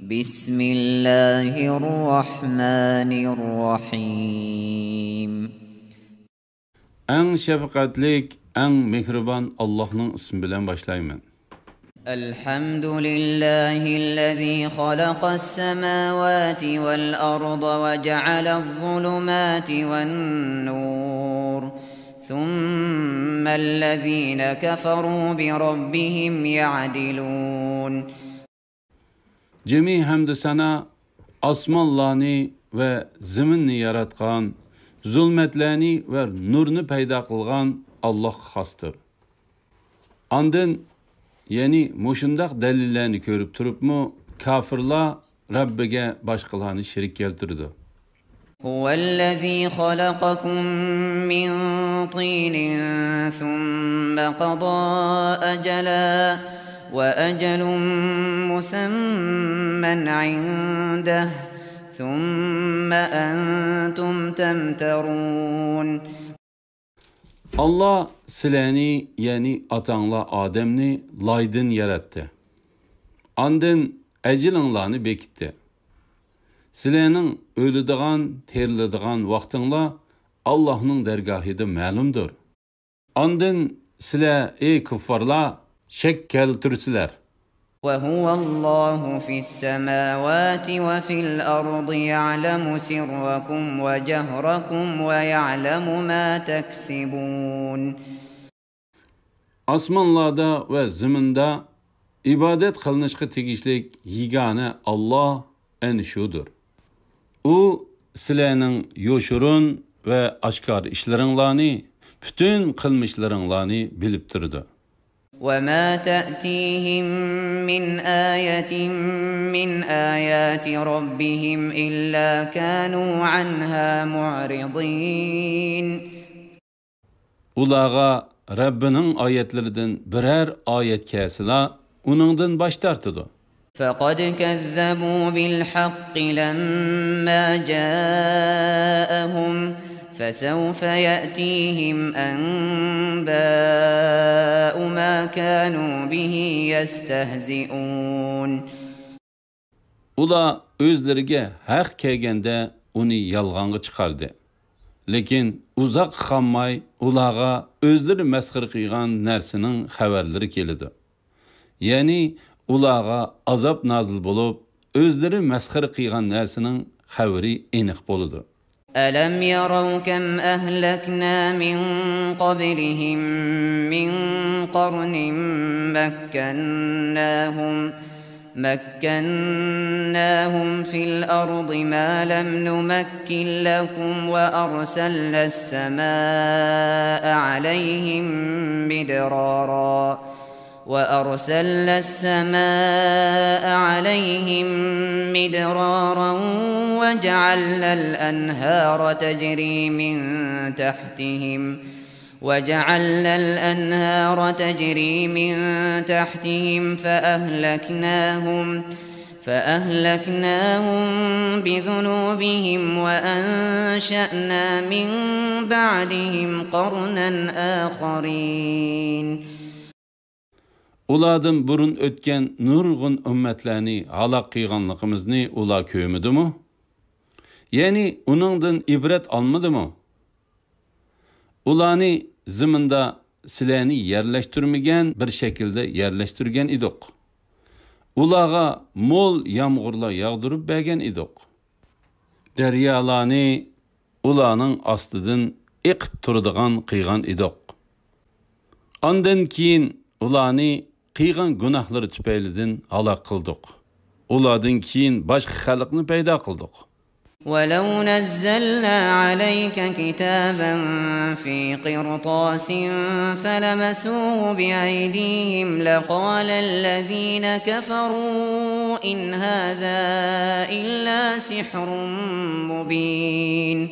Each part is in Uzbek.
بسم الله الرحمن الرحيم En şefkatlik, en mehriban Allah'ın ismi bilen başlayayım. الحمد لله الذي خلق السماوات والأرض وجعل الظلمات والنور ثم الذين كفروا بربهم يعدلون Cemi hamd sana asmanlarni ve zeminni yaratgan, zulmetlerini ve nurni payda kılgan Allah xastır. Andın yani muşundaq delillerini görüp turup mu kafirlar Rabbige başkalarını şerik keltirdi. هو الذي خلقكم من طين ثم قضى أجلا وأجل مسمى عنده ثم أنتم تمترون Allah sileni yani atanla Ademni laydın yarattı. Andın ecilinglarni bekitti. Silenin ölüdigan, terlidigan vaqtinglar Allah'ın dergahida ma'lumdur. Andın sile ey kuffarlar şek keltirsiler. وهو الله في السماوات وفي الأرض يعلم سركم وجهركم ويعلم ما تكسبون Asmanlarda ve ziminde ibadet kılınışkı tegişlik yegane Allah en şudur. O silenin yoşurun ve aşkar işlerinlani, bütün kılmışlarınlani bilip durdu. وما تأتيهم من آية من آيات ربهم إلا كانوا عنها معرضين Ulağa Rabbinin ayetlerinden birer ayet kesila, onundan baş tartıdı. فقد كذبوا بالحق لما جاءهم فسوف يأتيهم أنباء ما كانوا به يستهزئون Ula özlerige haq kelgende onu yalğanğı çıkardı. Lekin uzak xammay ulağa özleri mesxir qilgan narsinin xabarlari keldi. Yani ulağa azap nazil bo'lib, özleri mesxir qilgan narsaning xabari aniq bo'ldi. ألم يروا كم أهلكنا من قبلهم من قرن مكناهم في الأرض ما لم نمكن لكم وأرسلنا السماء عليهم مدرارا وجعلنا الأنهار تجري من تحتهم فأهلكناهم بذنوبهم وأنشأنا من بعدهم قرنا آخرين Ulardan burun ötken nurgun ümmetlerini halak qilganligimizni ular köymüdü mü? Yani onundan ibret almadı mı? Ularni ziminde sileni yerleştirmegen bir şekilde yerleştirgen idik. Ulağa mol yağmurlar yağdırıp bergen idik. Deryalarni ularning astidan iqib turadigan qilgan idik. Ondan keyin ularni qilgan gunohlari tufaylidan halok qildik. Ulardan keyin boshqa xalqni paydo qildik. ولو نزلنا عليك كتابا في قرطاس فلمسوه بأيديهم لقال الذين كفروا إن هذا إلا سحر مبين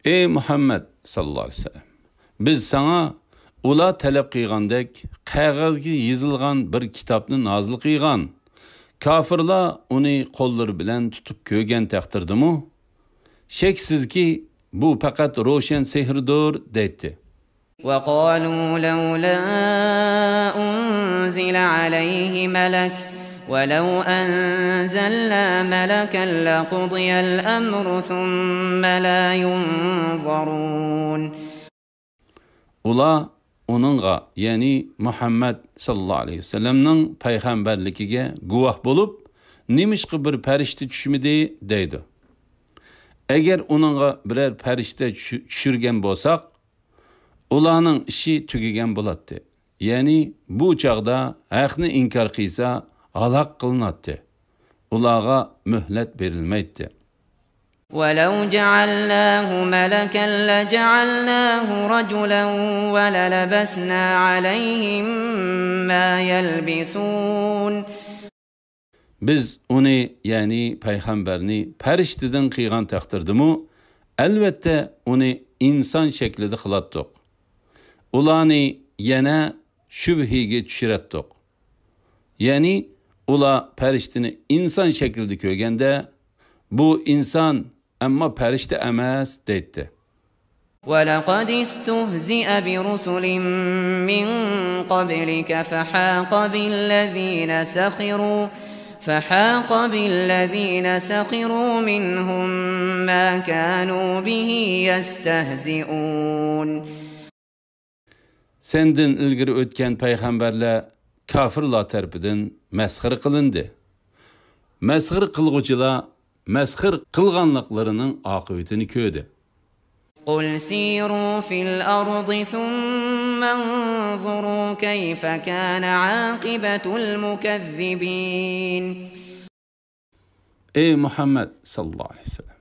Ey Muhammed sallallahu aleyhi ve sellem, biz sana ular talep qilgandek qog'ozga yozilgan bir kitobni nozil qilgan. Kafirlar uni qo'llari bilan tutib ko'rgan taqdirdimi? Sheksizki bu faqat ro'shan sehrdir dedi. وقالوا لولا أنزل عليه ملك ولو أنزلنا ملكا لقضي الأمر ثم لا ينظرون. Ula onunğa, yani Muhammed sallallahu aleyhi ve sellem'nin peygamberlikiga guvoh bolup, nemişki bir perişte düşmedi deydi. Eğer onunğa birer perişte düşürgen bolsak, ulanın işi tügegen boladı. Yani bu çağda haqni inkar qilsa halak kılınadı. Ulağa mühlet verilmeydi. وَلَوْ جَعَلْنَاهُ مَلَكًا لَجَعَلْنَاهُ رَجُلًا وَلَلَبَسْنَا عَلَيْهِمْ مَا يَلْبِسُونَ. Biz onu, yani peygamberini perişteden kıygan takdirdimu, elbette onu insan şeklide kılattık. Ulanı yine şübhige düşürettik. Yani ula periştini insan şekilde köygende, bu insan ama perişte emez deydi. وَلَقَدْ اسْتُهْزِئَ بِرُسُلٍ مِّن قَبْلِكَ فَحَاقَ بِالَّذ۪ينَ سَخِرُوا مِنْهُمْ مَا كَانُوا بِهِ يَسْتَهْزِئُونَ. Senden ilgiri ötken peygamberle kafirler tarafından meskhir kılındı. Meskhir kılgıcılar meskhir kılganlıklarının akıbetini köydü. قُلْ سِيرُوا فِي الْأَرْضِ ثُمَّ انظُرُوا كَيْفَ كَانَ عَاقِبَةُ الْمُكَذِّبِينَ. Ey Muhammed sallallahu aleyhi ve sellem,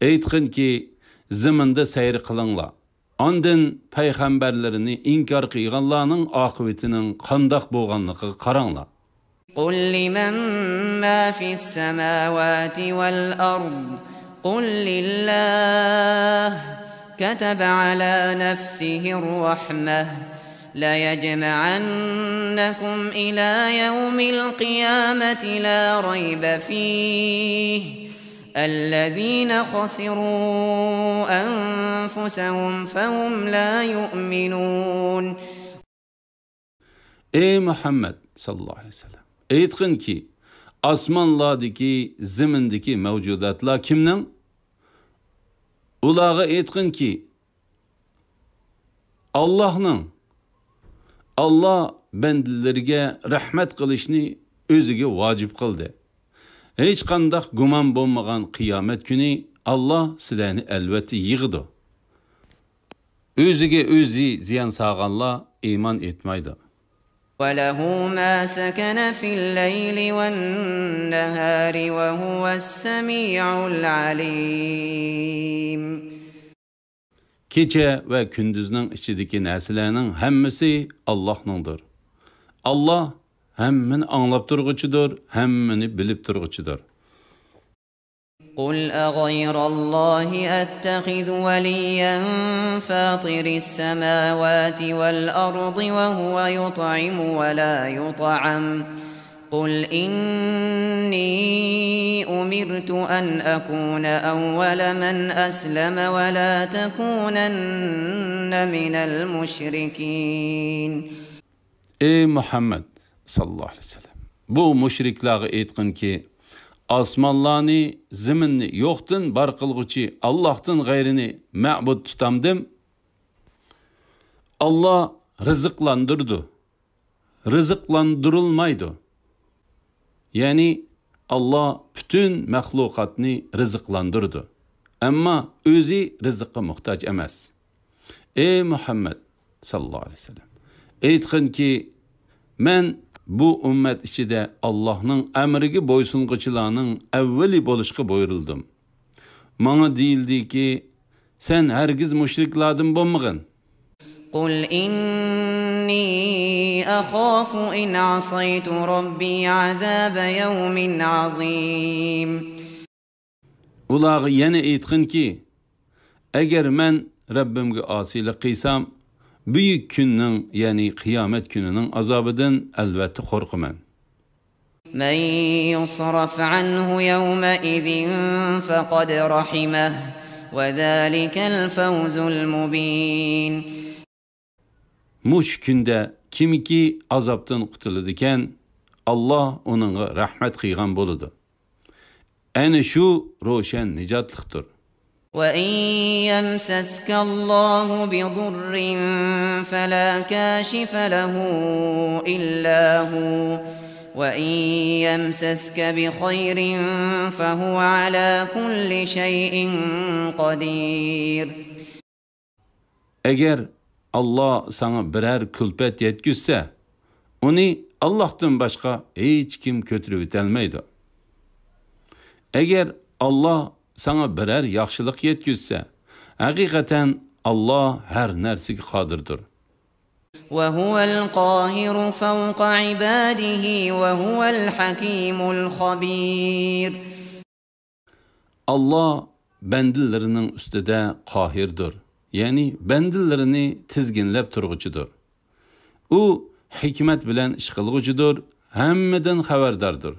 eytkin ki ziminde seyir kılınla, andın peygamberlerini inkar kıyganlarının akıbetinin kandak boğanlığı karanla. قُلْ لِمَنْ مَا فِي السَّمَاوَاتِ وَالْأَرْضِ قُلْ لِلَّهِ كَتَبَ عَلَى نَفْسِهِ الرَّحْمَةَ لَيَجْمَعَنَّكُمْ إِلَى يَوْمِ الْقِيَامَةِ لَا رَيْبَ فِيهِ الَّذِينَ خَسِرُوا أَنفُسَهُمْ فَهُمْ لَا يُؤْمِنُونَ. Ey Muhammed sallallahu aleyhi ve sellem, eytkin ki asmanlardaki, zimindeki mevcudatlar kimnin? Ulağa eytkin ki Allah'ның. Allah bendilerge rahmet kılışını özüge vacip kıldı. Hiç kandak guman bulmagan kıyamet günü Allah silahını elbette yığdı. Özüge özü ziyan sağanlar iman etmeydi. وَلَهُ مَا سَكَنَ فِي اللَّيْلِ وَالنَّهَارِ وَهُوَ السَّمِيعُ الْعَلِيمُ. Gece ve gündüzün içindeki neslenin hemmisi Allah'nındır. Allah hemmini anlap durguçudur, hemmini bilip durguçudur. قُلْ أَغَيْرَ اللّٰهِ أَتَّخِذُ وَلِيًّا فَاطِرِ السَّمَاوَاتِ وَالْأَرْضِ وَهُوَ يُطْعِمُ وَلَا يُطْعَمُ قُلْ إِنِّي أُمِرْتُ أَنْ أَكُونَ أَوَّلَ مَنْ أَسْلَمَ وَلَا تَكُونَنَّ مِنَ الْمُشْرِكِينَ. Ey Muhammed sallallahu aleyhi ve sellem, bu müşrikleri eytkin ki asmanlarını, ziminni yoktun bar kılgıcı Allah'tan gayrini ma'bud tutamdım. Allah rızıklandırdı. Rızıklandırılmaydı. Yani Allah bütün mahlukatını rızıklandırdı. Ama özü rızıkka muhtaç emez. Ey Muhammed sallallahu aleyhi ve sellem, eytkin ki men bu ümmet içinde Allah'ın emrigi boysunğuçılarının evveli boluşqa buyuruldum. Bana deyildi ki sen hergiz müşrikladın bolmagın. قُلْ إِنِّي أَخَافُ إِنْ عَصَيْتُ رَبِّي عَذَابَ يَوْمٍ عَظِيمٍ. Ulağı yine eytkin ki eğer men Rabbimge asilik kıysam büyük günün, yani kıyamet gününün azabından elbette korkumen. مَنْ يُصْرَفْ عَنْهُ يَوْمَئِذٍ فَقَدْ رَحِمَهُ وَذَٰلِكَ الْفَوْزُ الْمُبِينَ. Muş günde kimi ki azaptan kutuludiken Allah onunğa rahmet qilgan bo'ladi. Ana shu ro'shan nijotlikdir. وَإِن يَمْسَسْكَ اللَّهُ بِضُرٍّ فَلَا كَاشِفَ لَهُ إِلَّا هُوَ وَإِن يَمْسَسْكَ بِخَيْرٍ فَهُوَ عَلَى كُلِّ شَيْءٍ قَدِيرٌ. Eğer Allah sana birer külpet yetkizse, onu Allah'tan başka hiç kim kötülük etelmeydi. Eğer Allah sana birer yaxşılık yetkizse, hakikaten Allah her nersige qadirdir. وَهُوَ الْقَاهِرُ فَوْقَ عِبَادِهِ وَهُوَ الْحَكِيمُ الْخَبِيرُ. Allah bendilerinin üstüde qahirdir. Yani bendilerini tizginlep turgucudur. O hikmet bilen iş qılğucudur, hemmeden haberdardır.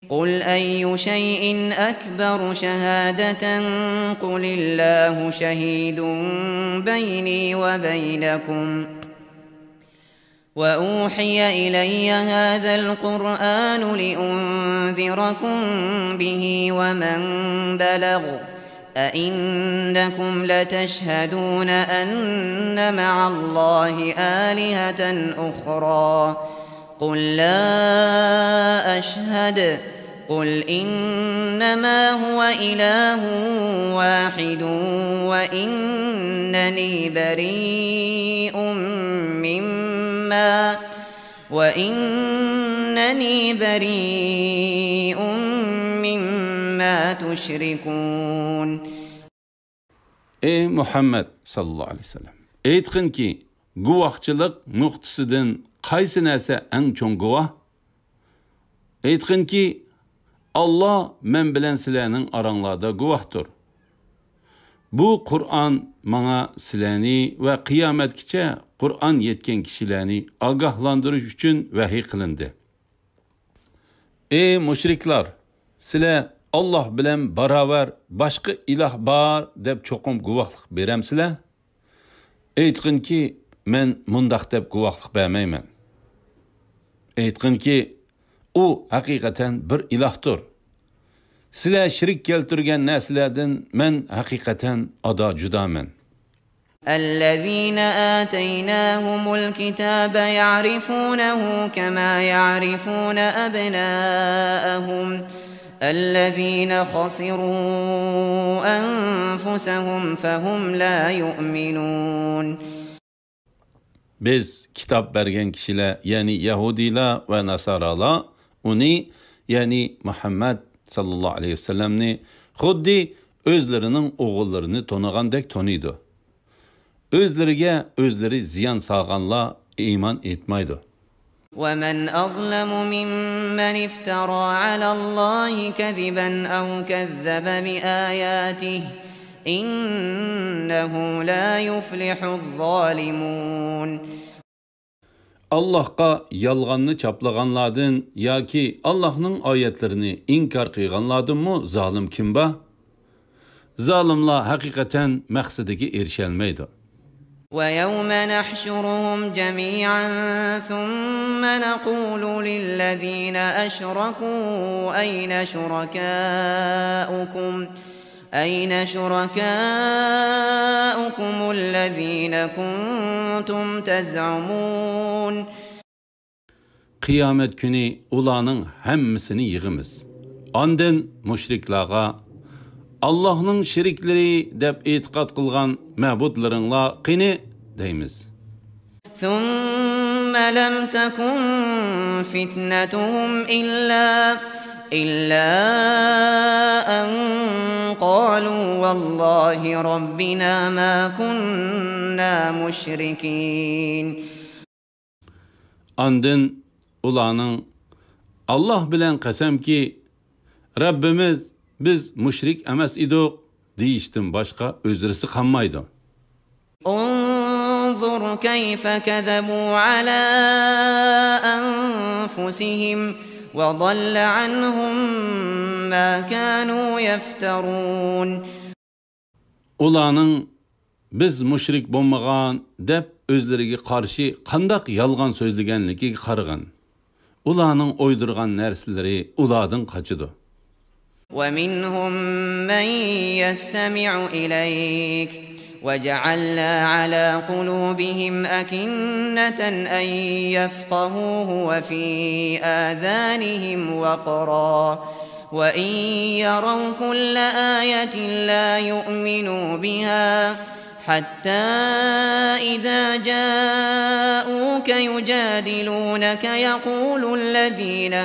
قُلْ أَيُّ شَيْءٍ أَكْبَرُ شَهَادَةً قُلِ اللَّهُ شَهِيدٌ بَيْنِي وَبَيْنَكُمْ وَأُوحِيَ إِلَيَّ هَذَا الْقُرْآنُ لِأُنذِرَكُم بِهِ وَمَن بَلَغَ أَئِنَّكُمْ لَتَشْهَدُونَ أَنَّ مَعَ اللَّهِ آلِهَةً أُخْرَى قُل لَّا أَشْهَدُ قُلْ إِنَّمَا هُوَ إِلَٰهٌ وَاحِدٌ وَإِنَّنِي بَرِيءٌ مِّمَّا تُشْرِكُونَ. Ey Muhammed sallallahu aleyhi ve sellem, aytqin ki, guvaqçılık nuqtasidan qaysi narsa eng cho'ng guvoh? Aytqin ki, Allah men bilan sizlarning oranglarda guvohdir. Bu Qur'on menga sizlarni va qiyomatgacha Qur'on yetgan kishilarni ogohlantirish uchun vahiy qilindi. Ey mushriklar, sizlar Allah bilan barobar boshqa iloh bor deb cho'qim guvohlik beramsizlar? Aytqin ki, men mundaq deb guvohlik bermayman. Aytqin ki, u haqiqatan bir ilohdir. Sizlar shirik keltirgan narsalardan men haqiqatan ado judaman. الذين آتيناهم الكتاب يعرفونه كما يعرفون أبناءهم الذين خسروا أنفسهم فهم لا يؤمنون. Biz kitap bergen kişiler, yani Yahudiler ve Nasaralar, onu, yani Muhammed sallallahu aleyhi ve sellemni, xuddi özlerinin oğullarını tonagandek tonuydu. Özleriga özleri ziyan sağanlar iman etmaydı. وَمَنْ أَظْلَمُ مِمَّنِ افْتَرَى عَلَى اللَّهِ كَذِبًا أَوْ كَذَّبَ بِآيَاتِهِ إِنَّهُ لَا يُفْلِحُ الظَّالِمُونَ. Allah'a yalganını çaplaganlardan ya ki Allah'ın ayetlerini inkar kıyganlardan mı zalim kim ba? Zalimler hakikaten maqsadiga erişelmeydi. وَيَوْمَ نَحْشُرُهُمْ جَمِيعًا ثُمَّ نَقُولُ لِلَّذِينَ أَشْرَكُوا أَيْنَ شُرَكَاؤُكُمُ الَّذِينَ كُنتُمْ تَزْعُمُونَ. Kıyamet günü ulanın hemmisini yığımız. Ondan müşriklara, Allah'ın şirikleri dep itiqat kılgan mabudlarınla qini deymiz. ثُمَّ لَمْ تَكُنْ فِتْنَتُهُمْ إِلَّا أَنْ قَالُوا وَاللَّهِ رَبِّنَا مَا كُنَّا مُشْرِكِينَ. Ondan ulanın Allah bilen qasam ki Rabbimiz biz müşrik emas idik deyishdan başqa özrisi qanmaydi. انظُرْ كَيْفَ كَذَبُوا عَلَى أَنفُسِهِمْ وَضَلَّ عَنْهُمْ مَا كَانُوا يَفْتَرُونَ. Ulanın biz müşrik bolmagan dep özleriga qarşı qandaq yalgan sözlegenligiga qaragan. ularning o'ydirgan narsalari ulardan qochidi. ومنهم من يستمع إليك وجعلنا على قلوبهم أكنة أن يفقهوه وفي آذانهم وقرا وإن يروا كل آية لا يؤمنوا بها حتى إذا جاءوك يجادلونك يقول الذين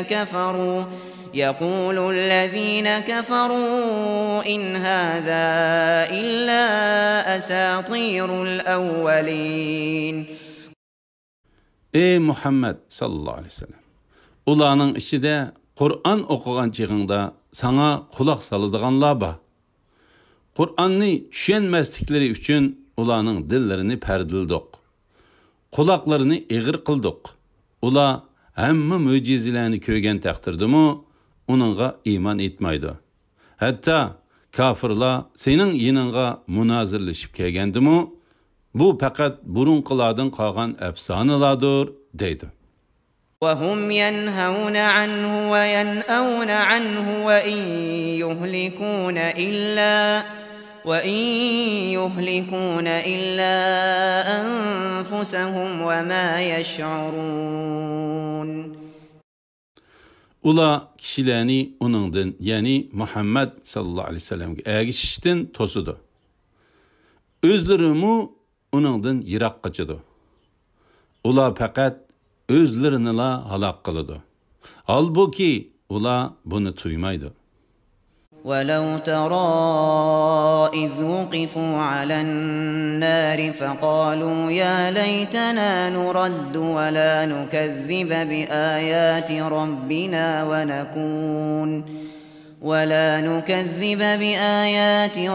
كفروا إن هذا إلا أساطير الأولين. Ey Muhammed sallallahu aleyhi ve sellem. Ularning içinde Kur'an okugan çığında sana kulak salıdığanlar ba. Kur'an'ni düşenmezlikleri üçün ularning dillerini perdildik. Kulaklarını eğir kıldık. Ular hamma mucizelerni kögen takdirdimu, onunla iman etmeydi. Hatta kafirlar senin yiningga munazirleşip kelgendimu, bu fakat burunqilardan qolgan efsanalardır deydi. وهم ينهون عنه وينأون عنه وإن يهلكون إلا أنفسهم وما يشعرون. Ula kişilerini onundan, yani Muhammed sallallahu aleyhi ve sellem'e ergişişten tosudu. Özlerimi onundan yirak kaçıdı. Ula fakat özlerini la halak kılıdı. Halbuki ula bunu duymaydı. وَلَوْ تَرَى إِذْ وُقِفُوا عَلَى النَّارِ فَقَالُوا يَا لَيْتَنَا نُرَدُّ وَلَا نُكَذِّبَ بِآيَاتِ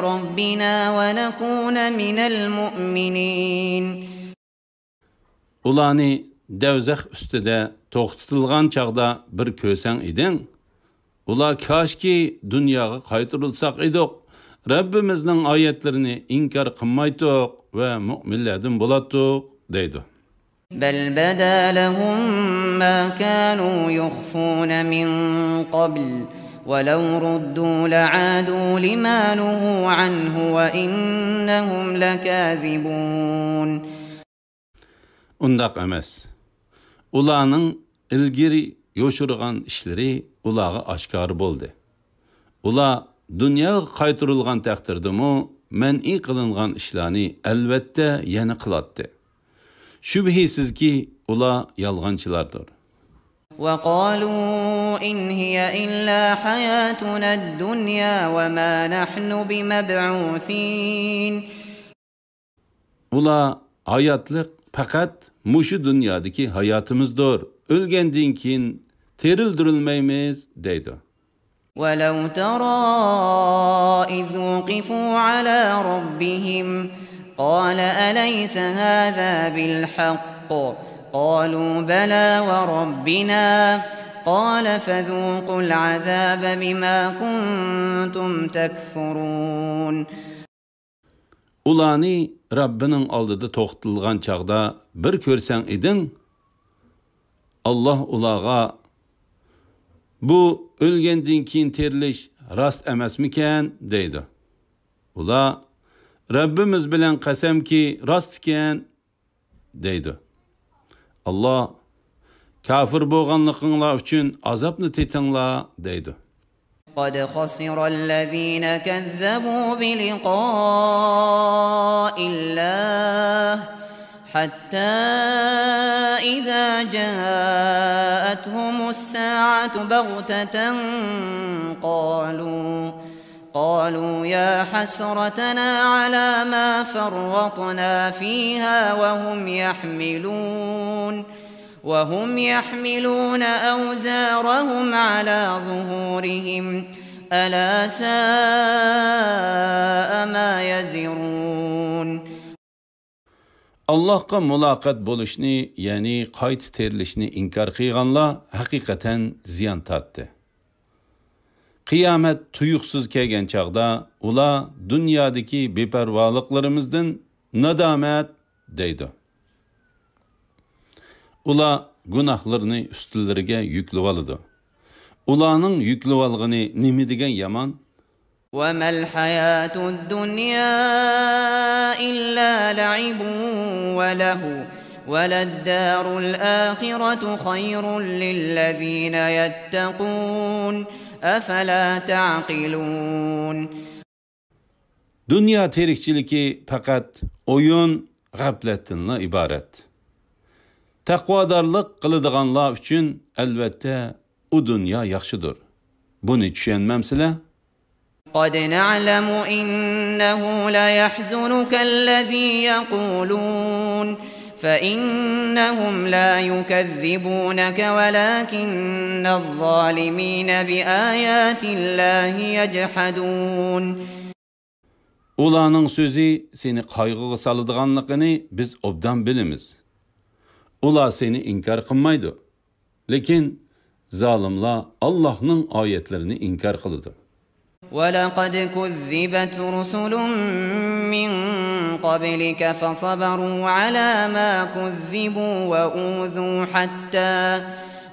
رَبِّنَا وَنَكُونَ مِنَ الْمُؤْمِنِينَ. Ulanı devzek üstüde toxtutulgan çağda bir kösen idin. Ula kaşki dünyaya qaytırılsak idik. Rabbimizning ayetlerini inkar qilmaydik ve müminlerden bulatdik deydi. بَلْ بَدَا لَهُم مَّا كَانُوا يُخْفُونَ مِن قَبْلُ وَلَوْ رُدُّوا لَعَادُوا لِمَا نُهُوا عَنْهُ وَإِنَّهُمْ لَكَاذِبُونَ. Undaq emas. Ularning ilgiri yoşurgan işleri ulağa aşkar boldu. Ula dünyaya qaytırılgan takdirdimi men'i kılıngan işlerini elbette yeni kılattı. Şübhisiz ki ula yalğançılardır. وَقَالُوا إِنْ هِيَ إِلَّا حَيَاتُنَا الدُّنْيَا وَمَا نَحْنُ بِمَبْعُوثِينَ. Ula hayatlık fakat muşu dünyadaki hayatımızdır. Ölgenden keyin terildirilmeymiz deydi. وَلَوْ تَرَى إِذْ وُقِفُوا عَلَى رَبِّهِمْ قَالَ أَلَيْسَ هَذَا بِالْحَقِّ قَالُوا بَلَى وَرَبِّنَا قَالَ فَذُوقُوا الْعَذَابَ بِمَا كُنْتُمْ تَكْفُرُونَ. Ulanı Rabbinin aldıda toxtulgan çağda bir körsen idin, Allah ulağa bu ölgenden keyin terilish rast emasmikan deydi. Ula Rabbimiz bilan qasamki rast ekan deydi. Allah kafir bo'lganliginlar uchun azobni tetinglar deydi. قد خسر الذين كذبوا بلقاء الله حتى إذا جاءتهم الساعة بغتة قالوا يا حسرتنا على ما فرطنا فيها وهم يحملون أوزارهم على ظهورهم ألا ساء ما يزرون. Allah'a mulaqat bo'lishni, ya'ni qayt terilishni inkar qilganlar haqiqatan ziyon tortdi. Qiyomat tuyuqsiz kelgan chaqda ular dunyodagi beparvoliklarimizdan nadomat deydi. ular günahlarını üstüleriga yüklüp alıdı. Ularning yüklüp algını nima degan yaman? وَمَا الْحَيَاةُ الدُّنْيَا إِلَّا لَعِبٌ وَلَهْوٌ وَلَلدَّارُ الْآخِرَةُ خَيْرٌ لِلَّذِينَ يَتَّقُونَ أَفَلَا تَعْقِلُونَ. Dünya terikçiliki fakat oyun, g'aflatdan ibaret. Taqvodorlik qiladiganlar uchun albatta u dunyo yaxshidir. Buni tushunmamsizlar? قد نعلم إنه ليحزنك الذي يقولون فإنهم لا يكذبونك ولكن الظالمين بآيات الله يجحدون. Ularning so'zi seni qayg'uga soladiganligini biz obdan bilamiz. Ular seni inkar qilmaydi. Lekin zolimlar Allohning oyatlarini inkar qiladi. وَلَقَدْ كُذِّبَتْ رُسُلٌ مِّن قَبْلِكَ فَصَبَرُوا عَلَى مَا كُذِّبُوا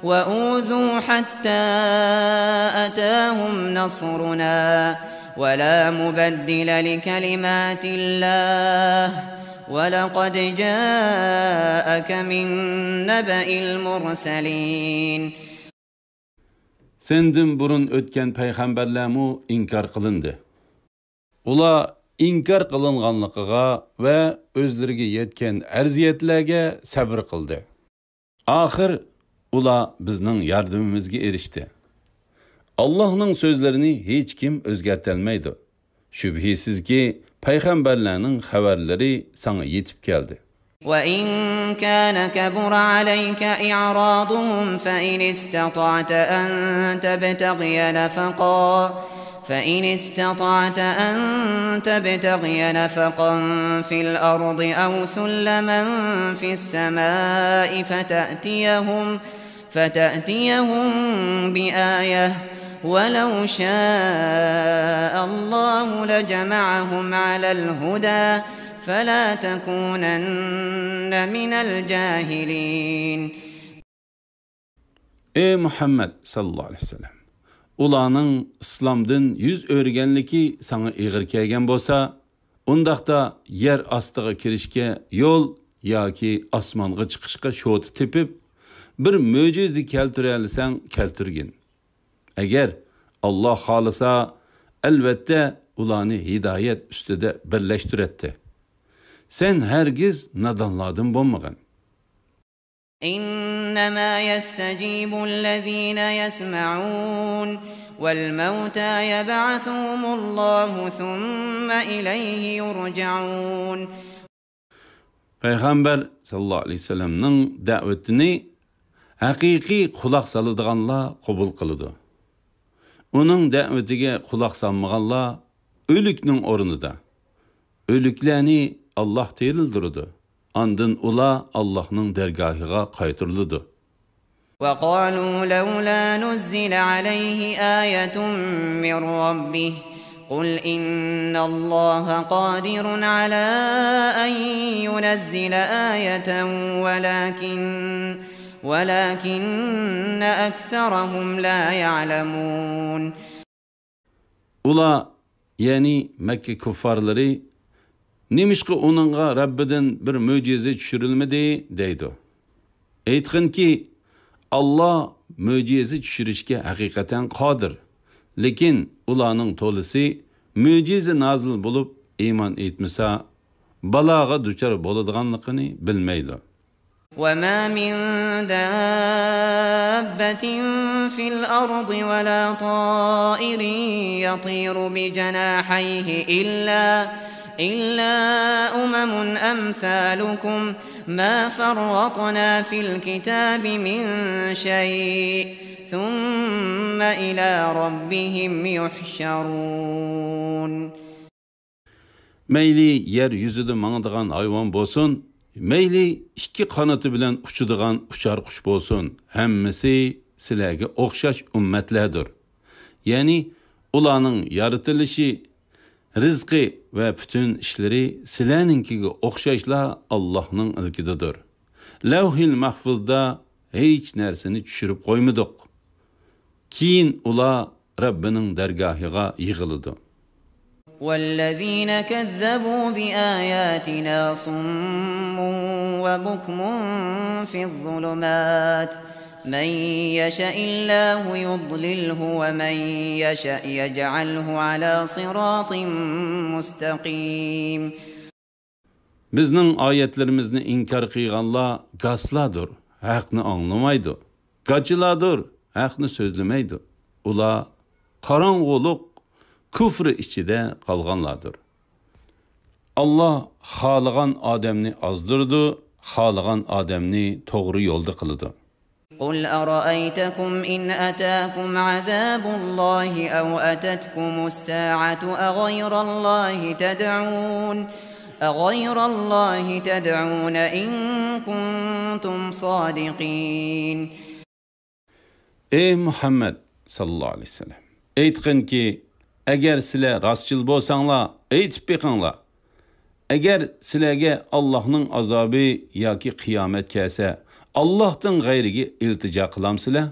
وَأُوذُوا حَتَّى أَتَاهُمْ نَصْرُنَا وَلَا مُبَدِّلَ لِكَلِمَاتِ اللَّهِ وَلَقَدْ جَاءَكَ مِن نَّبَإِ الْمُرْسَلِينَ. Senden burun ötken peygamberlermu inkar kılındı. Ular inkar kılınganlıqıga ve özlerine yetken erziyetlerge sabır kıldı. Ahir ular bizning yardımımızga erişti. Allah'ның sözlerini hiç kim özgertelmeydi. Şübhisizki peygamberlerinin haberleri sana yetip geldi. وَإِن كَانَ كَبُرَ عَلَيْكَ إِعْرَاضُهُمْ فَإِنِ استطعت أن تبتغي نفقا في الأرض أو سلما في السماء فتأتيهم بآية ولو شاء الله لجمعهم على الهدى فلا تكونن من الجاهلين. Ey Muhammed sallallahu aleyhi ve sellem, ularning islomdan yüz örgenliki sana ig'ir kelgan bo'lsa, undaqda yer ostiga kirishga yo'l yoki osmonga chiqishga sho'ti tepib, bir mo'jiza keltira olsang keltirgin. Agar Alloh xolisa, albatta ularni hidoyat ustida birlashtiradi. Sen hergiz nadonlardan bo'lmagan. إنما يستجيب الذين يسمعون والموتى يبعثهم الله ثم إليه يرجعون. Peygamber sallallahu aleyhi ve sellem'nin davetini haqiqiy quloq soladiganlar qabul qiladi. Uning da'vatiga quloq solmaganlar o'likning o'rnida. O'liklarni Allah terildirdi. Andın ula Allah'ның dergahıga qaytırılıdı. وَقَالُوا لَوْلَا نُزِّلَ عَلَيْهِ آيَةٌ مِّن رَّبِّهِ قُلْ إِنَّ اللَّهَ قَادِرٌ عَلَى أَن يُنَزِّلَ آيَةً وَلَكِنَّ أَكْثَرَهُمْ لَا يَعْلَمُونَ. Ula yani Mekke kuffarları Nimişki onunğa Rabbidan bir möcize düşürülmedi deydi. Aytqin ki Allah möcize düşürüşke hakikaten qadir. Lekin ularning to'lisi möcize nazil bulup iman etmesa balağa duchor bo'ladiganligini bilmaydi. وَمَا مِن دَابَّةٍ فِي الْأَرْضِ وَلَا طَائِرٍ يَطِيرُ بِجَنَاحَيْهِ إلا أمم أمثالكم ما فرطنا في الكتاب من شيء ثم إلى ربهم يحشرون. Meyli yer yüzüde mağdıgan hayvan bolsun, meyli iki kanatı bilen uçuduğan uçar kuş bolsun, hemmisi silerge okşaş ümmetlerdir. Yani ulanın yaratılışı, rizqi ve bütün işleri silerninkiga okşaşla Allah'ның ilkididir. Lavhil mahfuzda hech narsani tushirib qo'ymadik. Keyin ular Rabbining dargohiga yig'iladi. والذين كذبوا بآياتنا صم وبكم في الظلمات من يشاء الله يضلله ومن يشاء يجعله على صراط مستقيم. Bizning oyatlarimizni inkor qilganlar gasladir, haqni anglamaydi. Qochilardir, haqni so'zlamaydi. Ular qorong'ulik, kufri ichida qolganlardir. Allah xohlagan odamni ozdirdi, xohlagan odamni to'g'ri yo'lda qildi. قل أرأيتكم إن أتاكم عذاب الله أو أتتكم الساعة أغير الله تدعون إن كنتم صادقين. Ey Muhammed sallallahu aleyhi ve sellem, aytqin ki, agar sizlar rostchil bo'lsanglar, aytib beqinglar. Agar sizlarga Allohning azobi yoki qiyomat kelsa, Allohdan g'ayriga iltijo qilamsizlar?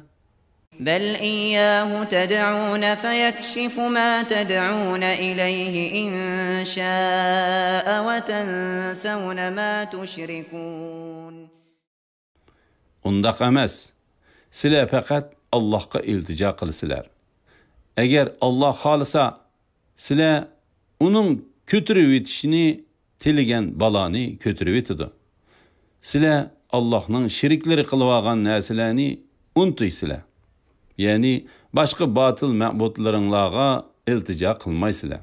بل إياه تدعون فيكشف ما تدعون إليه إن شاء وتنسون ما تشركون. Undaq emas. Sizlar faqat Allohga iltijo qilsizlar. Agar Alloh xolisa, sizlar uning ko'tirib etishini tilagan baloni ko'tirib etadi. Sizlar Allohning shiriklari qilib olgan narsalarni unutaysizlar. Yani başka batıl ma'budlaringlarga iltijo qilmaysizlar.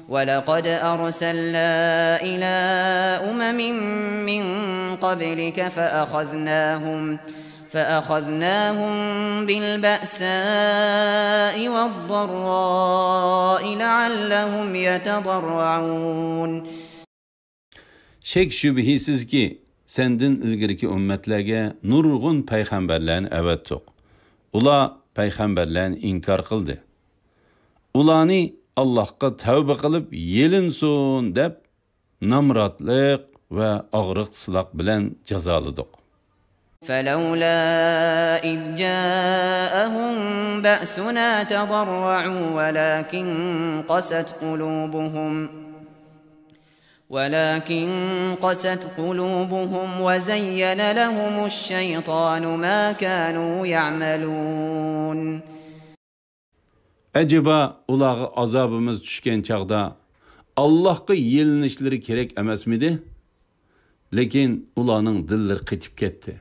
ولقد أرسلنا إلى أمم من قبلك فأخذناهم بالبأساء والضراء لعلهم يتضرعون. Şek şübhisiz ki senden ilgirki ümmetlerge nurgun peygamberlerini evettik. Ular peygamberlerini inkar qildi. Ularni Allohga tavba qilib yelinsin deb namratlik ve og'riq silaq bilan jazoladik. فلولا إذ جاءهم بأسنا تضرعوا ولكن قست قلوبهم وزين لهم الشيطان ما كانوا يعملون. Acaba ulağı azabımız düşken çağda Allah'a yelinişleri gerek emasmidi? Lekin ulanın dilleri qitib ketdi.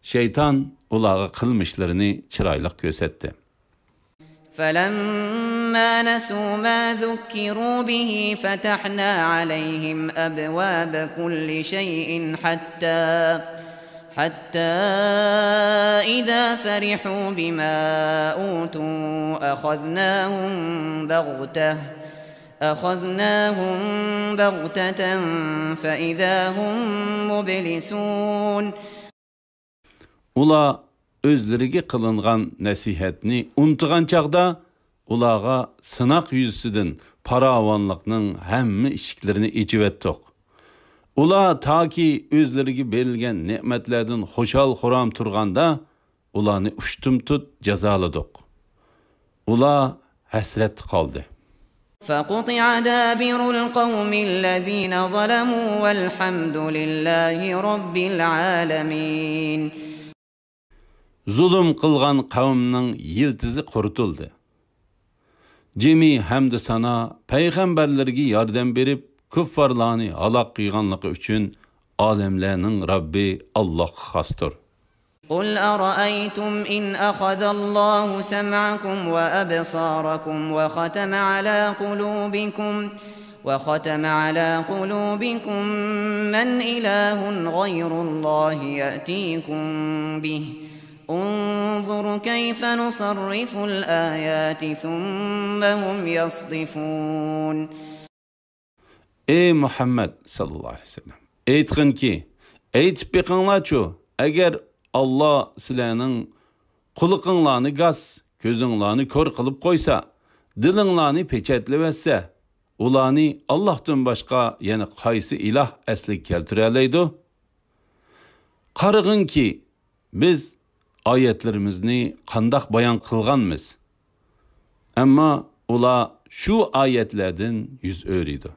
Şeytan ulağı qilmishlarini chiroyli ko'rsatdi. فلما نسوا ما ذكروا به فتحنا عليهم أبواب كل شيء حتى إذا فرحوا بما أوتوا أخذناهم بغتة فإذا هم مبلسون. Ula özlerige kılıngan nasihatni unutgan çağda ulağa sınak yüzüsüdün paravanlıkның hemmi işiklerini içivettik. Ula ta ki özlerige berilgen nimetlerden hoşal horam turganda ulanı uçtum tut cezaladık. Ula hasret kaldı. فَقُطِعَ دَابِرُ الْقَوْمِ الَّذ۪ينَ ظَلَمُوا وَالْحَمْدُ لِلّٰهِ رَبِّ الْعَالَمِينَ. Zulüm kılgan kavminin yıldızı kurtuldu. Cemi hamd sana peygamberlerge yardım berip küffarlarını halak kıyganlığı üçün alemlerinin Rabbi Allah xastır. قُلْ أَرَأَيْتُمْ إِنْ أَخَذَ اللّٰهُ سَمْعَكُمْ وَأَبْصَارَكُمْ وَخَتَمَ عَلَى قُلُوبِكُمْ مَنْ إِلَٰهٌ غَيْرُ اللّٰهِ يَأْتِيكُمْ بِهِ انظُرْ كَيْفَ نُصَرِّفُ الْآيَاتِ ثُمَّ هُمْ يَصْدِفُونَ. Ey Muhammed sallallahu aleyhi ve sellem, aytqin ki, aytib beqinglarchu, agar Allah sizlarning quluqinglarni gaz, ko'zinglarni ko'r qilib qo'ysa, dilinglarni pechatlab etsa, ularni Allohdan boshqa yana qaysi iloh asli keltira oladi? Qarığınki, biz ayetlerimizni qandaq bayan qılğanmız. Amma ular şu ayetlerden yüz öyriydi.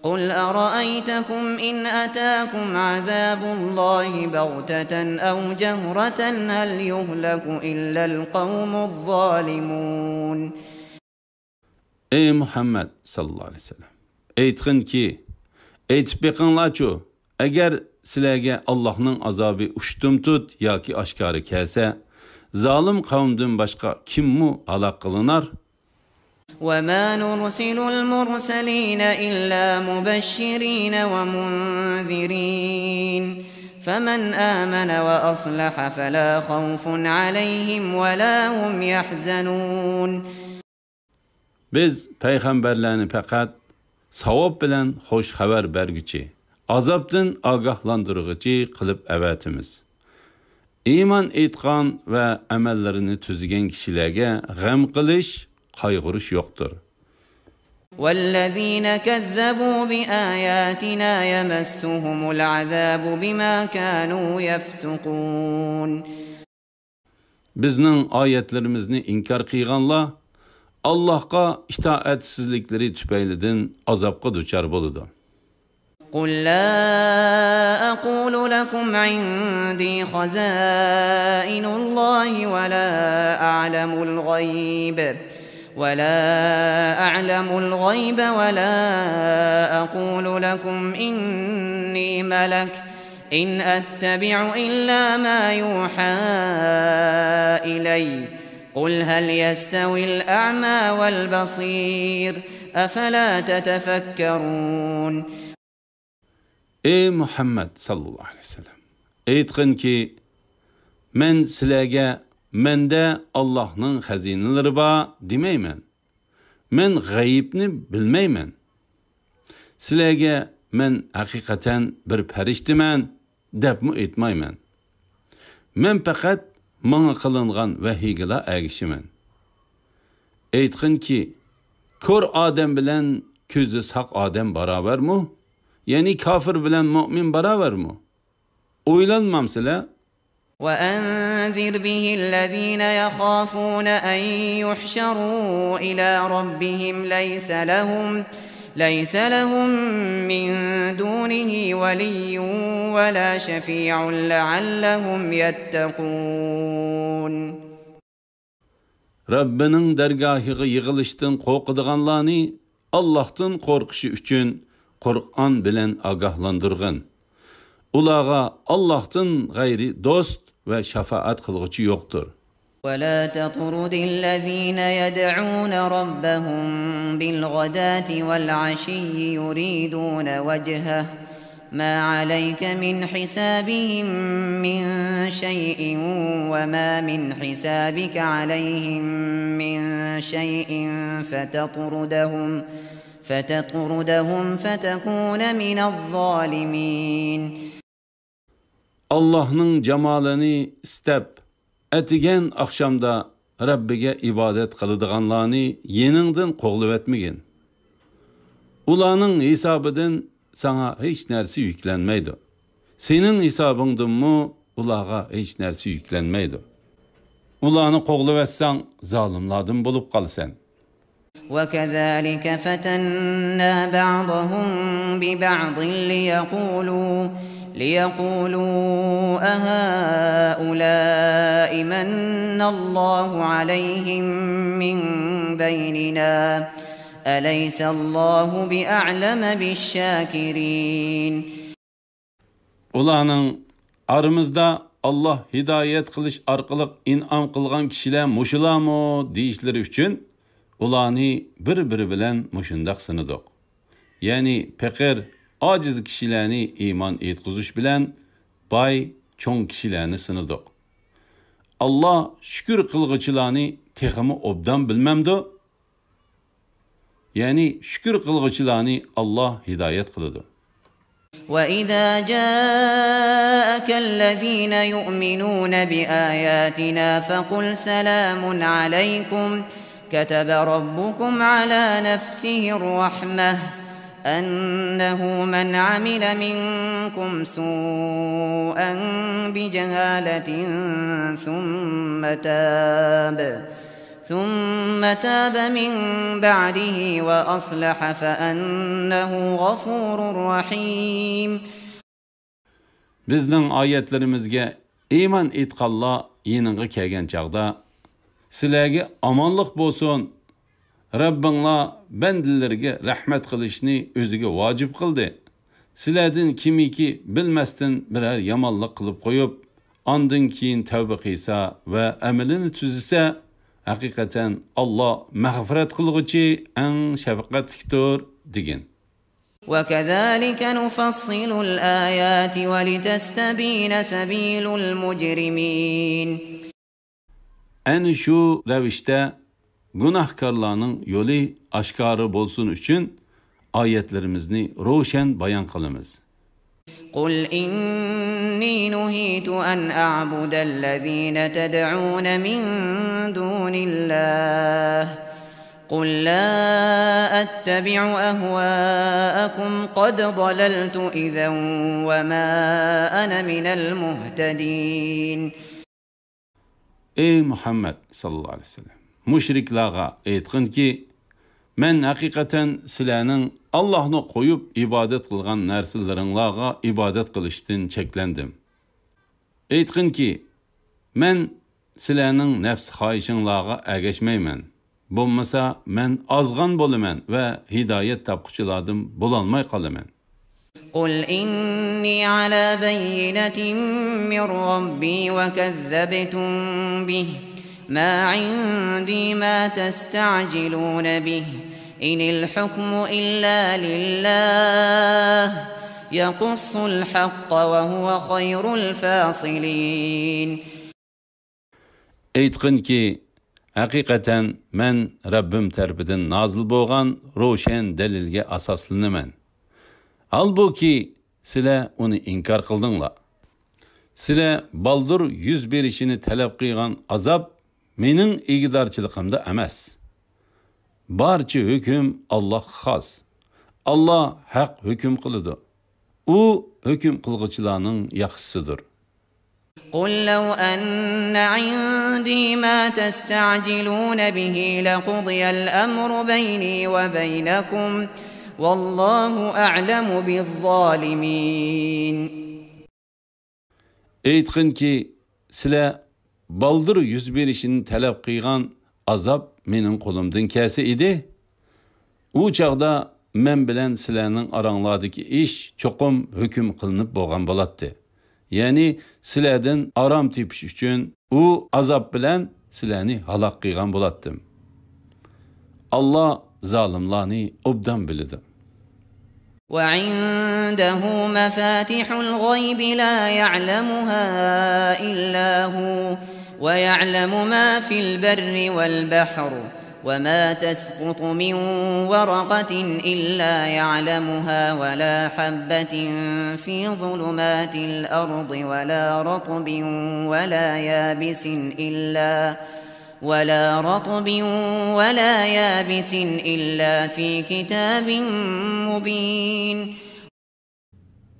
قل أرأيتكم إن أتاكم عذاب الله بغتة أو جهرة هل يهلك إلا القوم الظالمون. Ey Muhammed sallallahu aleyhi ve sellem, aytqin ki, aytib beqinglarchu, agar sizlarga Allohning azobi ushtum tut yoki oshkori kelsa, zolim qavmdan boshqa kimmu halok qilinar? وما نرسل المرسلين إلا مبشرين ومنذرين فمن آمن وأصلح فلا خوف عليهم ولا هم يحزنون. Biz peygamberlerini fakat savab bilen hoş haber bergiçi, azaptan agahlandırıcı kılıp evetimiz. İman etkan ve emellerini tüzgen kişilerge gam kılış, kaygırış yoktur. وَالَّذ۪ينَ كَذَّبُوا بِآيَاتِنَا يَمَسُّهُمُ الْعَذَابُ بِمَا كَانُوا يَفْسُقُونَ. Bizning ayetlerimizni inkar qilganlar Allah'a itaatsizlikleri tüpeylidin azapqa duchar boludu. قُلْ لَا أَقُولُ لَكُمْ عِنْدِي خَزَائِنُ اللَّهِ ولا أعلم الغيب ولا أقول لكم إني ملك إن أتبع إلا ما يوحى إلي قل هل يستوي الأعمى والبصير أفلا تتفكرون. Ey Muhammed sallallahu aleyhi ve sellem, aytqin ki, men sizlarga mende Allah'ның xazineleri var demeymen. Men g'ayibni bilmayman. Sizlarga men haqiqatan bir farishtaman debmi aytmayman. Men faqat menga qilingan vahiyga ergishiman. Aytqin ki, ko'r odam bilan ko'zi saq odam barobarmi? Yani kafir bilan mu'min barobarmi? O'ylanmamsizlar? وأنذر به الذين يخافون أن يحشروا إلى ربهم ليس لهم من دونه ولي ولا شفيع لعلهم يتقون. Rabbinin dergahıga yığılıştın qo'rqadiganlarni Allah'tan qo'rqishi uchun Qur'on bilan agahlandırgın. Ularga Allah'tan gayri dost ve şefaat kılgıcı yoktur. ولا تطرد الذين يدعون ربهم بالغداة والعشي يريدون وجهه ما عليك من حسابهم من شيء وما من حسابك عليهم من شيء فتطردهم فتكون من الظالمين. Allah'ın cemalini istep, etigen akşamda Rabbiga ibadet kılıdığanlarını yeningden qoğlup etmegin. Ulanın hesabıdan sana hiç nersi yüklenmeydi. Senin hesabından mı ulağa hiç nersi yüklenmeydi. Ulanı qoğlup etsen zalimlardan bulup kalsan. وَكَذَلِكَ فَتَنَّا بَعْضَهُمْ بِبَعْضٍ ليقولوا أهؤلاء من الله عليهم من بيننا أليس الله بأعلم بالشاكرين. Ulanın aramızda Allah hidayet kılış arkalık inam kılgan kişiler muşulamı deyişleri üçün ulanı bir bilen muşundak sınıdık. Yani pekir aciz kişilerini iman etkizüş bilen bay çoğun kişilerini sınıdık. Allah şükür kılgıçılarını tekimi obdan bilmemdi. Yani şükür kılgıçılarını Allah hidayet kılıdı. وَإِذَا جَاءَكَ الَّذ۪ينَ يُؤْمِنُونَ بِآيَاتِنَا فَقُلْ سَلَامٌ عَلَيْكُمْ كَتَبَ رَبُّكُمْ عَلَى نَفْسِهِ الرَّحْمَةِ أنه من عمل منكم سوءا بجهالة ثم تاب من بعده وأصلح فأنه غفور رحيم. Bizning oyatlarimizga iymon etganlar yeniga kelgan chaqda sizlarga omonlik bo'lsin. Rabbinglar bandalarga rahmat qilishni o'ziga vojib qildi. Sizlardan kimiki bilmasdan birer yomonlik qilib qo'yib, ondan keyin tavba qilsa va amalini tuzsa, haqiqatan Alloh mag'firat qilg'uchi, eng shafqatlidir degan. وكذلك نفصل الآيات ولتستبين سبيل المجرمين. Ana shu ravishda gunohkorlarning yo'li oshkora bo'lsin uchun oyatlarimizni ro'shan bayon qilamiz. قل إني نهيت أن أعبد الذين تدعون من دون الله قل لا أتبع أهواءكم قد ضللت إذا وما أنا من المهتدين. Ey Muhammed sallallahu aleyhi ve sellem, müşriklarga aytqin ki, men haqiqatan sizlarning Allohni qo'yib ibodat qilgan narsalaringlarga ibodat qilishdan cheklandim. Aytqin ki, men sizlarning nafs xohishinglarga ergashmayman. Bo'lmasa men ozg'on bo'laman va hidoyat topquchilardan bo'lolmay qolaman. قل إني على بينة من ربي وكذبتم به ما عندي ما تستعجلون به إن الحكم إلا لله يقص الحق وهو خير الفاصلين. Aytqin ki, haqiqatan men Rabbim tarafidan nozil bo'lgan ro'shan dalilga asoslanaman. Halbuki sizlar uni inkor qildinglar. Sizlar baldur yuz berishini talab qilgan azob mening igidorchiligimda emas. Barcha hukm Alloh xos. Alloh haq hukm qiladi. U hukm qilg'uchilarning yaxshisidir. قل لو أن عندي ما تستعجلون به لقضي الأمر بيني وبينكم والله أعلم بالظالمين. Aytqin ki, sizlar baldır yüz berishini talab qilgan azob mening qo'limdan kelsa edi. U chaqda men bilan sizlarning oranglardagi ish cho'qim hukm qilinib bo'lgan bo'ladi. Ya'ni sizlardan aram tepish uchun u azob bilan sizlarni halok qilgan bo'lardim. Alloh zolimlarni obdan biladi. وعنده مفاتح الغيب لا يعلمها إلا هو ويعلم ما في البر والبحر وما تسقط من ورقة إلا يعلمها ولا حبة في ظلمات الأرض ولا رطب ولا يابس إلا في كتاب مبين.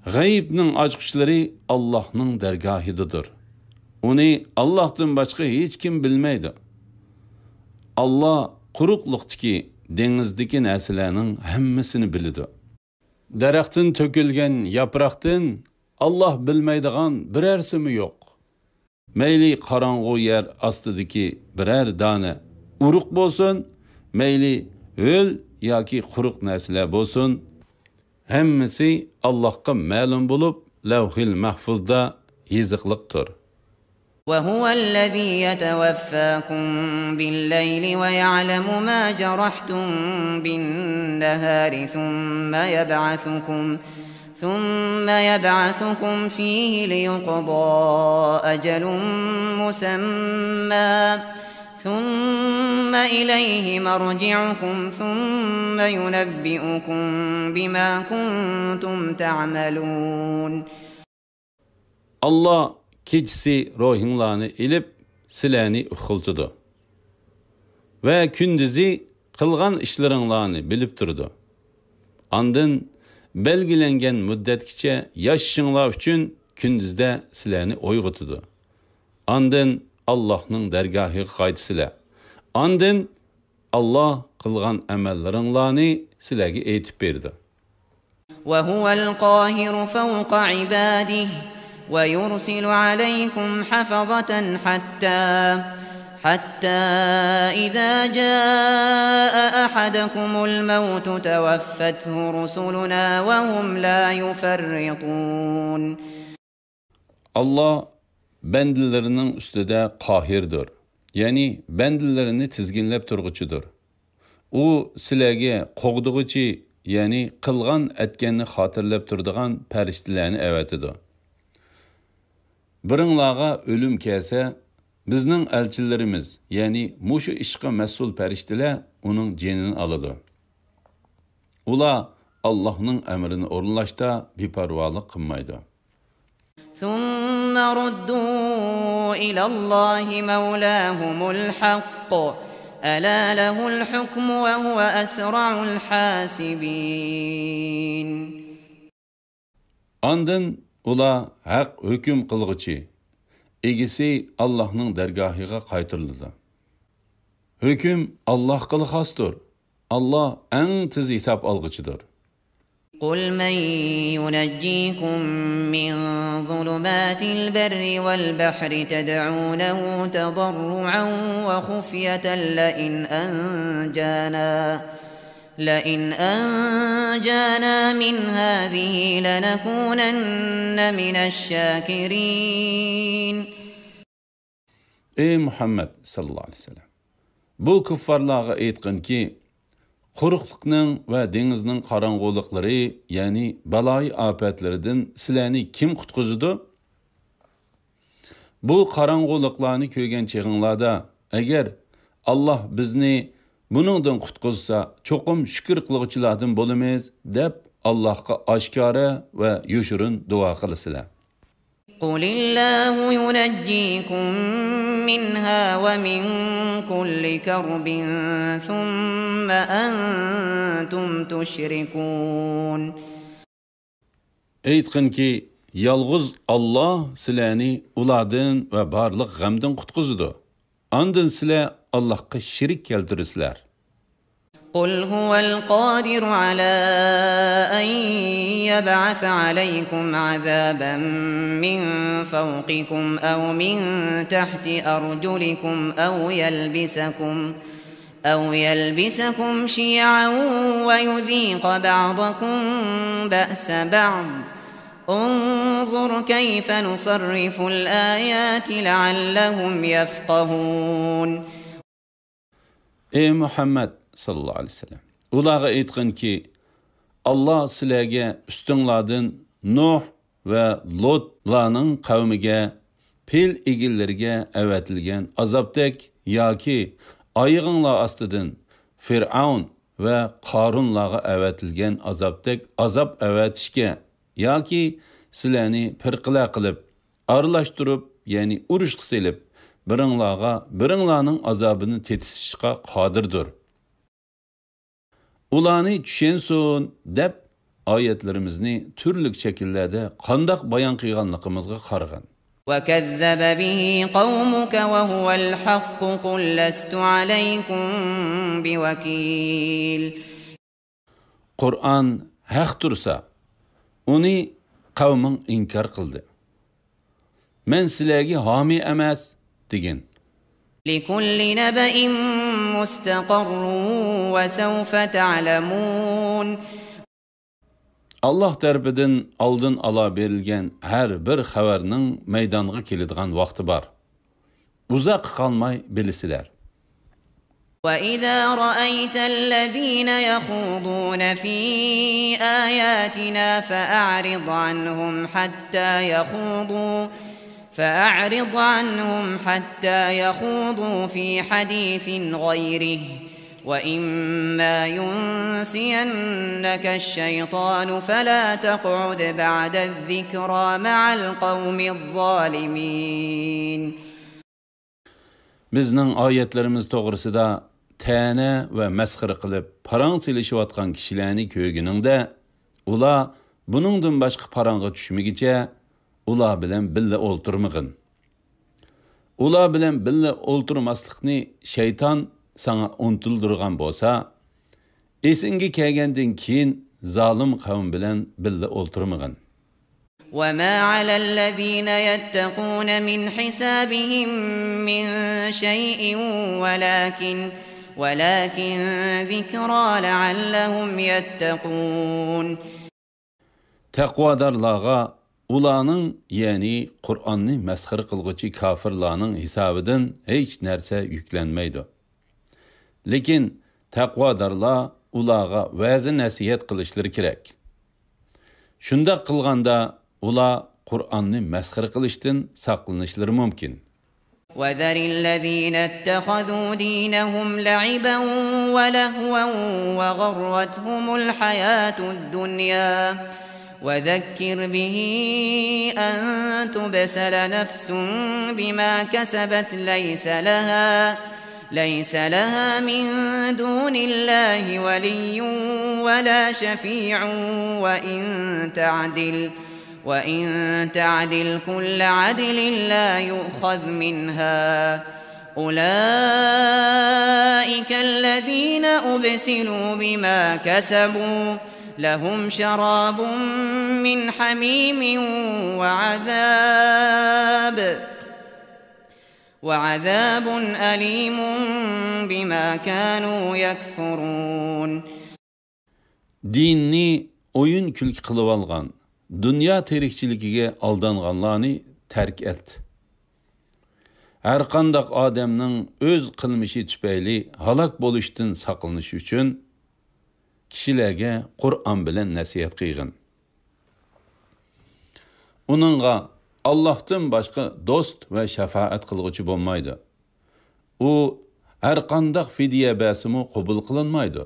G'aybning ochqichlari Allohning dargohidadir. Uni Allohdan boshqa hech kim bilmaydi. Alloh quruqliqdagi dengizdagi narsalarning hammasini biladi. Daraxtdan to'kilgan yaproqdan Alloh bilmaydigan birarsi yo'q. Mayli qorong'u yer ostidagi birer dona uruq bo'lsin, mayli ho'l yoki quruq narsalar bo'lsin, hammasi Allohga ma'lum bo'lib, lavhil mahfuzda yoziqliqdir. وهو الذي يتوفاكم بالليل ويعلم ما جرحتم بالنهار ثم يبعثكم فيه ليقضى أجل مسمى ثم إليه مرجعكم ثم ينبئكم بما كنتم تعملون. Allah kechisi ruhinglarni ilib sizlarni uxultidi va kunduzi qilgan ishlaringlarni bilib turdi. Andın belgilengen müddetkiçe yaşışınlar üçün kündüzde sizlarni uyg'otudu. Andın Allah'ның dergahı qaytısılar. Andın Allah qılğan əməllərinlarni sizlarga aytib berdi. وهو القاهر فوق عباده ويرسل عليكم حفظة حتى إذا جاء أحدكم الموت توفته رسلنا وهم لا يفرطون. Allah bendilerinin üstüde kahirdir. Yani bendilerini tizginlep turguçudur. O sizlarga qo'g'dig'ichi, ya'ni qilgan etkenni xotirlab turadigan farishtalarni avatidi. Biringlarga o'lim kelsa, bizning elchilarimiz, ya'ni mushu ishqa mas'ul farishtalar uning jinini oladi. Ular Allohning amrini o'rinlashda beparvolik qilmaydi. ثم ردوا إلى الله مولاهم الحق ألا له الحكم وهو أسرع الحاسبين. Andın ular haq hüküm qılğıçı, egisi Allah'ның dergahıga qaytırıldı. Hüküm Allah qılı xasdır. Allah en tez hesap alğıçıdır. قل من ينجيكم من ظلمات البر والبحر تدعونه تضرعا وخفية لئن أنجانا من هذه لنكونن من الشاكرين. Ey Muhammed sallallahu aleyhi ve sellem, bu küffarlarga aytqin ki, quruqliqning va dengizning qorong'uliqlari, ya'ni baloyi ofatlaridan sizlarni kim qutqizadi? Bu qorong'uliqlarni ko'rgan cheg'inglarda, agar Alloh bizni buningdan qutqizsa, cho'qim shukr qiluvchilardan bo'lamiz deb Allohga oshkora va yoshirin duo qilasizlar. قل الله ينجيكم منها ومن كل كرب ثم أنتم تشركون. Aytqin ki, yalğız Allah sizlarni ulardan va barliq g'amdan qutqizadi. Ondan sizlar Allohga shirik keltirsizlar. قل هو القادر على أن يبعث عليكم عذابا من فوقكم أو من تحت أرجلكم أو يلبسكم شيعا ويذيق بعضكم بأس بعض. انظر كيف نصرف الآيات لعلهم يفقهون. Ey Muhammed sallallahu aleyhi ve sellem, ularga aytqin ki, Allah sizlarga ustinglardan Nuh va Lotlarning qavmiga, pil egillariga avatilgan azobdek yoki oyig'inglar ostidan Fir'aun va Qorunlarga avatilgan azobdek azob avatishga yoki sizlarni firqalar qilib, aralashtirib, ya'ni urush qilib, biringlarning azobini tetishishga qodirdir. Ularni tushunsin deb oyatlarimizni turli shakllarda qandoq bayon qilganligimizga qaragan. وكذب به قومك وهو الحق قل لست عليكم بوكيل. Qur'on haq tursa, uni qavming inkor qildi. Men sizlarga homi emas degan. لكل نبأ مستقر وسوف تعلمون. Allah tərəfindən aldın ala verilən hər bir xəbərinin meydanğa keladigan vaxtı var. Uzaq qalmay bilisizlər. وَإِذَا رَأَيْتَ الَّذِينَ يَخُوضُونَ فِي آيَاتِنَا فَأَعْرِضْ عنهم حتى يخوضوا في حديث غيره وإما ينسينك الشيطان فلا تقعد بعد الذكرى مع القوم الظالمين. Bizning oyatlarimiz to'g'risida ta'na va masxara qilib parang silishayotgan kishilarni ko'rguningda, ular buningdan boshqa parangga tushmagicha ular bilan billa o'ltirmag'in. Ular bilan billa o'ltirmaslikni shayton sana untildirgan bo'lsa, esingga kelgandan keyin zalim qavm bilan billa o'ltirmag'in. وما على الذين يتقون من حسابهم من شيء ولكن ذكرى لعلهم يتقون. Taqvodorlarga ularning, ya'ni Qur'onni masxara qilguvchi kofirlarning hisobidan hech narsa yuklanmaydi. Lekin taqvodorlar ularga va'zi nasihat qilishlari kerak. Shunda qilganda ular Qur'onni masxara qilishdan saqlanishlari mumkin. وذر الذين اتخذوا دينهم لعبا ولهوا وغرتهم الحياة الدنيا وذكر به أن تبسل نفس بما كسبت ليس لها من دون الله ولي ولا شفيع وإن تعدل كل عدل لا يؤخذ منها أولئك الذين أبسلوا بما كسبوا لهم شراب من حميم وعذاب أليم بما كانوا يكفرون. Dinni oyun külki qılıp alğan, dünya terikçiligiga aldanğanlarni terk et. Her qandaq adamning öz qilmishi tüpeyli halak bolishdan saqlanish uchun kishilarga Qur'on bilan nasihat qilgin. Uningga Allohdan boshqa do'st va shafaat qilguvchi bo'lmaydi. U har qandaq fidya basimi qabul qilinmaydi.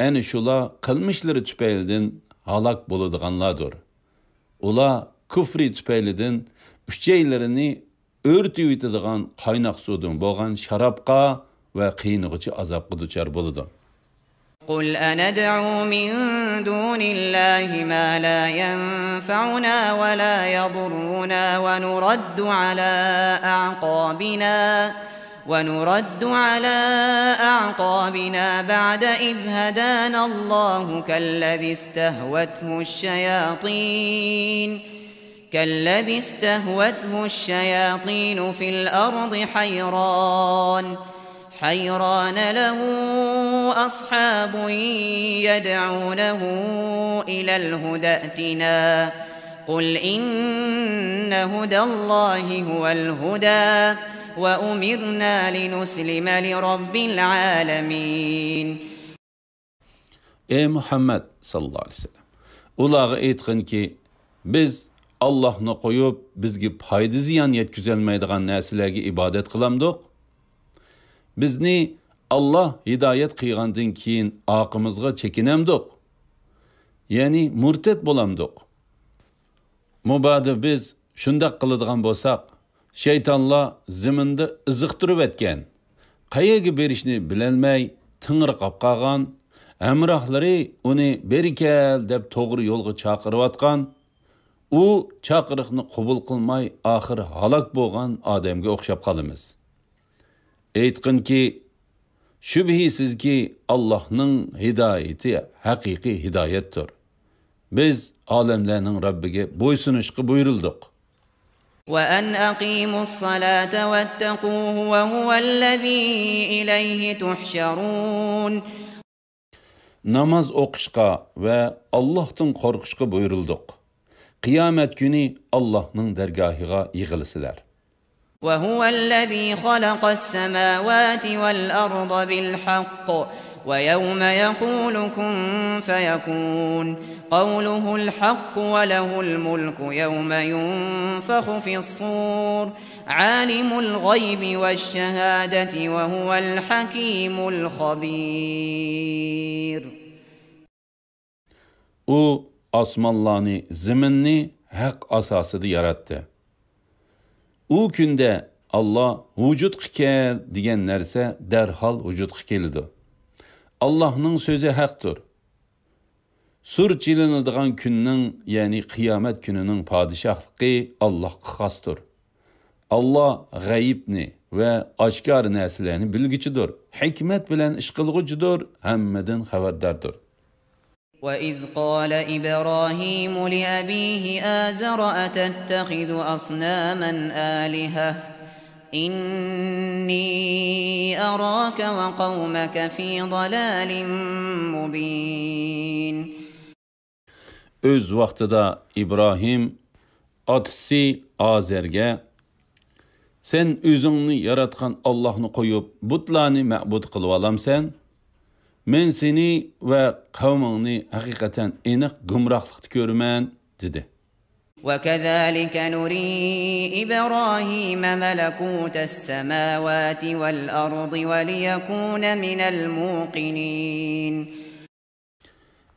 Ana shular qilmishlari tüpeylidan halak bo'ladiganlardir. Ular kufri tüpeylidan uchaylarini örtüp yitadigan qaynoq suvdan bo'lgan sharobqa va qiynig'uchi azobga duchor bo'ladi. قل أندعو من دون الله ما لا ينفعنا ولا يضرنا ونرد على أعقابنا بعد إذ هدانا الله كالذي استهوته الشياطين في الأرض حيران له أصحاب يدعونه إلى الهدى ائتنا قل إن هدى الله هو الهدى وأمرنا لنسلم لرب العالمين. Ey Muhammed sallallahu aleyhi ve sellem, ulağa aytqin ki, biz Allah'ni qo'yib bizga foyda ziyon yetkazolmaydigan narsalarga ibodat qilamdiq. Bizni Allah hidoyat qilgandan keyin oqimizga chekinamdiq. Ya'ni murtad bo'lamdiq. Mubada biz shunday qiladigan bo'lsak, shaytonlar ziminda iziqtirib etgan, qayerga berishni bilolmay tingirqab qolgan, hamrohlari uni berikel deb to'g'ri yo'lga chaqirayotgan, u chaqiriqni qabul qilmay oxir halok bo'lgan odamga o'xshab qolamiz. Aytqinki, shubhisizki Allohning hidoyati haqiqiy hidoyatdir. Biz olamlarning Robbiga bo'ysunishga buyurildik. وأن أقيموا الصلاة واتقوه وهو الذي إليه تحشرون. Namaz o'qishga va Allohdan qo'rqishga buyurildik. Qiyomat kuni Allohning dargohiga yig'ilasizlar. وهو الذي خلق السماوات والأرض بالحق ويوم يقول كن فيكون قوله الحق وله الملك يوم ينفخ في الصور عالم الغيب والشهادة وهو الحكيم الخبير. O osmonlarni, zaminni haq asosida yaratdi. U kunda Allah vücudga kel degan narsa darhol vücudga keladi. Allah'ның sözü haqdır. Sur çilinadigan kunning, ya'ni qiyomat kunining padişahlığı Allah'a xosdir. Allah g'ayibni va oshkor narsalarni bilguchidir. Hikmat bilan ish qilguchidir, hammadan xabardordir. وَإِذْ قَالَ إِبْرَاهِيمُ لِأَبِيهِ آزَرَ أَتَتَّخِذُ أَصْنَامًا آلِهَةً إِنِّي أَرَاكَ وَقَوْمَكَ فِي ضَلَالٍ مُبِينٍ. Öz vaqtida İbrahim atası Azer'ge sen özünü yaratgan Allah'ını koyup butlarını ma'bud kılıp alamsan, men seni ve kavmini hakikaten eniq gumrahlıkta görmen dedi. وَكَذَلِكَ نُرِي إِبْرَاهِيمَ مَلَكُوتَ السَّمَاوَاتِ وَالْأَرْضِ وَلِيَكُونَ مِنَ الْمُوقِنِينَ.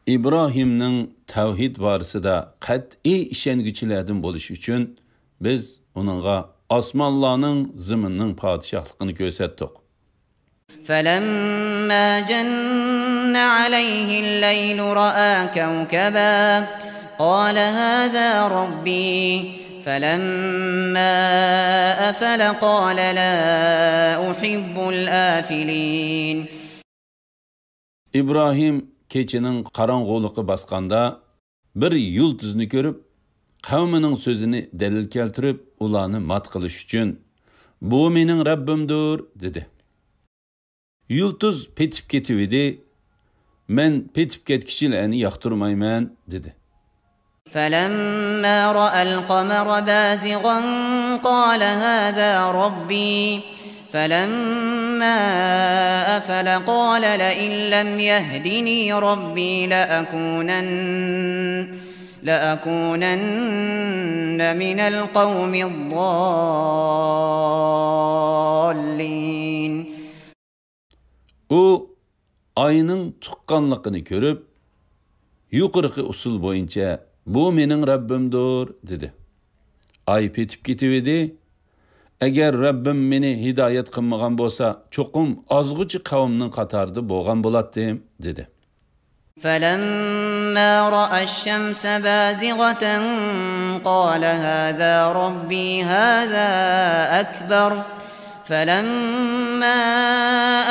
İbrahim'nin tevhid barısıda qat'i işengüçilerden buluş üçün biz onunla osmonlarning ziminning padişahligini ko'rsatdik. فَلَمَّا جَنَّ عَلَيْهِ اللَّيْلُ رَأَى كَوْكَبًا قَالَ هَذَا رَبِّي فَلَمَّا أَفَلَ قَالَ لَا أُحِبُّ الْآفِلِينَ. İbrahim keçinin qarang'uliqi basqanda bir yulduzni ko'rib, qavmining so'zini dalil keltirib, ularni mat qilish uchun bu mening Rabbimdir dedi. Yulduz petib ketibdi. Men petib ketkichilarni yoqtirmayman dedi. فَلَمَّا رَأَى الْقَمَرَ بَازِغًا قَالَ هَذَا رَبِّي فَلَمَّا أَفَلَ قَالَ لَئِن لَّمْ يَهْدِنِي رَبِّي لَأَكُونَنَّ مِنَ الْقَوْمِ الضَّالِّينَ. O ayının tuqqanlığını görüp yuqorqi usul boyunca bu mening Rabbimdir dedi. Ay petib ketibdi. Agar Rabbim meni hidoyat qilmagan bo'lsa, cho'qim ozg'uchi qavmning qatorida bo'lgan bo'lardim dedi. فَلَمَّا رَأَى الشَّمْسَ بَازِغَةً قَالَ هَذَا رَبِّي هَذَا أَكْبَرُ فَلَمَّا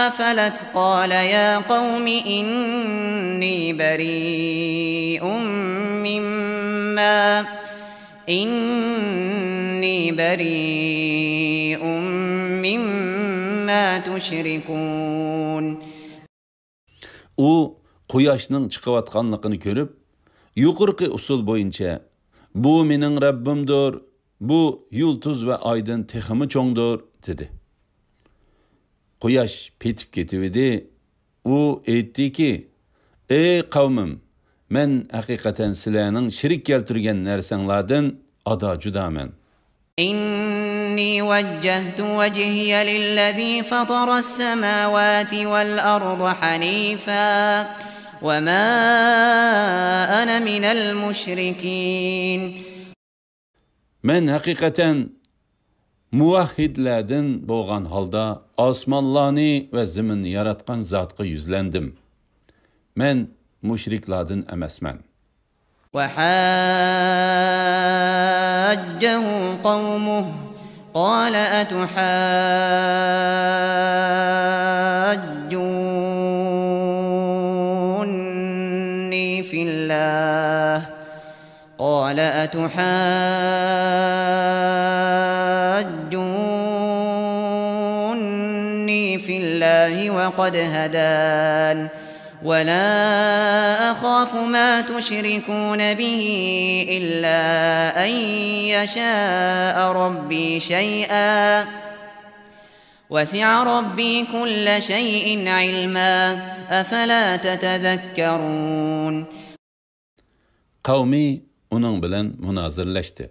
أَفَلَتْ قَالَ يَا قَوْمِ إِنِّي بَرِيءٌ مِّمَّا تُشْرِكُونَ. O quyoshning chiqayotganligini ko'rib, yuqorqi usul bo'yicha bu mening Rabbimdir, bu yulduz va oydan teximi cho'ngdir dedi. Quyosh petib ketibdi. U aytdiki: "Ey qavmim, men haqiqatan sizlarning shirik keltirgan narsanglardan ado judaman. إِنِّي وَجَّهْتُ وَجْهِيَ لِلَّذِي فَطَرَ السَّمَاوَاتِ وَالْأَرْضَ حَنِيفًا وَمَا أَنَا مِنَ الْمُشْرِكِينَ. Men haqiqatan muvahhidlardan bo'lgan holda osmonlarni va zaminni yaratgan zotga yuzlandim. Men mushriklardan emasman. وحاجه قومه قال أتحاجوني في الله وقد هدان ولا أخاف ما تشركون به إلا أن يشاء ربي شيئا وسع ربي كل شيء علما أفلا تتذكرون. Kavmi onun bilen münazirleşti.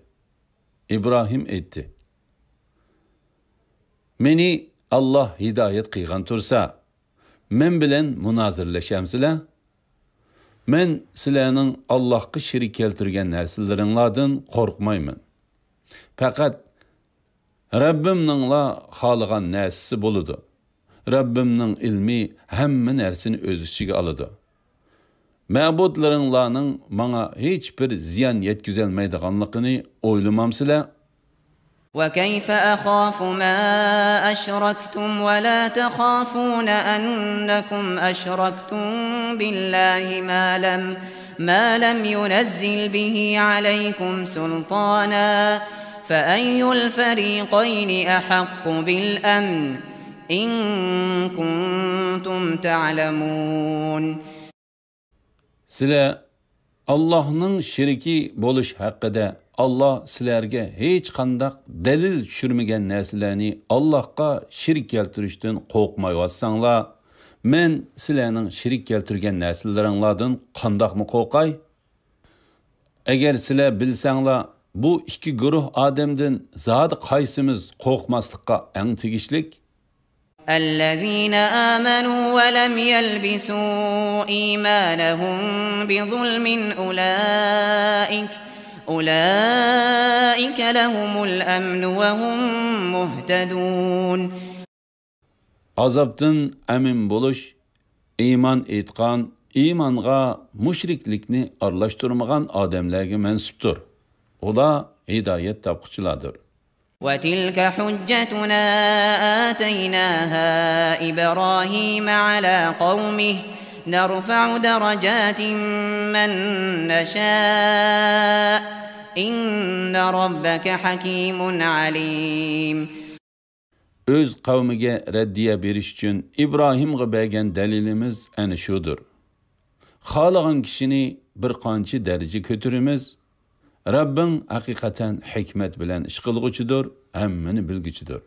İbrahim etti. Meni Allah hidayet kıygan tursa, men bilen münazirleşemsizler? Men sizlerinin Allah'ı şirik keltirgen nersileringlardan korkmayman. Fakat Rabbimningla xolagan narsasi bo'ladi. Rabbimning ilmi hamma narsani o'z ichiga oladi. Ma'budlaringlarning menga hech bir ziyon yetkazolmaydiganligini o'ylamamsizlar? وكيف أخاف ما أشركتم ولا تخافون أنكم أشركتم بالله ما لم ينزل به عليكم سلطانا فأي الفريقين أحق بالأمن إن كنتم تعلمون. Sizlar Allah'ның şirki boluş hakkında Allah sizlerge hiç kandak delil düşürmegen neslerini Allah'a şirk keltirişten korkmayvatsanlar, men sizlerinin şirk keltirgen nesilleringlardan kandak mı korkay? Eğer sizler bilsanglar, bu iki guruh adamdan zat kaysimiz korkmaslıkka en tegişlik? الذين آمنوا ولم يلبسوا إيمانهم بظلم أولئك لهم الأمن وهم مهتدون. Azaptın emin buluş, iman etkan, imanğa müşriklikni arlaştırmagan adamlarga mensuptur. Ola hidayet tapqıçıladır. وتلك حجتنا آتيناها إبراهيم على قومه نرفع درجات من نشاء إن ربك حكيم عليم. Öz kavmige reddiye beriş için İbrahim'e bergen delilimiz eni şudur. Xalığın kişini bir qancha derece kötürümüz, Rabbin hakikaten hikmet bilen iş kılgıçıdır, hemmini bilgıçıdır.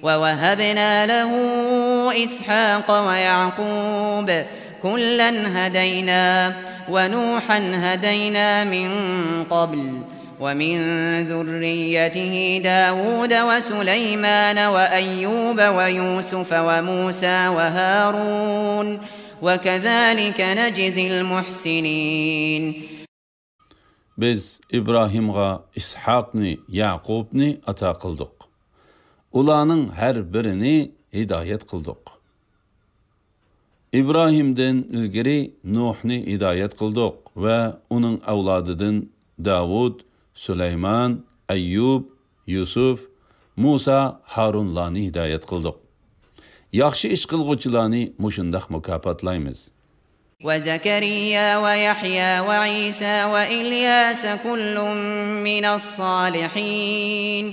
وَوَهَبْنَا لَهُ إِسْحَاقَ وَيَعْقُوبَ كُلًّا هَدَيْنَا وَنُوحًا هَدَيْنَا مِنْ قَبْلُ وَمِنْ ذُرِّيَّتِهِ دَاوُودَ وَسُلَيْمَانَ وَأَيُّوبَ وَيُوسُفَ وَمُوسَى وَهَارُونَ وَكَذَلِكَ نَجْزِي الْمُحْسِنِينَ. Biz İbrahim'e İshak'ni, Yaqub'ni ata kıldık. Ulanın her birini hidayet kıldık. İbrahim'den ilgiri Nuh'ni hidayet kıldık ve onun evladıdan Davud, Süleyman, Eyyub, Yusuf, Musa, Harunlarni hidayet kıldık. Yaxşı iş kılgıçılarni muşundaq mukapatlaymiz. وزكريا ويحيى وعيسى وإلياس كل من الصالحين.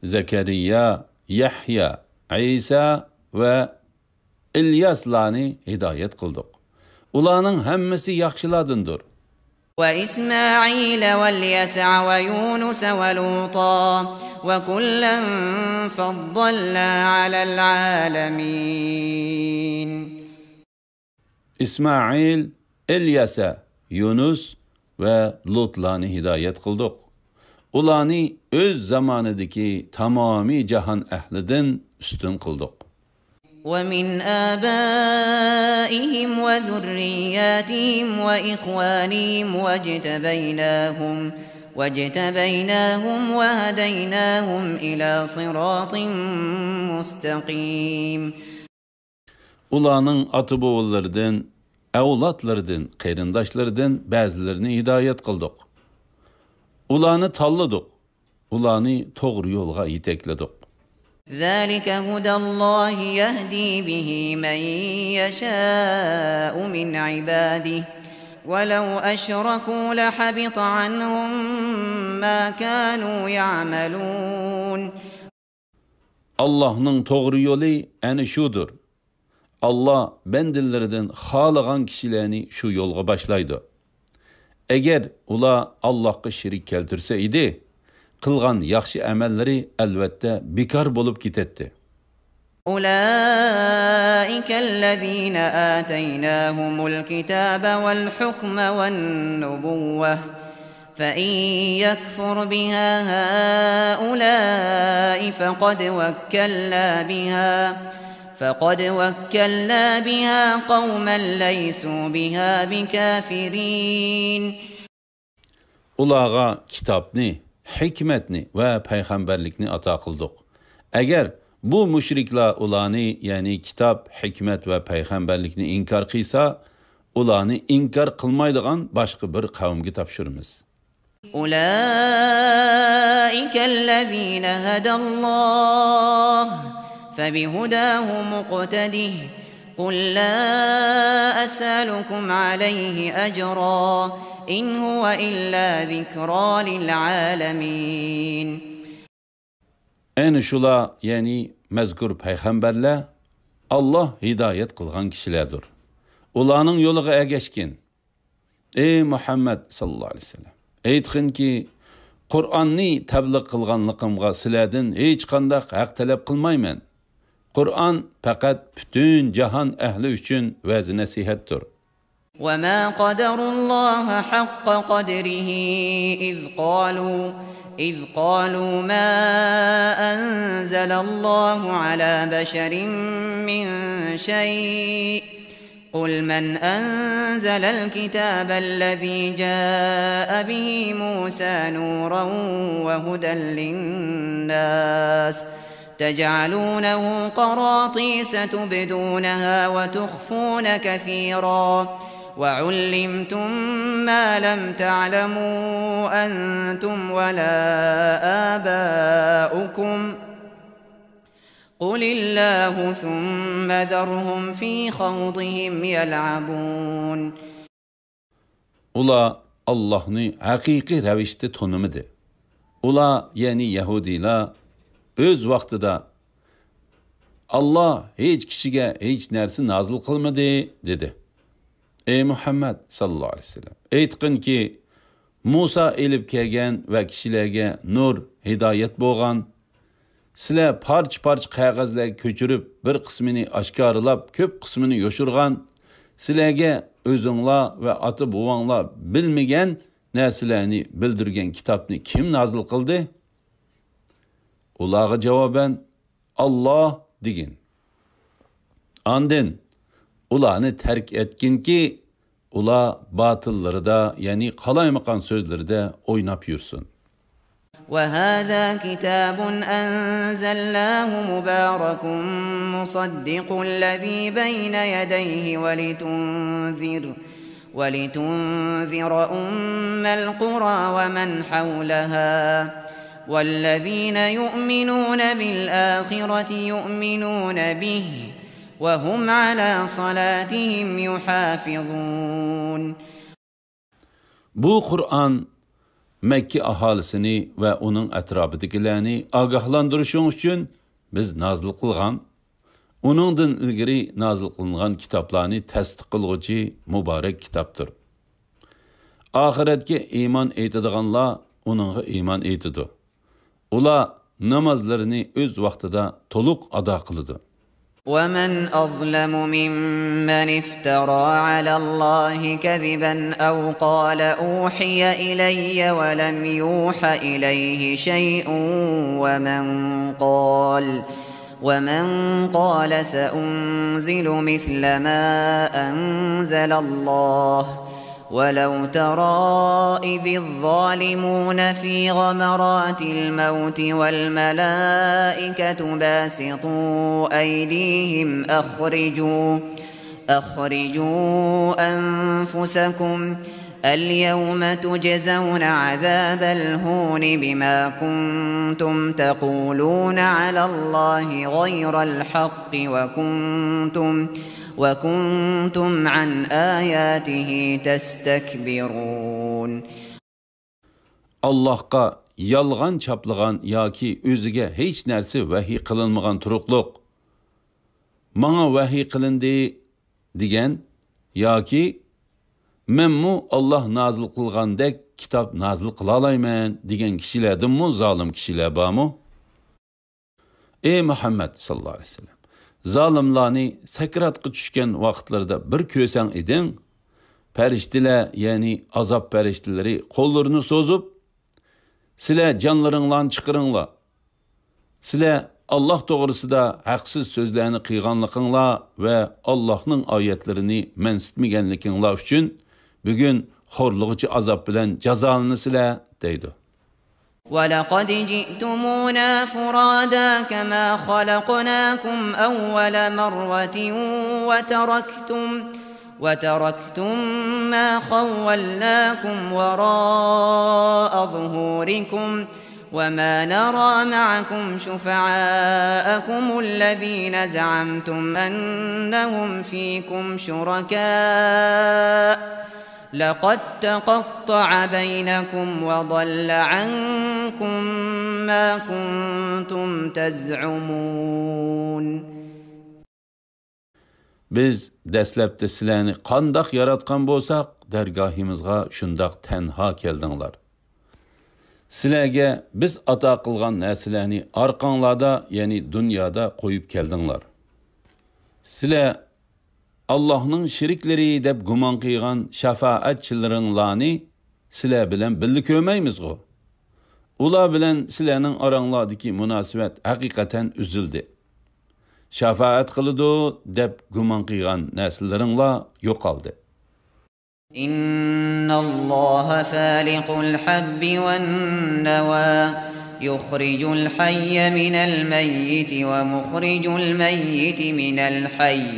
Zekeriya, Yahya, İsa ve İlyaslarni hidayet kıldık. Ulanın hemmesi yaxşıladındır. وإسماعيل واليسع ويونس ولوطا وكلا فضلنا على العالمين. İsmail, İlyasa, Yunus ve Lutlarni hidayet kıldık. Ulanı öz zamanıdaki tamami cahan ehliden üstün kıldık. وَمِنْ آبَائِهِمْ وَذُرِّيَّاتِهِمْ وَإِخْوَانِهِمْ وَاجْتَبَيْنَاهُمْ وَهَدَيْنَاهُمْ إِلَى صِرَاطٍ مُسْتَقِيمٍ. Ulanın atı boğullardan, evlatlardan, kayrindaşlardan bazılarını hidayet kıldık. Ulanı talladık, ulanı doğru yolga yetekledik. ذَلِكَ هُدَى اللّٰهِ يَهْدِي بِهِ مَنْ يَشَاءُ مِنْ عِبَادِهِ وَلَوْ أَشْرَكُوا لَحَبِطَ عَنْهُمْ مَا كَانُوا يَعْمَلُونَ. Allah'ın doğru yolu eni şudur. Allah bendilerden xalığan kişilerini şu yolga başlaydı. Eğer ula Allah'a şirik keltirse idi, kılgan yaxşı emelleri elbette bekar bolup gitetdi. أولئك الذين آتيناهم الكتاب والحكم والنبوة فإن يكفر بها هؤلاء فقد وكلنا بها قوما ليسوا بها بكافرين. Ulağa kitabni, hikmetni ve peygamberlikni ata kıldık. Eğer bu müşrikler ulanı yani kitap, hikmet ve peygamberlikni inkar kıysa, ulanı inkar kılmaydıgan başka bir kavimge tapşırımız. Ulaikellezine hedallah febihudahu muqtedih قل لا أسألكم عليه أجرا إن هو إلا ذكرى للعالمين. En şula yani mezkur peygamberler Allah hidayet kılgan kişilerdir. Ulanın yoluga ergeşkin. Ey Muhammed sallallahu aleyhi ve sellem. Eytkin ki Kur'an'ni tebliğ kılganlıkımga silerden hiç kandak hak talep kılmaymen. Kur'an fakat bütün cihan ehli için vaz nasihattir. وَمَا قَدَرُ اللّٰهَ حَقَّ قَدْرِهِ إِذْ قَالُوا مَا أَنزَلَ اللّٰهُ عَلَى بَشَرٍ مِّن شَيْءٍ قُلْ مَنْ أَنزَلَ الْكِتَابَ الَّذِي جَاءَ بِهِ مُوسَى نُورًا وَهُدًى لِلنَّاسِ تجعلونه قراطيس تبدونها وتخفون كثيرا وعلمتم ما لم تعلموا أنتم ولا آباؤكم قل الله ثم ذرهم في خوضهم يلعبون. Ula Allah'ni hakiki rəvişdə tanımıdı. Ula yani Yahudiler öz vaqtida Allah hiç kişiga hiç narsa nazil qilmadi dedi. Ey Muhammed sallallahu aleyhi ve sellem, aytqin ki Musa elib kelgan va kishilarga nur, hidoyat bo'lgan. Sizlar parch-parch qog'ozlar ko'chirib, bir qismini oshkorlab, ko'p qismini yoshirgan. Sizlarga o'zinglar va ota-bobonglar bilmagan narsalarni bildirgan kitobni kim nazil qildi? Ulağa cevaben Allah digin. Andin ulanı terk etkin ki ula batılları da yani kalaymakan sözleri de oynap yürüsün. وَهَذَا كِتَابٌ أَنزَلْنَاهُ مُبَارَكٌ مُصَدِّقُ الَّذِي بَيْنَ يَدَيْهِ وَلِتُنذِرَ أُمَّ الْقُرَى وَمَنْ حَوْلَهَا وَالَّذِينَ يُؤْمِنُونَ بِالْآخِرَةِ يُؤْمِنُونَ بِهِ وَهُمْ عَلَى صَلَاتِهِمْ يُحَافِظُونَ. Bu Kur'an Mekke ahalisini ve onun etrafındakilerini agahlandırışın için biz nazil kılgan, onundan ilgiri nazil kılıngan kitaplarını tasdiq kılgıcı mübarek kitaptır. Ahiretke iman etadiganlar onunla iman etidi. Ula namazlarını öz vaxtida toluq ada kılıdı. وَمَنْ أَظْلَمُ مِمَّنِ افْتَرَى عَلَى اللّٰهِ كَذِبًا أَوْ قَالَ أُوحِيَ إِلَيَّ وَلَمْ يُوحَ إِلَيْهِ شَيْءٌ وَمَنْ قَالَ سَأُنْزِلُ مِثْلَ مَا أَنْزَلَ اللّٰهُ وَلَوْ تَرَى إِذِ الظَّالِمُونَ فِي غَمَرَاتِ الْمَوْتِ وَالْمَلَائِكَةُ بَاسِطُو أَيْدِيهِمْ أَخْرِجُوا أَنفُسَكُمْ الْيَوْمَ تُجْزَوْنَ عَذَابَ الْهُونِ بِمَا كُنْتُمْ تَقُولُونَ عَلَى اللّٰهِ غَيْرَ الْحَقِّ وَكُنْتُمْ عَنْ آيَاتِهِ تَسْتَكْبِرُونَ. Allah'a yalğan çaplığan ya ki özüge hiç nersi vahiy kılınmagan turuqluq. Mana vahiy kılındı digen ya ki menmu Allah nazil kılgandek kitap nazil kılalayman digen kişilerden mu zalim kişiler bamu? Ey Muhammed sallallahu aleyhi ve sellem, zalimlarni sakratga tushgan vaqtlarda bir ko'rsang eding, farishtalar ya'ni azob farishtalari qo'llarini so'zib, sizlar jonlaringlarni chiqiringlar. Sizlar Allah to'g'risida haqsiz so'zlarni qilganliginglar va Allohning oyatlarini mansitmaganliginglar uchun bugun xo'rlig'ichi azob bilan jazolanasizlar deydi. وَلَقَدْ جِئْتُمُونَا فُرَادَى كَمَا خَلَقْنَاكُمْ أَوَّلَ مَرَّةٍ وَتَرَكْتُمْ مَا خَوَّلْنَاكُمْ وَرَاءَ ظُهُورِكُمْ وَمَا نَرَى مَعَكُمْ شُفَعَاءَكُمُ الَّذِينَ زَعَمْتُمْ أَنَّهُمْ فِيكُمْ شُرَكَاءُ لَقَدْ تَقَطَّعَ بَيْنَكُمْ وَضَلَّ عَنكُمْ مَا كُنْتُمْ تَزْعُمُونَ. Biz dastlabda sizlarni qandoq yaratgan bo'lsak, dargohimizga shundoq tanho keldinglar. Sizlarga biz ato qilgan narsalarni orqanglarda, ya'ni dunyoda qo'yib keldinglar. Sizlar Allah'ның şirikleri deb gumon qilgan shafaatchilaringlarni sizlar bilan birga ko'rmaymizgo. Ular bilan sizlarning oranglardagi munosabat haqiqatan uzildi. Shafaat qiladi deb gumon qilgan narslaringlar yo'qoldi. İnnalloha faliqul habbi wan nawa yukhrijul hayya minal mayyiti ve mukhrijul mayyiti minal hayy.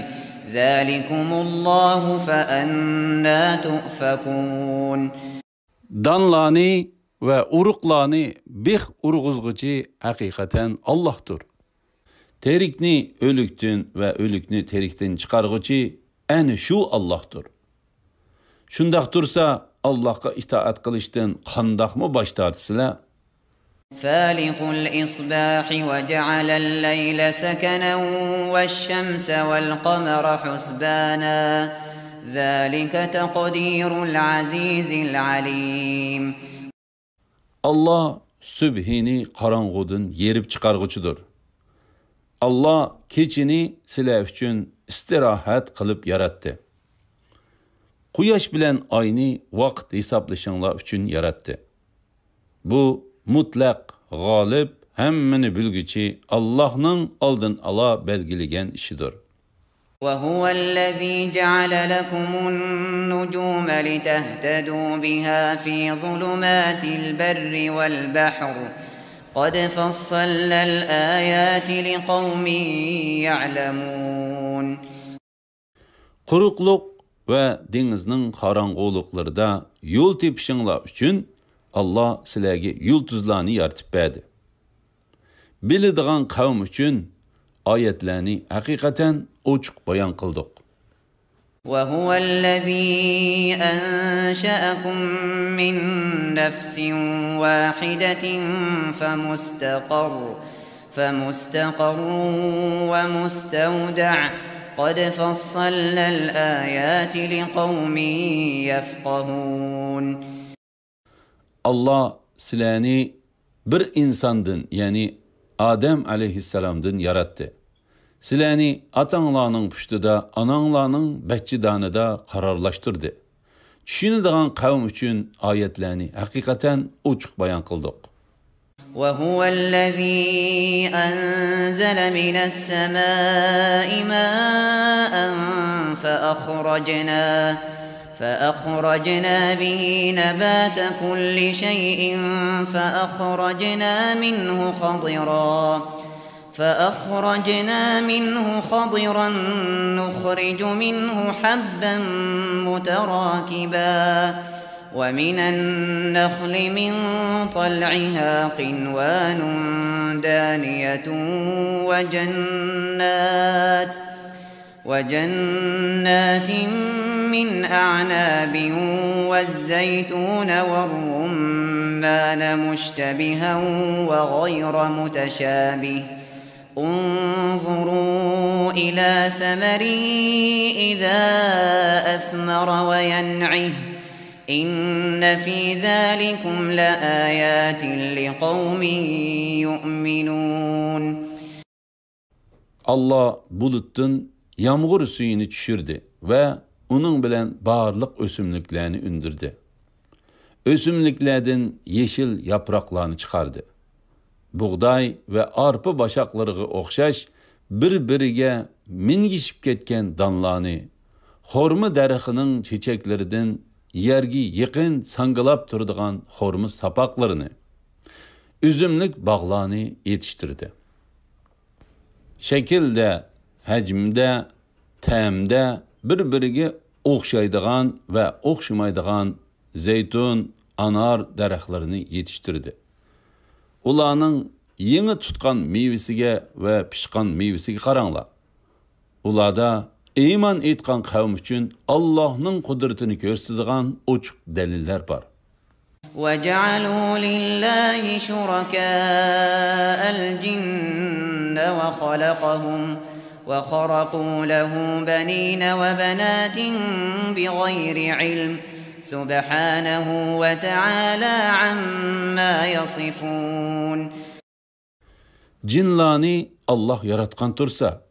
Zalikumullahu fa anna tu'fakun. Danlarni ve uruqlarni bih urg'uzg'uchi haqiqatan Allohdir. Terikni o'likdan ve o'likni terikdan chiqarg'uchi ana shu Allohdir. Shundoq tursa Allohga itoat qilishdan qandoqmi bosh tortsizlar? فالق الإصباح وجعل الليل سكنا والشمس والقمر حسبانا ذلك تقدير العزيز العليم. Allah sübhini qarang'udan yerib chiqarg'uchidir. Allah kechini sizlar uchun istirohat qilib yaratdi. Quyosh bilan oyni vaqt hisoblashinglar uchun yaratdi. Bu mutlaq, g'olib, hammani bilguchi Allohning oldin alo belgilagan ishidir. وهو الذي جعل لكم النجوم لتهتدوا بها في ظلمات البر والبحر قد فصلنا الآيات لقوم يعلمون. Quruqluq ve denizning qorong'uliqlarida yo'l tepishinglar uchun Allah sizlarga yulduzlarni yaratib berdi. Biladigan qavm uchun oyatlarni haqiqatan ochiq bayon qildik. وهو الذي أنشأكم من نفس واحدة فمستقر ومستودع قد فصلنا الآيات لقوم يفقهون. Allah sizlarni bir insondan, ya'ni Adem aleyhisselamdan yarattı. Sizlarni atanglarning pushtida, ananglarning bachchidonida qarorlashtirdi. Tushunadigan qavm uchun oyatlarni haqiqatan ochiq bayon qildik. وهو الذي أنزل من السماء ماء فأخرجنا به نبات كل شيء فأخرجنا منه خضرا نخرج منه حبا متراكبا ومن النخل من طلعها قنوان دانية وجنات من أعناب والزيتون والرمان مشتبها وغير متشابه انظروا إلى ثمره إذا أثمر وينعه إن في ذلكم لآيات لقوم يؤمنون. Allah bulutdan yağmur suyunu düşürdü ve onun bilen barlıq ösümlüklerini ündürdü. Ösümlüklerden yeşil yapraklarını çıkardı. Buğday ve arpa başaklarına oxşaş bir-biriga mingishib ketgan donlarni, xorma daraxining çiçekleridan yerga yaqin sangilab turadigan xorma sapoqlarini, üzümlük bağlarını yetiştirdi. Şekilde, həcmdə, təmdə bir-biriga o'xshaydigan va o'xshamaydigan zeytun, anar daraxtlarini yetiştirdi. Ularning yeni tutgan meyvesiga va pishgan meyvesiga qaranglar. Ularda iymon etgan qavm uchun Allohning qudratini ko'rsatadigan ochiq dalillar bor. وَجَعَلُوا لِلَّهِ شُرَكَاءَ الْجِنَّ وَخَلَقَهُمْ وَخَرَقُوا لَهُ بَنِينَ وَبَنَاتٍ بِغَيْرِ عِلْمٍ سُبْحَانَهُ وَتَعَالَى عَمَّا يَصِفُونَ. Cinlarni Allah yaratgan tursa,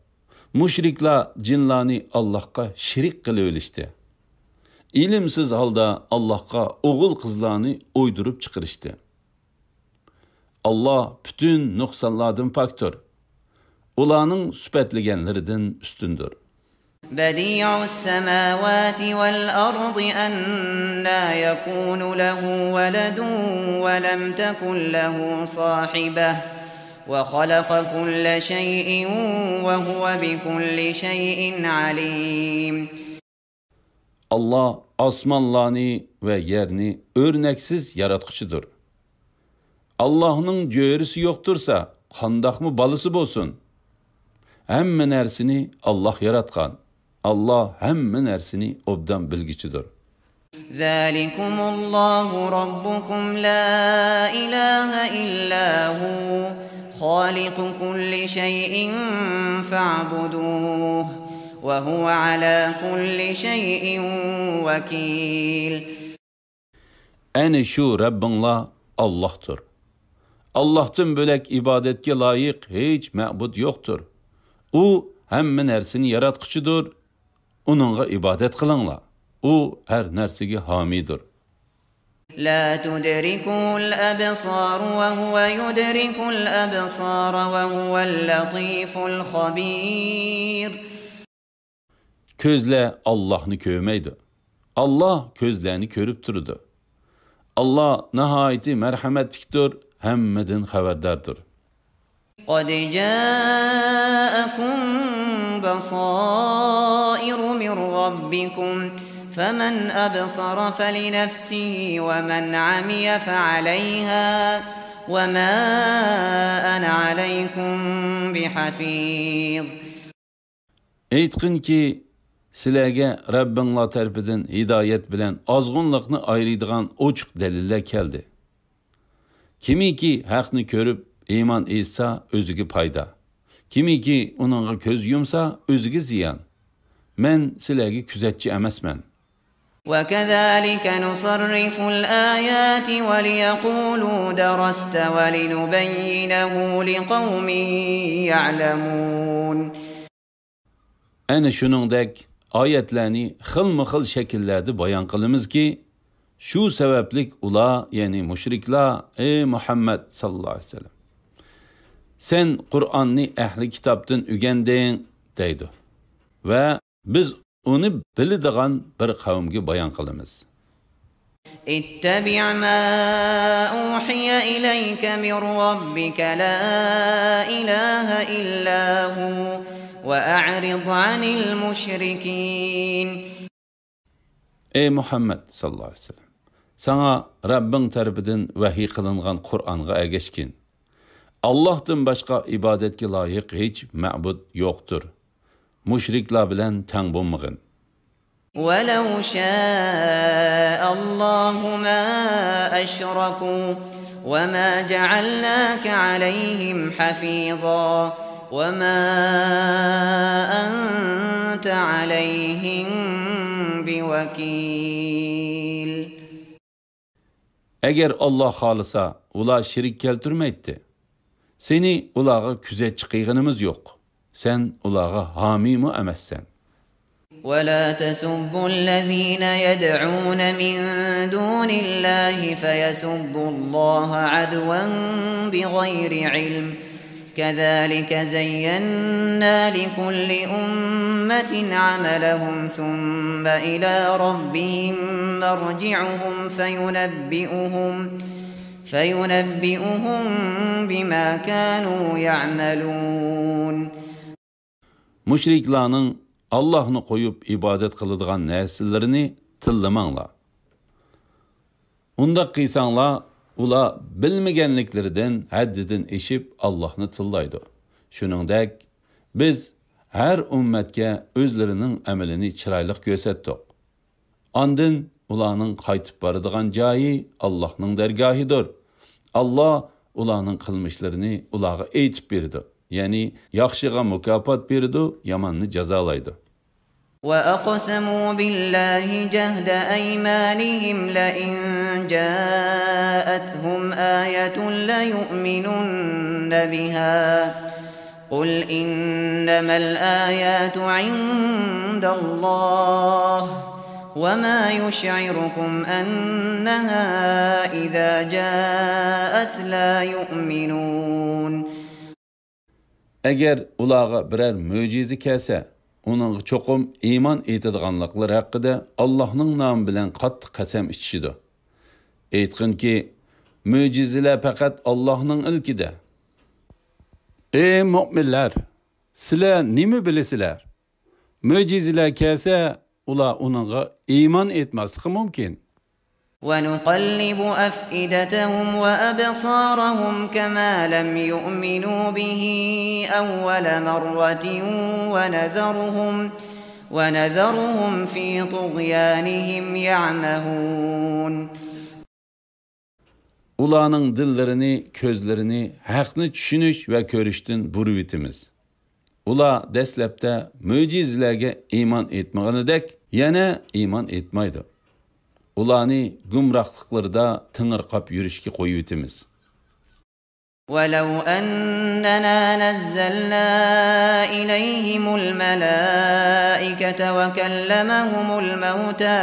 müşriklar cinlarni Allah'a şirik kılıverişti. İlimsiz halda Allah'a oğul kızlarını uydurup çıkarıştı. Allah bütün noksanlardan paktır. Ulanın süpetlegenlerden üstündür. بَدِيعُ السَّمَاوَاتِ وَالْأَرْضِ أَنَّى يَكُونُ لَهُ وَلَدٌ وَلَمْ تَكُنْ لَهُ صَاحِبَةٌ وَخَلَقَ كُلَّ شَيْءٍ وَهُوَ بِكُلِّ شَيْءٍ عَلِيمٌ. Allah asmanlarını ve yerini örneksiz yaratqıçıdır. Allah'ın cöğrüsü yoktursa, qandaq mı balısı bolsun? Hemme nersini Allah yaratkan. Allah hemme nersini obdan bilgiçidir. ذَٰلِكُمُ اللّٰهُ رَبُّكُمْ لَا إِلَٰهَ إِلَّا هُوَ خَالِقُ كُلِّ شَيْءٍ فَاعْبُدُوهُ وَهُوَ عَلَى كُلِّ شَيْءٍ وَكِيلٌ. Eni şu Rabbinla Allah'tır. Allah'tan bölek ibadetke layık hiç ma'bud yoktur. U hemme nersini yaratqıçıdır. Onunla ibadet kılınla. O her nersige hamidir. لا تدركه الأبصار وهو يدرك الأبصار وهو اللطيف الخبير. Közle Allah'ını kövmeydi. Allah közlerini körüp durdu. Allah nihayeti merhametliktir, hemmeden haberdardır. قد جاءكم بصائر من ربكم فمن أبصر فلنفسه ومن عمي فعليها وما أنا عليكم بحفيظ. Eytqin ki, sizlarga Rabbinglar tarafından hidayet bilen azgınlıkni ayrıydigan ochiq dalillar keldi. Kimiki haqni ko'rib iymon etsa o'ziga payda. Kimiki uningga ko'z yumsa o'ziga ziyon. Men sizlarga kuzatchi emasman. وَكَذَلِكَ نُصَرِّفُ الْآيَاتِ وَلِيَقُولُوا دَرَسْتَ وَلِنُبَيِّنَهُ لِقَوْمٍ يَعْلَمُونَ. Ana shuningdek oyatlarni xilma-xil shakllarda bayon qilamizki, shu sabablik ular, ya'ni mushriklar, ey Muhammad sallallohu alayhi vasallam, sen Qur'onni ahli kitobdan o'rganding deydi va biz uni biladigan bir qavmga bayon qilamiz. اتبع ما أوحي إليك من ربك لا إله إلا هو وأعرض عن المشركين. Ey Muhammed sallallahu aleyhi ve sellem, sana Rabbin tarafından vahiy qilingan Qur'onga ergashgin. Allohdan boshqa ibodatga loyiq hech ma'bud yo'qdir. Mushriklar bilan tang bo'lmag'in. ولو شاء الله ما أشركوا وما جعلناك عليهم حفيظا وما أنت عليهم بوكيل. Eğer Allah xalisa ular şirik keltirmeydi. Seni ulağa küzetçi qiyğınımız yok. Sen ulağa hami mi emessen? ولا تسبوا الذين يدعون من دون الله فيسبوا الله عدوا بغير علم كذلك زينا لكل أمة عملهم ثم إلى ربهم مرجعهم فينبئهم بما كانوا يعملون. Müşriklarning Allah'ını qo'yib ibodat qiladigan narsalarni tillamanglar. Undaq qilsanglar, ular bilmaganliklaridan haddidan eshib Allah'ni tillaydi. Shuningdek, biz har ummatga o'zlarining amalini chiroyli ko'rsatdik. Ondan ularning qaytib boradigan joyi Allohning dargohidir. Allah ularning qilmishlarini ularga aytib berdi. Ya'ni yaxshiga mukofot berdi, yomonni jazolaydi. وَأَقْسَمُوا بِاللَّهِ جَهْدَ أَيْمَانِهِمْ لَئِنْ جَاءَتْهُمْ آيَةٌ لَيُؤْمِنُنَّ بِهَا قُلْ إِنَّمَا الْآيَاتُ عِندَ اللَّهِ وَمَا يُشْعِرُكُمْ أَنَّهَا إِذَا جَاءَتْ لَا يُؤْمِنُونَ. Agar ularga biror mo'jiza kelsa, uning cho'qim iymon etadiganliklari haqida Allohning nomi bilan qattiq qasam ichishidi. Aytqinki, mo'jizalar faqat Allohning ilkida. Ey mu'minlar, sizlar nima bilasizlar? Mo'jizalar kelsa, ular uningga iymon etmasligi mumkin. وَنُقَلِّبُ أَفْئِدَتَهُمْ وَأَبْصَارَهُمْ كَمَا لَمْ يُؤْمِنُوا بِهِ أَوَّلَ مَرَّةٍ وَنَذَرُهُمْ فِي طُغْيَانِهِمْ يَعْمَهُونَ. Ularning dillarini, ko'zlarini haqni tushunish va ko'rishdan burib etimiz. Ular dastlabda mo'jizalarga iymon etmaganidek, yana iymon etmaydi. Ularni gumrohliklarida tingirqab yurishga qo'yib etimiz. وَلَوْ أَنَّنَا نَزَّلْنَا إِلَيْهِمُ الْمَلَائِكَةَ وَكَلَّمَهُمُ الموتى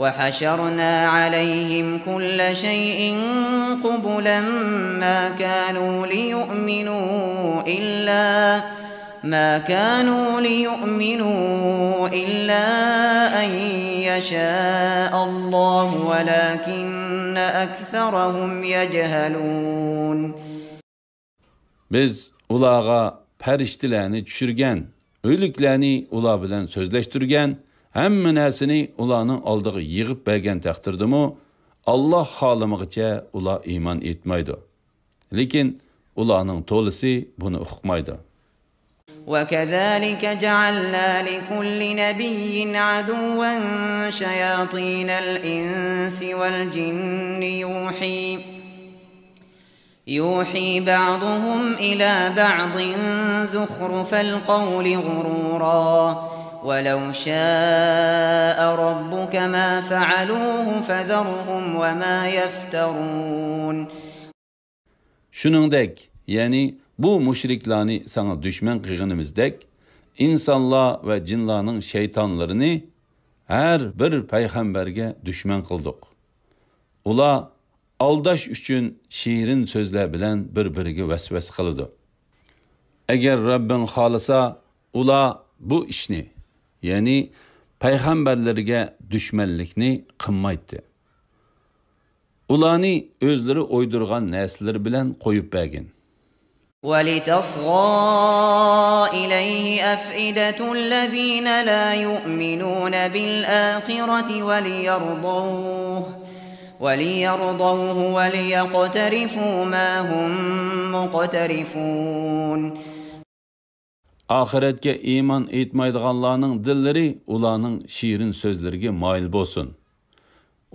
وحشرنا عليهم كل شيء قبلا ما كانوا ليؤمنوا إلا أن يشاء الله ولكن أكثرهم يجهلون. Biz ularga farishtalarni tushirgan, o'liklarni ular bilan so'zlashtirgan, hamma narsani ularning oldiga yig'ib bergan taqdirdimi, Alloh xohlamagicha ular iymon etmaydi. Lekin ularning to'lisi buni uqmaydi. وَكَذَلِكَ جَعَلْنَا لِكُلِّ نَبِيٍّ عَدُوًّا شَيَاطِينَ الْإِنسِ وَالْجِنِّ يُوحِي بَعْضُهُمْ إِلَى بَعْضٍ زُخْرُفَ الْقَوْلِ غُرُورًا وَلَوْ شَاءَ رَبُّكَ مَا فَعَلُوهُ فَذَرْهُمْ وَمَا يَفْتَرُونَ. Shuningdek, ya'ni bu müşriklarni sana düşman qilganimizdek, insonlar va jinlarning shaytonlarini har bir payg'ambarga düşman qildik. Ular aldash uchun shirin so'zlar bilan bir-biriga vasvas qildi. Agar Rabbing xolasa, ular bu ishni, ya'ni payg'ambarlarga dushmanlikni qilmaydi. Ularni o'zlari o'ydirgan narsalar bilan qo'yib bergin. وَلِتَصْغَى إِلَيْهِ أَفْئِدَةُ الَّذِينَ لَا يُؤْمِنُونَ بِالْآخِرَةِ وَلِيَرْضَوْهُ وَلِيَقْتَرِفُوا مَا هُمْ مُقْتَرِفُونَ. Ahiretke iman etmaydiganlarning dillari ularning shirin so'zlariga moyil bo'lsin.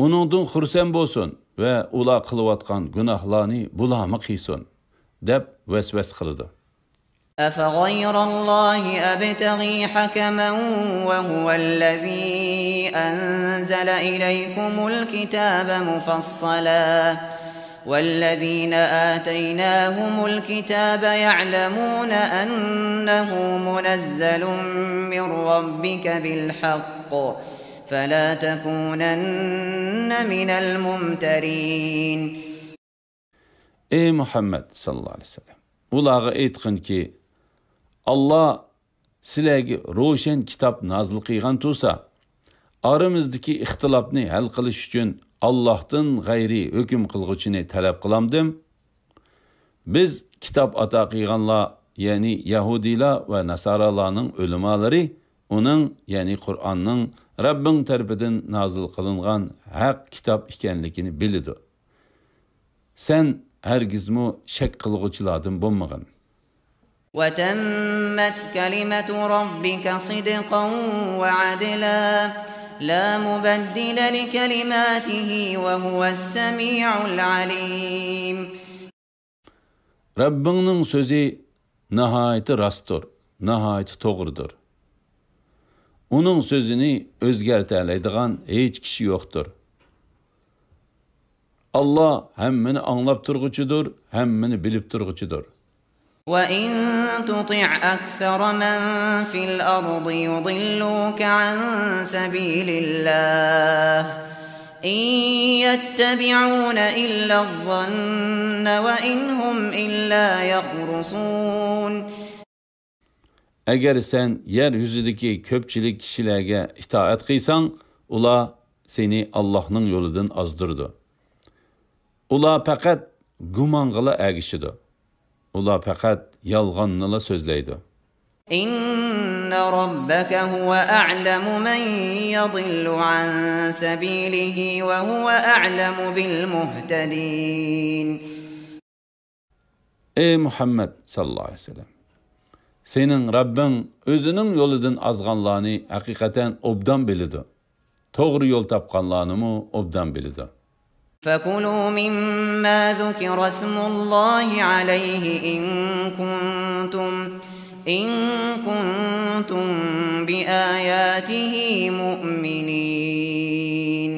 Uningdan xursand bo'lsin va ular qilayotgan gunohlarni bularmi qilsin deb vasvas qildi. أَفَغَيْرَ اللَّهِ أَبْتَغِي حَكَمًا وَهُوَ الَّذِي أَنزَلَ إِلَيْكُمُ الْكِتَابَ مُفَصَّلًا وَالَّذِينَ آتَيْنَاهُمُ الْكِتَابَ يَعْلَمُونَ أَنَّهُ مُنَزَّلٌ مِّن رَّبِّكَ بِالْحَقِّ فَلَا تَكُونَنَّ مِنَ الْمُمْتَرِينَ. Ey Muhammed sallallahu aleyhi ve sellem, ularga aytqin ki, Allah sizlarga ro'shan kitob nozil qilgan tursa, Aramızdaki ixtilofni hal qilish uchun Allohdan g'ayri hukm qilg'uchini talab qilamdim. Biz kitob ato qilganlar, ya'ni Yahudiylar va Nasoralarning ulamolari uning, ya'ni Qur'onning Rabbing tarafidan nozil qilingan haq kitob ekanligini biladi. Sen hargizmi shak qilg'uchilardan bo'lmagin. وتمت كلمة ربك صدقا وعدلا لا مبدل لكلماته وهو السميع العليم. Rabbingning so'zi nihoyat rostdir, nihoyat to'g'ridir. Uning so'zini o'zgartira oladigan hech kishi yo'qdir. Allah hammani anglab turg'uchidir, hammani bilib turg'uchidir. وَإِن تُطِعْ أَكْثَرَ مَنْ فِي الْأَرْضِ يُضِلُّوكَ عَنْ سَبِيلِ اللَّهِ إِنْ يَتَّبِعُونَ إِلَّا الظَّنَّ وَإِنْ هُمْ إِلَّا يَخْرُصُونَ. Eğer sen yeryüzündeki köpçülük kişilerge itaat kıysan, ular seni Allah'ın yolundan azdırdı. Ular fakat gumangıla ergişidi. Ular fakat yalganla sözleydi. İnne rabbeke huve a'lemu men yadillu an sabilihi ve huve a'lemu bil muhtedin. Ey Muhammed sallallahu aleyhi ve sellem, senin Rabbin özünün yolundan azganlarını hakikaten obdan bilidi. Doğru yol tapkanlarını mı obdan bilidi. فَكُلُوا مِمَّا ذُكِرَ اسْمُ اللَّهِ عَلَيْهِ إِن كُنتُمْ بِآيَاتِهِ مُؤْمِنِينَ.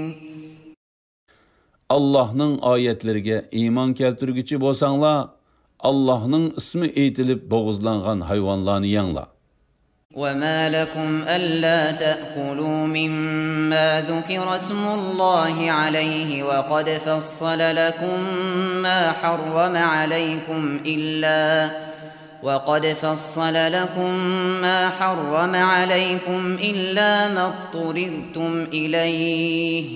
Allah'ın ayetlerine iman keltirgüçi bolsanlar, Allah'ın ismi eğitilip boğuzlangan hayvanlarını yanla. وَمَا لَكُمْ أَلَّا تَأْكُلُوا مِمَّا ذُكِرَ اسْمُ اللَّهِ عَلَيْهِ وَقَدْ فَصَّلَ لَكُم مَّا حَرَّمَ عَلَيْكُمْ إِلَّا مَا اضْطُرِرْتُمْ إِلَيْهِ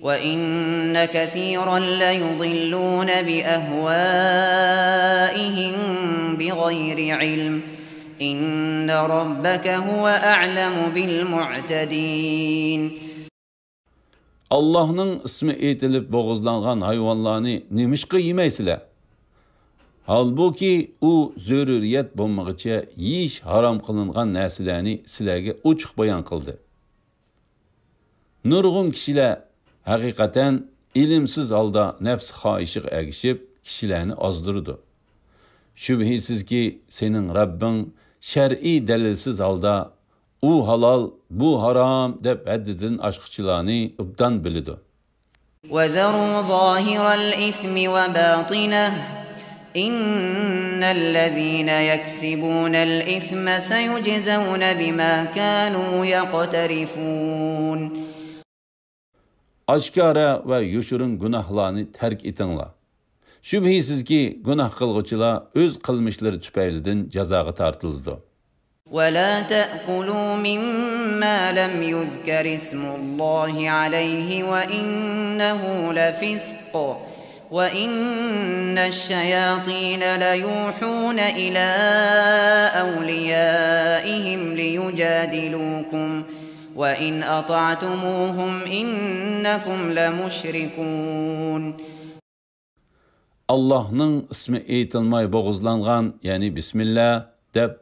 وَإِنَّ كَثِيرًا لَيُضِلُّونَ بِأَهْوَائِهِمْ بِغَيْرِ عِلْمٍ إِنَّ رَبَّكَ هُوَ أَعْلَمُ بِالْمُعْتَدِينَ. Allah'ın ismi eğitilip boğuzlangan hayvanlarını nemişki yemeysizler. Halbuki o zörüriyet bulmağıça yiyiş haram kılıngan nesillerini sizlerge uçuk bayan kıldı. Nurgun kişiler hakikaten ilimsiz halda nefs haişik ergişip kişilerini azdırdı. Şüphesiz ki senin Rabbin şer'i delilsiz halda u halal, bu haram dep haddidin aşkçılarını obdan bilidi. وَذَرُوا ظَاهِرَ الْإِثْمِ وَبَاطِنَهُ إِنَّ الَّذِينَ يَكْسِبُونَ الْإِثْمَ سَيُجْزَوْنَ بِمَا كَانُوا يَقْتَرِفُونَ. Aşkara ve yuşurun günahlarını terk etinler. Şüphesiz ki günah kılgıçılar öz kılmışları tüpeylidin cezağı tartıldı. وَلَا تَأْكُلُوا مِمَّا لَمْ يُذْكَرِ اسْمُ اللَّهِ عَلَيْهِ وَإِنَّهُ لَفِسْقٌ وَإِنَّ الشَّيَاطِينَ لَيُوحُونَ إِلَى أَوْلِيَائِهِمْ لِيُجَادِلُوكُمْ وَإِنْ أَطَعْتُمُوهُمْ إِنَّكُمْ لَمُشْرِكُونَ. Allah'ın ismi eğitilmay boğuzlangan, yani Bismillah dep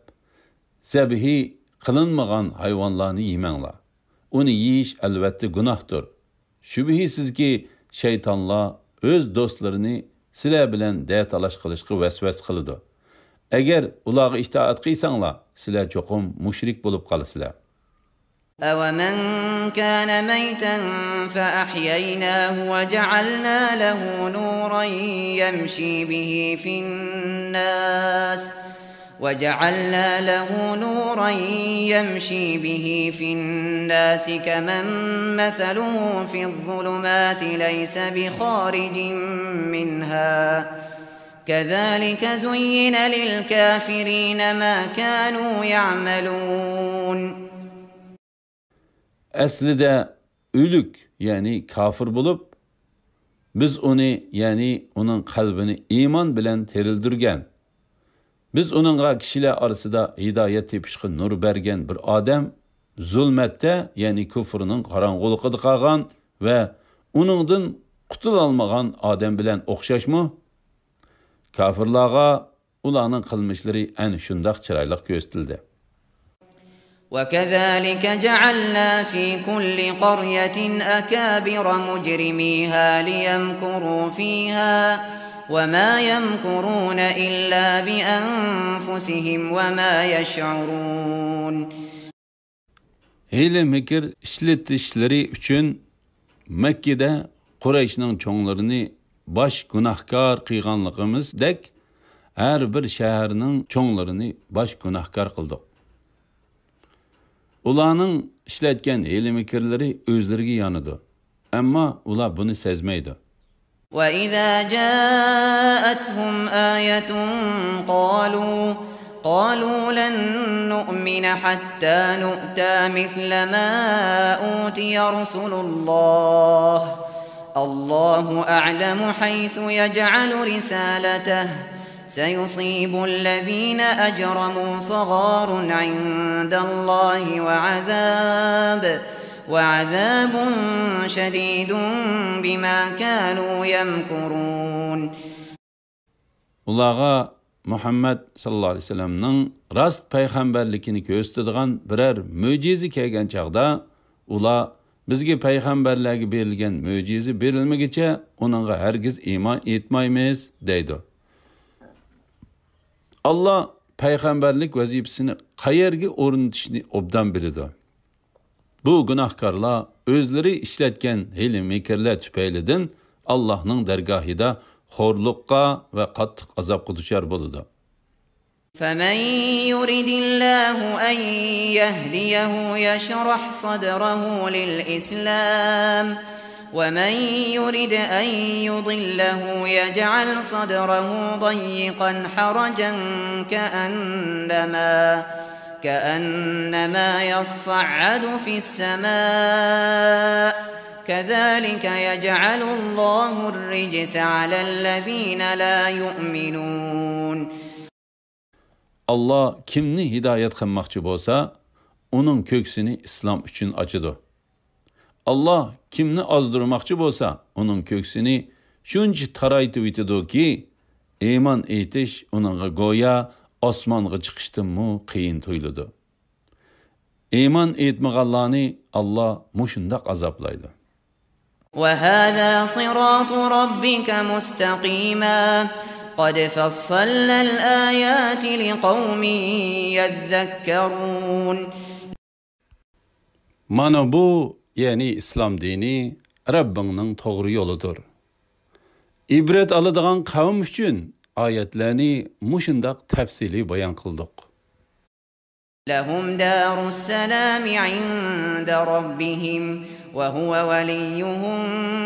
zebihi kılınmagan hayvanlarını yemenler. Onu yiyiş elbette günahtır. Şüphesiz ki şeytanlar öz dostlarını sizler bilen deyatalaş kılışkı vesves kılıdı. Eğer ulağı itaat kıysanlar, sizler çokum müşrik bulup kalısılar. أَوَمَنْ كَانَ مَيْتًا فَأَحْيَيْنَاهُ وَجَعَلْنَا لَهُ نُورًا يَمْشِي بِهِ فِي النَّاسِ كَمَنْ مَثَلُهُ فِي الظُّلُمَاتِ لَيْسَ بِخَارِجٍ مِنْهَا كَذَلِكَ زُيِّنَ لِلْكَافِرِينَ مَا كَانُوا يَعْمَلُونَ. Aslida o'lik, ya'ni kafir bo'lib, biz uni, ya'ni uning qalbini iymon bilan terildirgan. Biz uningga kishilar orasida hidoyat tepishga nur bergan bir odam zulmatda, ya'ni kufrning qorong'uligida qolgan va uningdan qutula olmagan odam bilan o'xshashmi? Kafirlarga ularning qilmishlari ana shundoq chiroyli ko'rsatildi. وكذلك جعلنا في كل قرية أكابر مجرميها ليمكروا فيها وما يمكرون إلا بأنفسهم وما يشعرون. Hile mikir işletişleri üçün Mekke'de Qurayshning cho'nglarini baş günahkar qilganligimizdek her bir shaharning cho'nglarini baş günahkar qildik. Ularning ishlatgan hile mikirleri o'zlariga yonidi. Ammo ular buni sezmaydi. وَإِذَا جَاءَتْهُمْ آيَةٌ قالوا لن نؤمن حتى نؤتى مثل ما أوتي رسل الله أعلم حيث يجعل رسالته سيصيب الذين أجرموا صغار عند الله وعذاب شديد بما كانوا يمكرون. Ularga Muhammad sallallahu aleyhi ve sellem'nin rast peygamberlikini gösterdiğen birer möcizi kelgen çağda ular bizge peygamberlerge berilgen möcizi berilmegiçe onunla hergiz iman etmaymiz deydi. Allah peygamberlik vazifesini qayerga o'rnatishni obdan biladi. Bu günahkarlar özleri işletken hile mikirler tüpeylidin Allah'ның dergahida xorluqqa ve qattiq azapqa duchor bo'ladi. فَمَنْ يُرِدِ اللَّهُ أَنْ يَهْدِيَهُ يَشْرَحْ صَدْرَهُ لِلْإِسْلَامِ وَمَنْ يُرِدْ أَنْ يُضِلَّهُ يَجْعَلْ صَدْرَهُ ضَيِّقًا حَرَجًا كأنما يصعد في السماء كذلك يجعل الله الرجس على الذين لا يؤمنون. Allah kimni hidayet qilmoqchi bo'lsa, uning ko'ksini islom uchun ochadi. Allah kimni ozdirmoqchi bo'lsa, uning ko'ksini shuncha taraytib yetadiki, iymon etish uningga go'yo osmonga chiqishdanmi qiyin tuyuladi. Iymon etmaganlarni Allah mushundaq azoblaydi. وَهَذَا صِرَاطُ رَبِّكَ مُسْتَقِيمًا قَدْ فَصَّلْنَا الْآيَاتِ لِقَوْمٍ يَذَّكَّرُونَ. Mana bu, yani İslam dini Rabbingning to'g'ri yo'lidir. İbret aladigan qavm uchun ayetlerini mushundaq tafsili bayon qildik. لَهُمْ دَارُ السَّلَامِ عِندَ رَبِّهِمْ وَهُوَ وَلِيُّهُمْ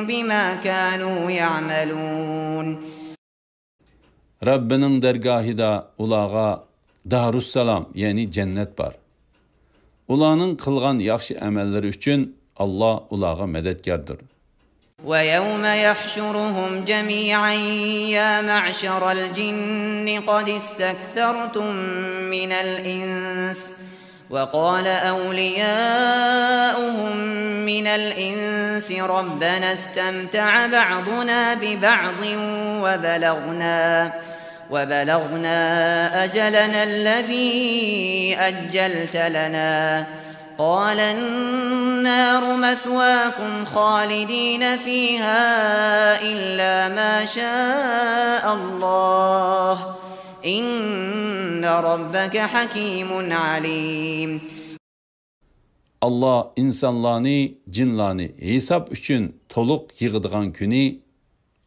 بِمَا كَانُوا يَعْمَلُونَ. Rabbinin dergahida ulağa Darussalam, yani cennet var. Ulanın kılgan yaxşı əməlləri üçün Allah ulağa mədədkardır. وَيَوْمَ يَحْشُرُهُمْ جَمِيعًا يَا مَعْشَرَ الْجِنِّ قَدِ اسْتَكْثَرْتُمْ مِنَ الْإِنسِ وَقَالَ أَوْلِيَاؤُهُمْ مِنَ الْإِنسِ رَبَّنَا اسْتَمْتَعَ بَعْضُنَا بِبَعْضٍ وَبَلَغْنَا أَجَلَنَا الَّذِي أَجَّلْتَ لَنَا قال النار مثواكم خالدين فيها إلا ما شاء الله إن ربك حكيم عليم. Allah insanlarni, cinlarni hesap üçün toluq yığıdığan günü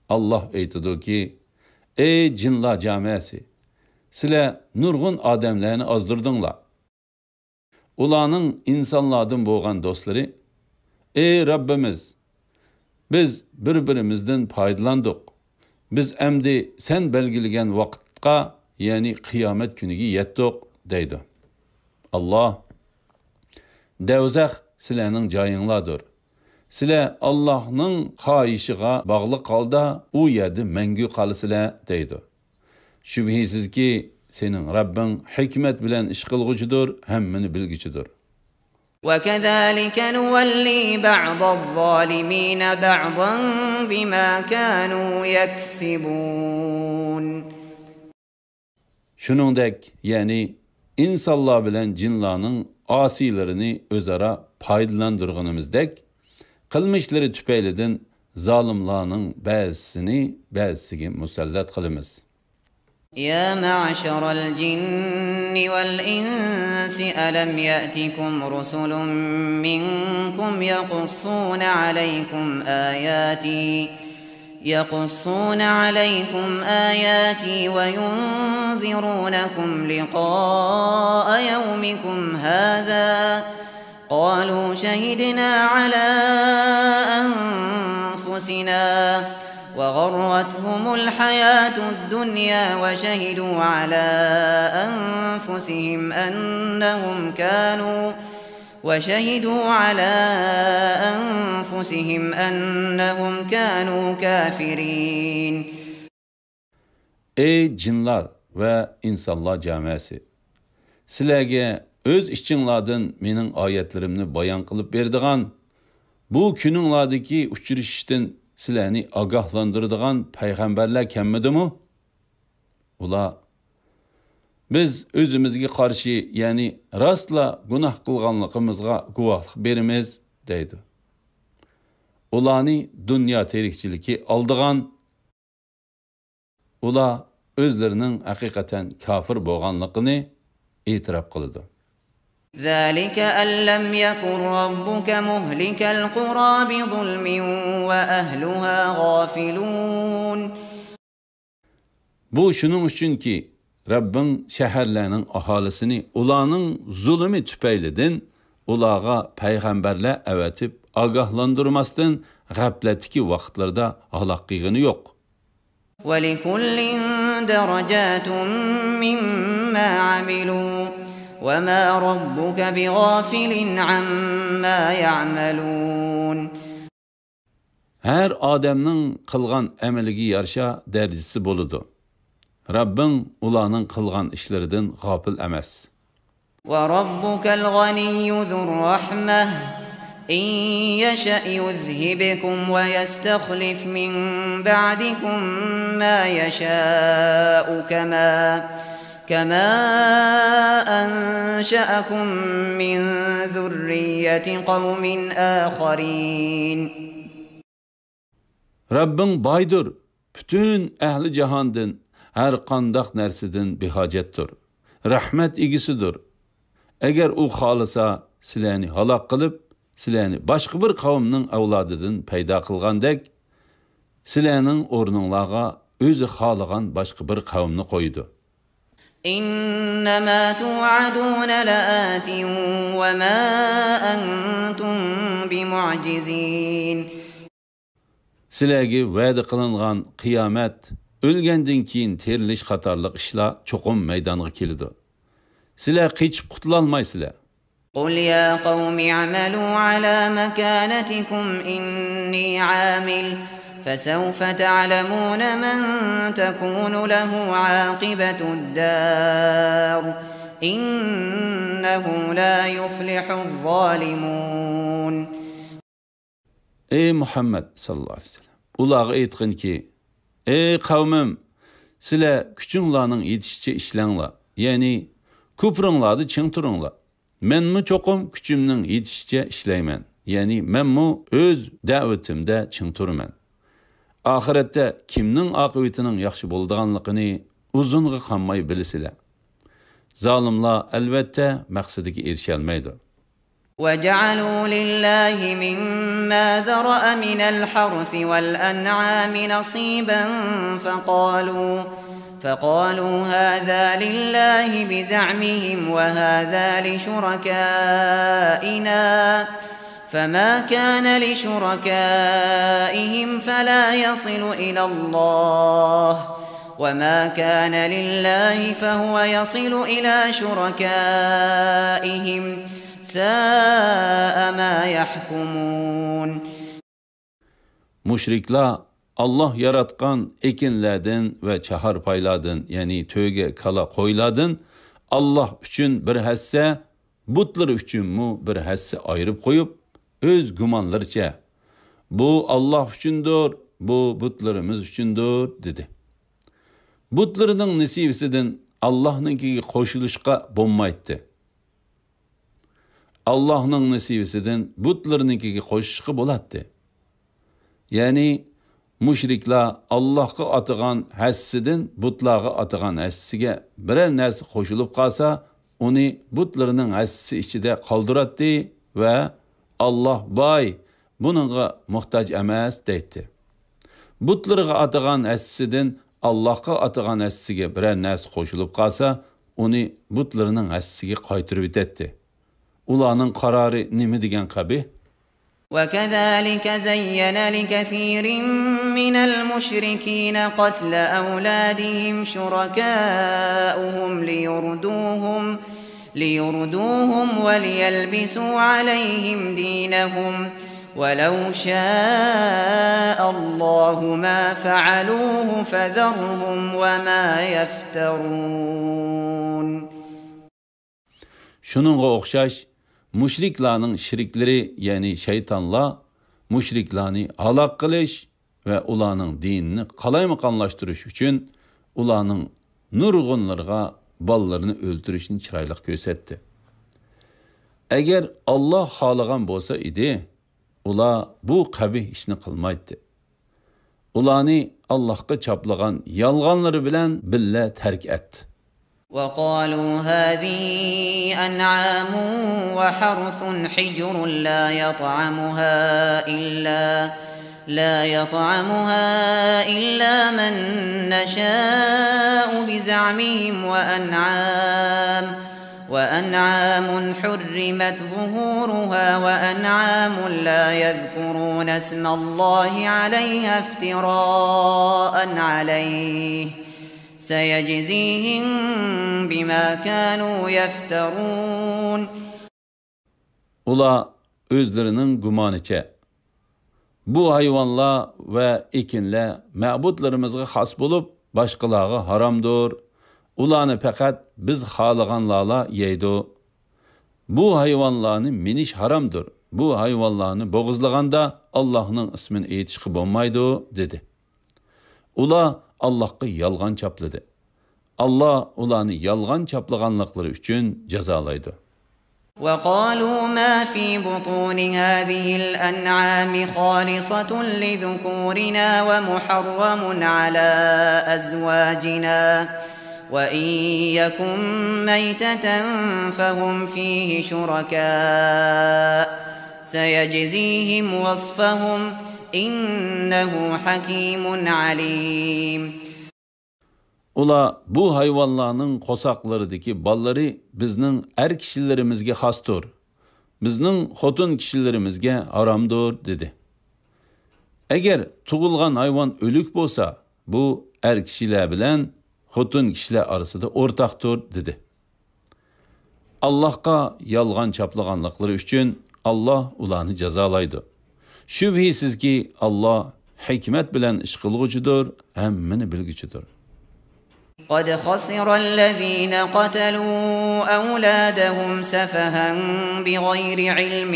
Allah aytıdı ki, ey cinlar camiası, sizler nurgun adamlarını azdırdınlar. Ulanın insanlardan bo'lgan do'stlari, ey Rabbimiz, biz bir-birimizdan foydalandik. Biz endi sen belgilagan vaqtga, ya'ni qiyomat kuniga yetdik deydi. Allah, devzaq sizlarning joyinglardir. sizlar Allohning xohishiga bog'liq holda u yerda mangu qolasizlar deydi. Shubhisizki sening Rabbing hikmat bilan ish qilg'uchidir, hammani bilguchidir. وكذلك نولي بعض الظالمين بعضا بما كانوا يكسبون. Shuningdek, ya'ni insonlar bilan jinlarning osiylarini o'zaro foydalandirganimizdek, qilmishlari tufaylidan zolimlarning ba'zisini ba'zisiga musallat qilamiz. يا معشر الجن والإنس ألم يأتكم رسل منكم يقصون عليكم آياتي وينذرونكم لقاء يومكم هذا قالوا شهدنا على أنفسنا وغرتهم الحياة الدنيا وشهدوا على أنفسهم أنهم كانوا كافرين. Ey jinlar ve insanlar camiasi! Sizlerge öz içinlardan mening oyatlarimni bayon qilib berdigan, bu kuninglardagi uchrashishdan sizlarni ogohlantiradigan payg'ambarlar kelmadimi? Ular biz o'zimizga qarshi, ya'ni rostla gunoh qilganligimizga guvohlik beramiz deydi. Ularni dunyo tirikchiligi oldigan, ular o'zlarining haqiqatan kafir bo'lganligini e'tirof qildi. ذلك أن لم يكن ربك مهلك القرى بظلم وأهلها غافلون. Bu şunun uchunki Rabbin shaharlarning aholisini ularning zulmi tufaylidan ularga payg'ambarlar avatib ogohlantirmasdan g'aflatdagi vaqtlarda halok qilgani yo'q. وَلِكُلٍّ دَرَجَاتٌ مِّمَّا عَمِلُوا وَمَا رَبُّكَ بِغَافِلٍ عَمَّا يَعْمَلُونَ. Her adamning qilgan amaliga yarasha darajasi bo'ladi. Rabbing ularning qilgan ishlaridan g'ofil emas. وَرَبُّكَ الْغَنِيُّ ذُو الرَّحْمَةِ إِن يَشَأْ يُذْهِبْكُمْ وَيَسْتَخْلِفْ مِن بَعْدِكُم مَّا يَشَاءُ كما أنشأكم من ذرية قوم آخرين. Rabbing boydur, bütün ehli jahondan her qandaq narsadan behojatdir. Rahmat egisidir. Agar u xolisa sizlarni halok qilib, sizlarni boshqa bir qavmning avlodidan paydo qilgandek, sizlarning o'rninglarga o'zi xohlagan boshqa bir qavmni qo'ydi. إنما توعدون لآت وما أنتم بمعجزين. Sizlarga va'da qilingan qiyomat, o'lgandan keyin terilish qatorliq ishlar cho'qim maydonga keladi. Sizlar qechib qutula olmaysizlar. قل يا قوم اعملوا على مكانتكم إني عامل فسوف تعلمون من تكون له عاقبة الدار إنه لا يفلح الظالمون. Ey Muhammed sallallahu aleyhi ve sellem, ularga aytqin ki, ey qavmim, sizlar kuchinglarning yetishicha ishlanglar, ya'ni ko'pringlarni ching turinglar. Menmi cho'qim kuchimning yetishicha ishlayman, ya'ni menmi o'z da'vatimda ching turaman. Oxiratda kimning oqibatining yaxshi bo'lganligini uzunga qolmay bilasizlar. Zolimlar albatta maqsadiga erisha olmaydi. وَجَعَلُوا لِلَّهِ مِمَّا ذَرَأَ مِنَ الْحَرْثِ وَالْأَنْعَامِ نَصِيبًا فقالوا هذا لله بزعمهم وهذا لشركائنا فما كان لشركائهم فلا يصل إلى الله وما كان لله فهو يصل إلى شركائهم ساء ما يحكمون. Müşrikler Allah yaratgan ekinlerden ve çahar paylardan, yani töge kala koylardan Allah üçün bir hisse, butlar üçün mu bir hisse ayırıp koyup, öz gumanlarca, bu Allah üçündür, bu butlarımız üçündür, dedi. Butlarının nisibisinden Allah'ınki koşuluşka bulmaydı. Allah'ın nisibisinden butlarınki koşuluşka buladı. Yani müşrikler Allah'a atıgan həssidən butlağa atıgan həssiga birər nəsə qoşulub qalsa, onu butlarının həssi içində qaldıratdı və Allah bay bununla muhtaç emas deydi. Butlarga atıgan həssidən Allah'a atıgan həssiga birər nəsə qoşulub qalsa, onu butlarının həssiga qaytırıb etdi. Ulanın qararı nimi degan qabih? وكذلك زين لكثير من المشركين قتل أولادهم شركاؤهم ليردوهم وليلبسوا عليهم دينهم ولو شاء الله ما فعلوه فذرهم وما يفترون. Şununla okşaş, müşriklarning şirkleri, yani şeytanlar, müşriklarni halak qilish ve ularning dinini qalaymakanlaştırış üçün ularning nurg'unlarga balllarını öldürüşünü chiroyli ko'rsatdi. Agar Allah xohlagan bo'lsa edi, ular bu qabih ishni qilmaydi. Ularni Allohga choplagan yolg'onlari bilan billa tark etdi. وقالوا هذه أنعام وحرث حجر لا يطعمها إلا من نشاء بزعمهم وأنعام حرمت ظهورها وأنعام لا يذكرون اسم الله عليها افتراء عليه سيجزيهم بما كانوا يفترون. Ula özlerinin gumaniçe, bu hayvanlar ve ekinler ma'budlarımızga xas bulup, başqalarga haramdır. Ularni faqat biz xalaganlarla yeydi. Bu hayvanlarni minish haramdır. Bu hayvanlarni bo'g'izlaganda Allah'ın ismini aytishga bo'lmaydi, dedi. Ular Allah'a yalgan çapladı. Allah ularni yalgan çaplaganlıkları üçün cezalaydı. وقالوا ما في بطون هذه الأنعام خالصة لذكورنا ومحرم على أزواجنا وإن يكن ميتة فهم فيه شركاء سيجزيهم وصفهم إنه حكيم عليم. Ula bu hayvanlarning qo'saqlaridagi ballari bizning er kishilarimizga xosdir. Bizning xotin kishilarimizga haramdir, dedi. Agar tug'ilgan hayvon o'lik bo'lsa, bu er kishilar bilan xotin kishilar orasida o'rtaqdir, dedi. Allohga yolg'on chaplaganliklari uchun Allah ularni jazolaydi. Shubhisizki Allah hikmat bilan ish qilguchidir, hammani bilguchidir. قد خسر الذين قتلوا أولادهم سفها بغير علم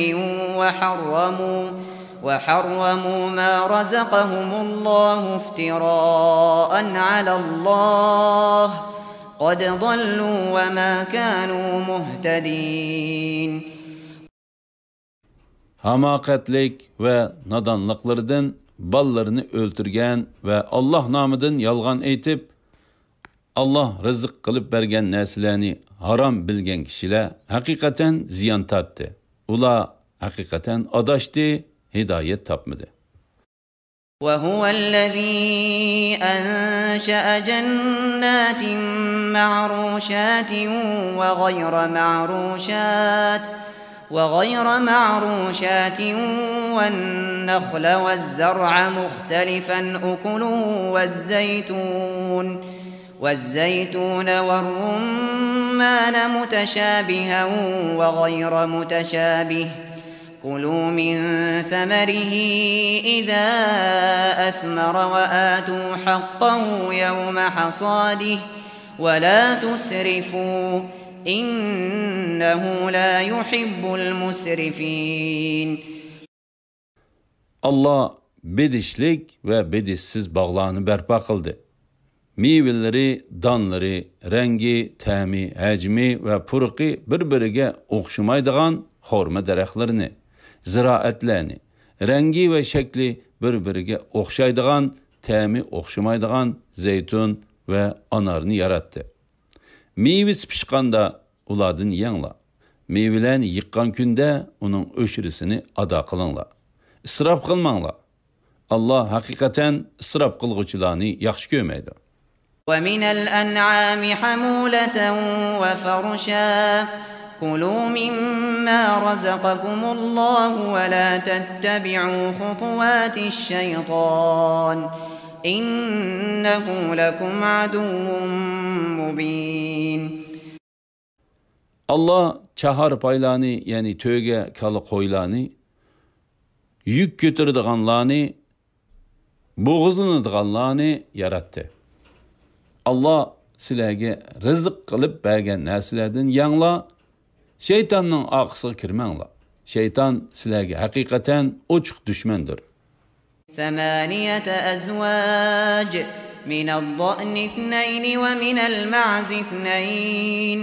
وحرموا ما رزقهم الله افتراء على الله قد ضلوا وما كانوا مهتدين. Hamakatlik ve nadanlıklardan ballarını öldürgen ve Allah namıdan yalgan eytip Allah rızık kılıp bergen neslerini haram bilgen kişiler hakikaten ziyan tarttı. Ula hakikaten adaştı, hidayet tapmadı. وَهُوَ الَّذ۪ي أَنْشَأَ جَنَّاتٍ مَعْرُوشَاتٍ وغير معروشات والنخل والزرع مختلفا أكله والزيتون والرمان متشابها وغير متشابه كلوا من ثمره إذا أثمر وآتوا حقه يوم حصاده ولا تسرفوا إنه لا يحب المسرفين. Allah bedişlik ve bedişsiz bağlarını berpa kıldı. Meyveleri, danları, rengi, təmi, həcmi ve puruqi bir-biriga o'xshamaydigan xorma daraxtlarini, ziraatlarni, rengi ve şekli bir-biriga o'xshaydigan, təmi o'xshamaydigan zeytun ve anarni yaratdı. Meyvesi pişqanda ulardan yengla. Meyvelerini yıqqan künde onun öşürisini ada qılınla. İsraf qılmangla. Allah hakikaten israf qılğıçılarını yaxşı görmeydi. ومن الأنعام حمولة وفرشا كلوا مما رزقكم الله ولا تتبعوا خطوات الشيطان إنه لكم عدو مبين. Allah çahar paylarını yani töge kalı koylarını yük götürüdüğanlarını boğuzlanıdığanlarını yarattı. Allah sizlarga rizq qilib bergan narsalardan yangla, shaytonning oqisiga kirmanglar. Shayton sizlarga haqiqatan ochiq dushmandir. ثمانية أزواج من الضأن اثنين ومن المعز اثنين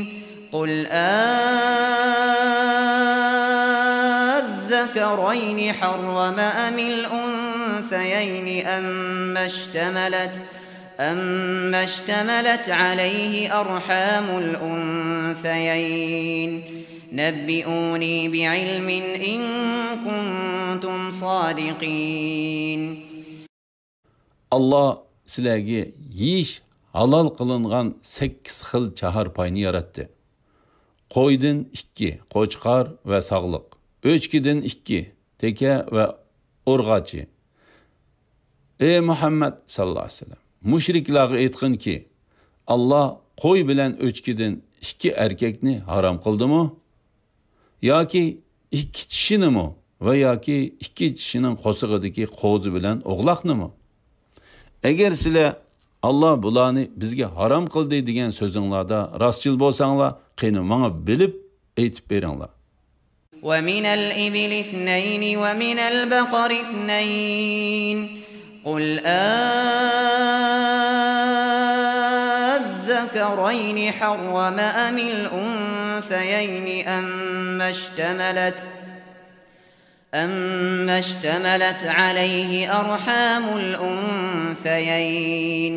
قل أذكرين حرم أم الأنثيين أما اشتملت عليه أرحام الأنثيين نبئوني بعلم إن كنتم صادقين. Allah sizlarga yeyish halol qilingan 8 xil chahar payni yaratdi. Qo'ydan 2, qo'chqar va sog'liq. O'chkidan 2, teka va o'rg'achi. Ey Muhammad sallallohu alayhi vasallam, mushriklarga aytqin ki, Allah qo'y bilan o'chkidan 2 erkakni harom qildimi? Yoki 2 kishinimi va yoki 2 kishining qo'sig'idagi qo'zi bilan o'g'loqnimi? Agar sizlar Allah bularni bizga harom qildi degan so'zinglarda rostchil bo'lsanglar, qani menga bilib aytib beringlar. ومن الإبل اثنين ومن البقر اثنين قل أذكرين حرم أم الأنثيين أما اشتملت عليه أرحام الأنثيين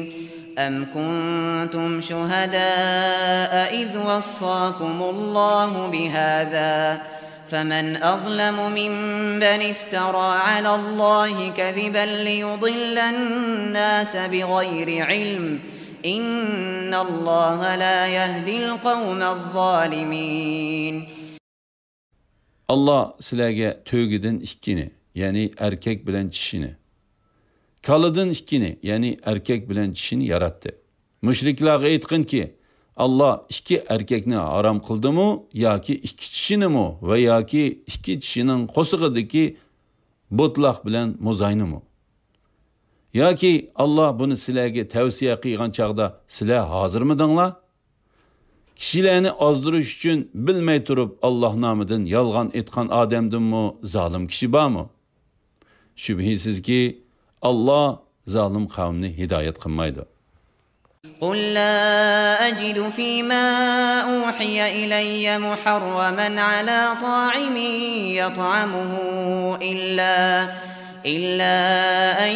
أم كنتم شهداء إذ وصاكم الله بهذا فمن أظلم ممن افترى على الله كذبا ليضل الناس بغير علم إن الله لا يهدي القوم الظالمين. Allah sizlarga tögüden 2ni, yani erkek bilen dişini, kalıdan 2ni, yani erkek bilen dişini yarattı. Müşriklarga aytqin ki, Allah 2 erkekni haram qildimi yoki 2 kishinimi va yoki 2 kishining qo'sig'idagi bo'tloq bilan mo'zaynimi? Yoki Allah buni sizlarga tavsiya qilgan chaqda sizlar hozirmidinglar? Kishilarni ozdirish uchun bilmay turib Allah nomidan yolg'on aytgan odamdinmi zolim kishi bormi? Shubhisizki Allah zolim qavmni hidoyat qilmaydi. قل لا أجد فيما أوحي إلي محرما على طاعم يطعمه إلا أن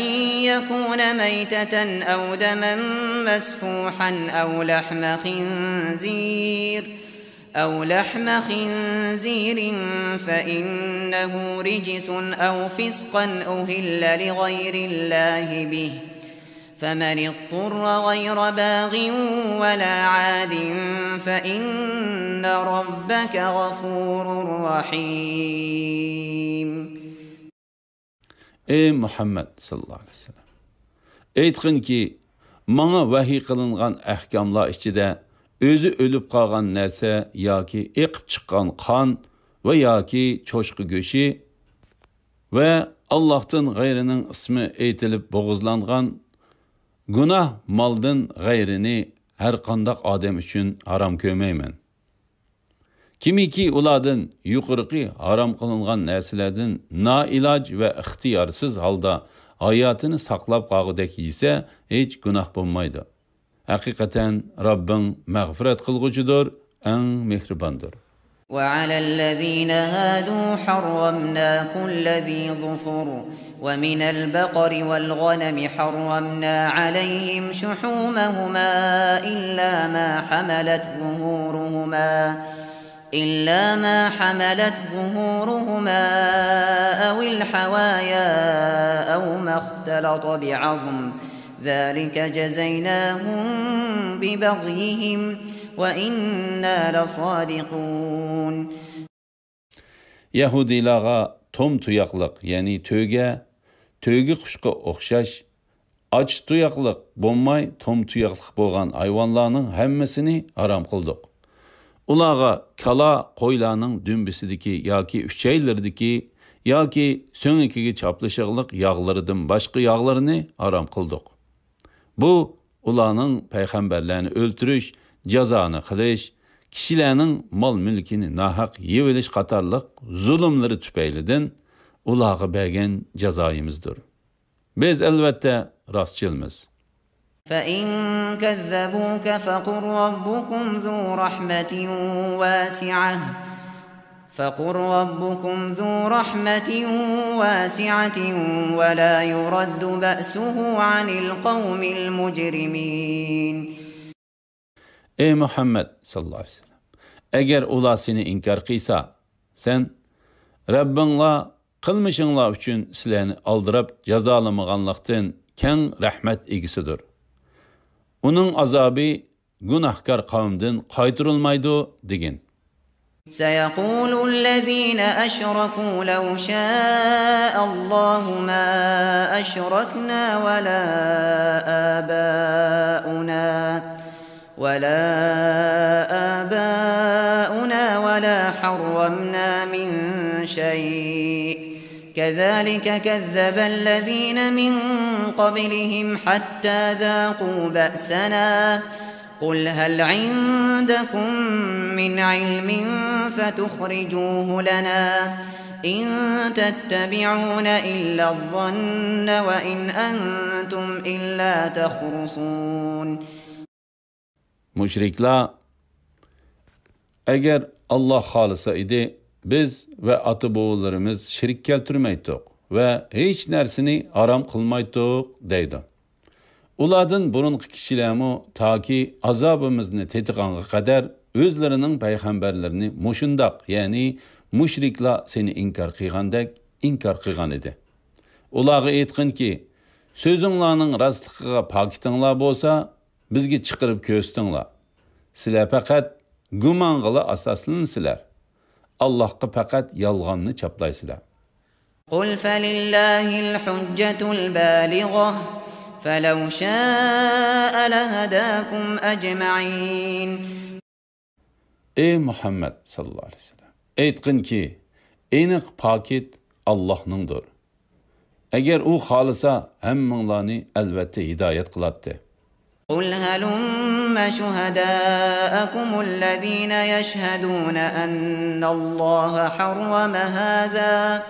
يكون ميتة أو دما مسفوحا أو لحم خنزير فإنه رجس أو فسقا أهل لغير الله به فمن اضطر غير باغ ولا عاد فإن ربك غفور رحيم. Ey Muhammed sallallahu aleyhi ve sellem, aytqin ki, bana vahiy qilingan ahkamlar ichida o'zi o'lib qolgan narsa yoki eqib chiqqan qon va yoki cho'shqi go'shi ve Allah'tan gayrinin ismi eğitilip boğuzlangan günah maldan gayrini her qandaq adam üçün haram kömeymen. Kimiki ulardan yuqorqi haram qilingan narsalardan nailoj ve ixtiyorsiz holda hayotini saqlab qolgudek yesa hech gunoh bo'lmaydi. Haqiqatan Rabbing mag'firat qilg'uchidir, eng mehribondir. وعلى الذين هادوا حرمنا كل ذي ظفر ومن البقر والغنم حرمنا عليهم شحومهما إلا ما حملت ظهورهما أو الحوايا أو ما اختلط بعظم ذلك جزيناهم ببغيهم وإنا لصادقون. Yahudilarga tom tuyaqlıq, yani tögi quşqa oxşaş, aç tuyaqlıq bo'lmay tom tuyaqlıq bo'lgan hayvonlarning hammasini haram qildik. Ularga kala qo'ylarning dumbisidagi yoki uchaylardagi yoki so'ngikiga chaplashig'liq yog'laridan boshqa yog'larni haram qildik. Bu ularning payg'ambarlarni o'ltirish, jazoni qilish, kishilarning mol mulkini nahaq yevilish qatorliq zulmlari tufaylidan ularga bergan jazoyimizdir. Biz albatta rostchilmiz. فإن كذبوك فقل ربكم ذو رحمة واسعة ولا يرد بأسه عن القوم المجرمين. Ey Muhammed sallallahu aleyhi ve sellem, eğer ular seni inkar qilsa, sen Rabbingla qilmishinglar uchun sizlarni aldırab jazolamaganlikdan keng rahmat egisidir. Onun azabı günahkar kavmden qaytırılmaydı degin. سيقول الذين أشركوا لو شاء الله ما أشركنا ولا آباؤنا ولا حرمنا من شيء كذلك كذب الذين من قبلهم حتى ذاقوا بأسنا قل هل عندكم من علم فتخرجوه لنا إن تتبعون إلا الظن وإن أنتم إلا تخرصون. Müşrikler, eğer Allah halisa idi, biz ve ata-bobolarımız şirk keltirmeydik ve hiç nersini haram kılmaydik deydi. Ulardan burunqi kishilarmi taki azobimizni tetiqanga qadar o'zlarining payg'ambarlarini mushundaq, ya'ni mushriklar seni inkor qilgandek inkor qilgan edi. Ularga aytqinki, so'zinglarning rostligiga pokitinglar bo'lsa, bizga chiqarib ko'rstinglar. Sizlar faqat gumon qila asoslansizlar. Allohga faqat yolg'onni chaplaysizlar. Qul falillahil hujjatul baligha فلو شاء لهداكم أجمعين. Ey Muhammed sallallahu aleyhi ve sellem, aytqin ki, aniq pokit Allohningdir. Agar u xolisa hammanglarni albatta hidoyat qiladi. قل هلم شهداءكم الذين يشهدون أن الله حرم هذا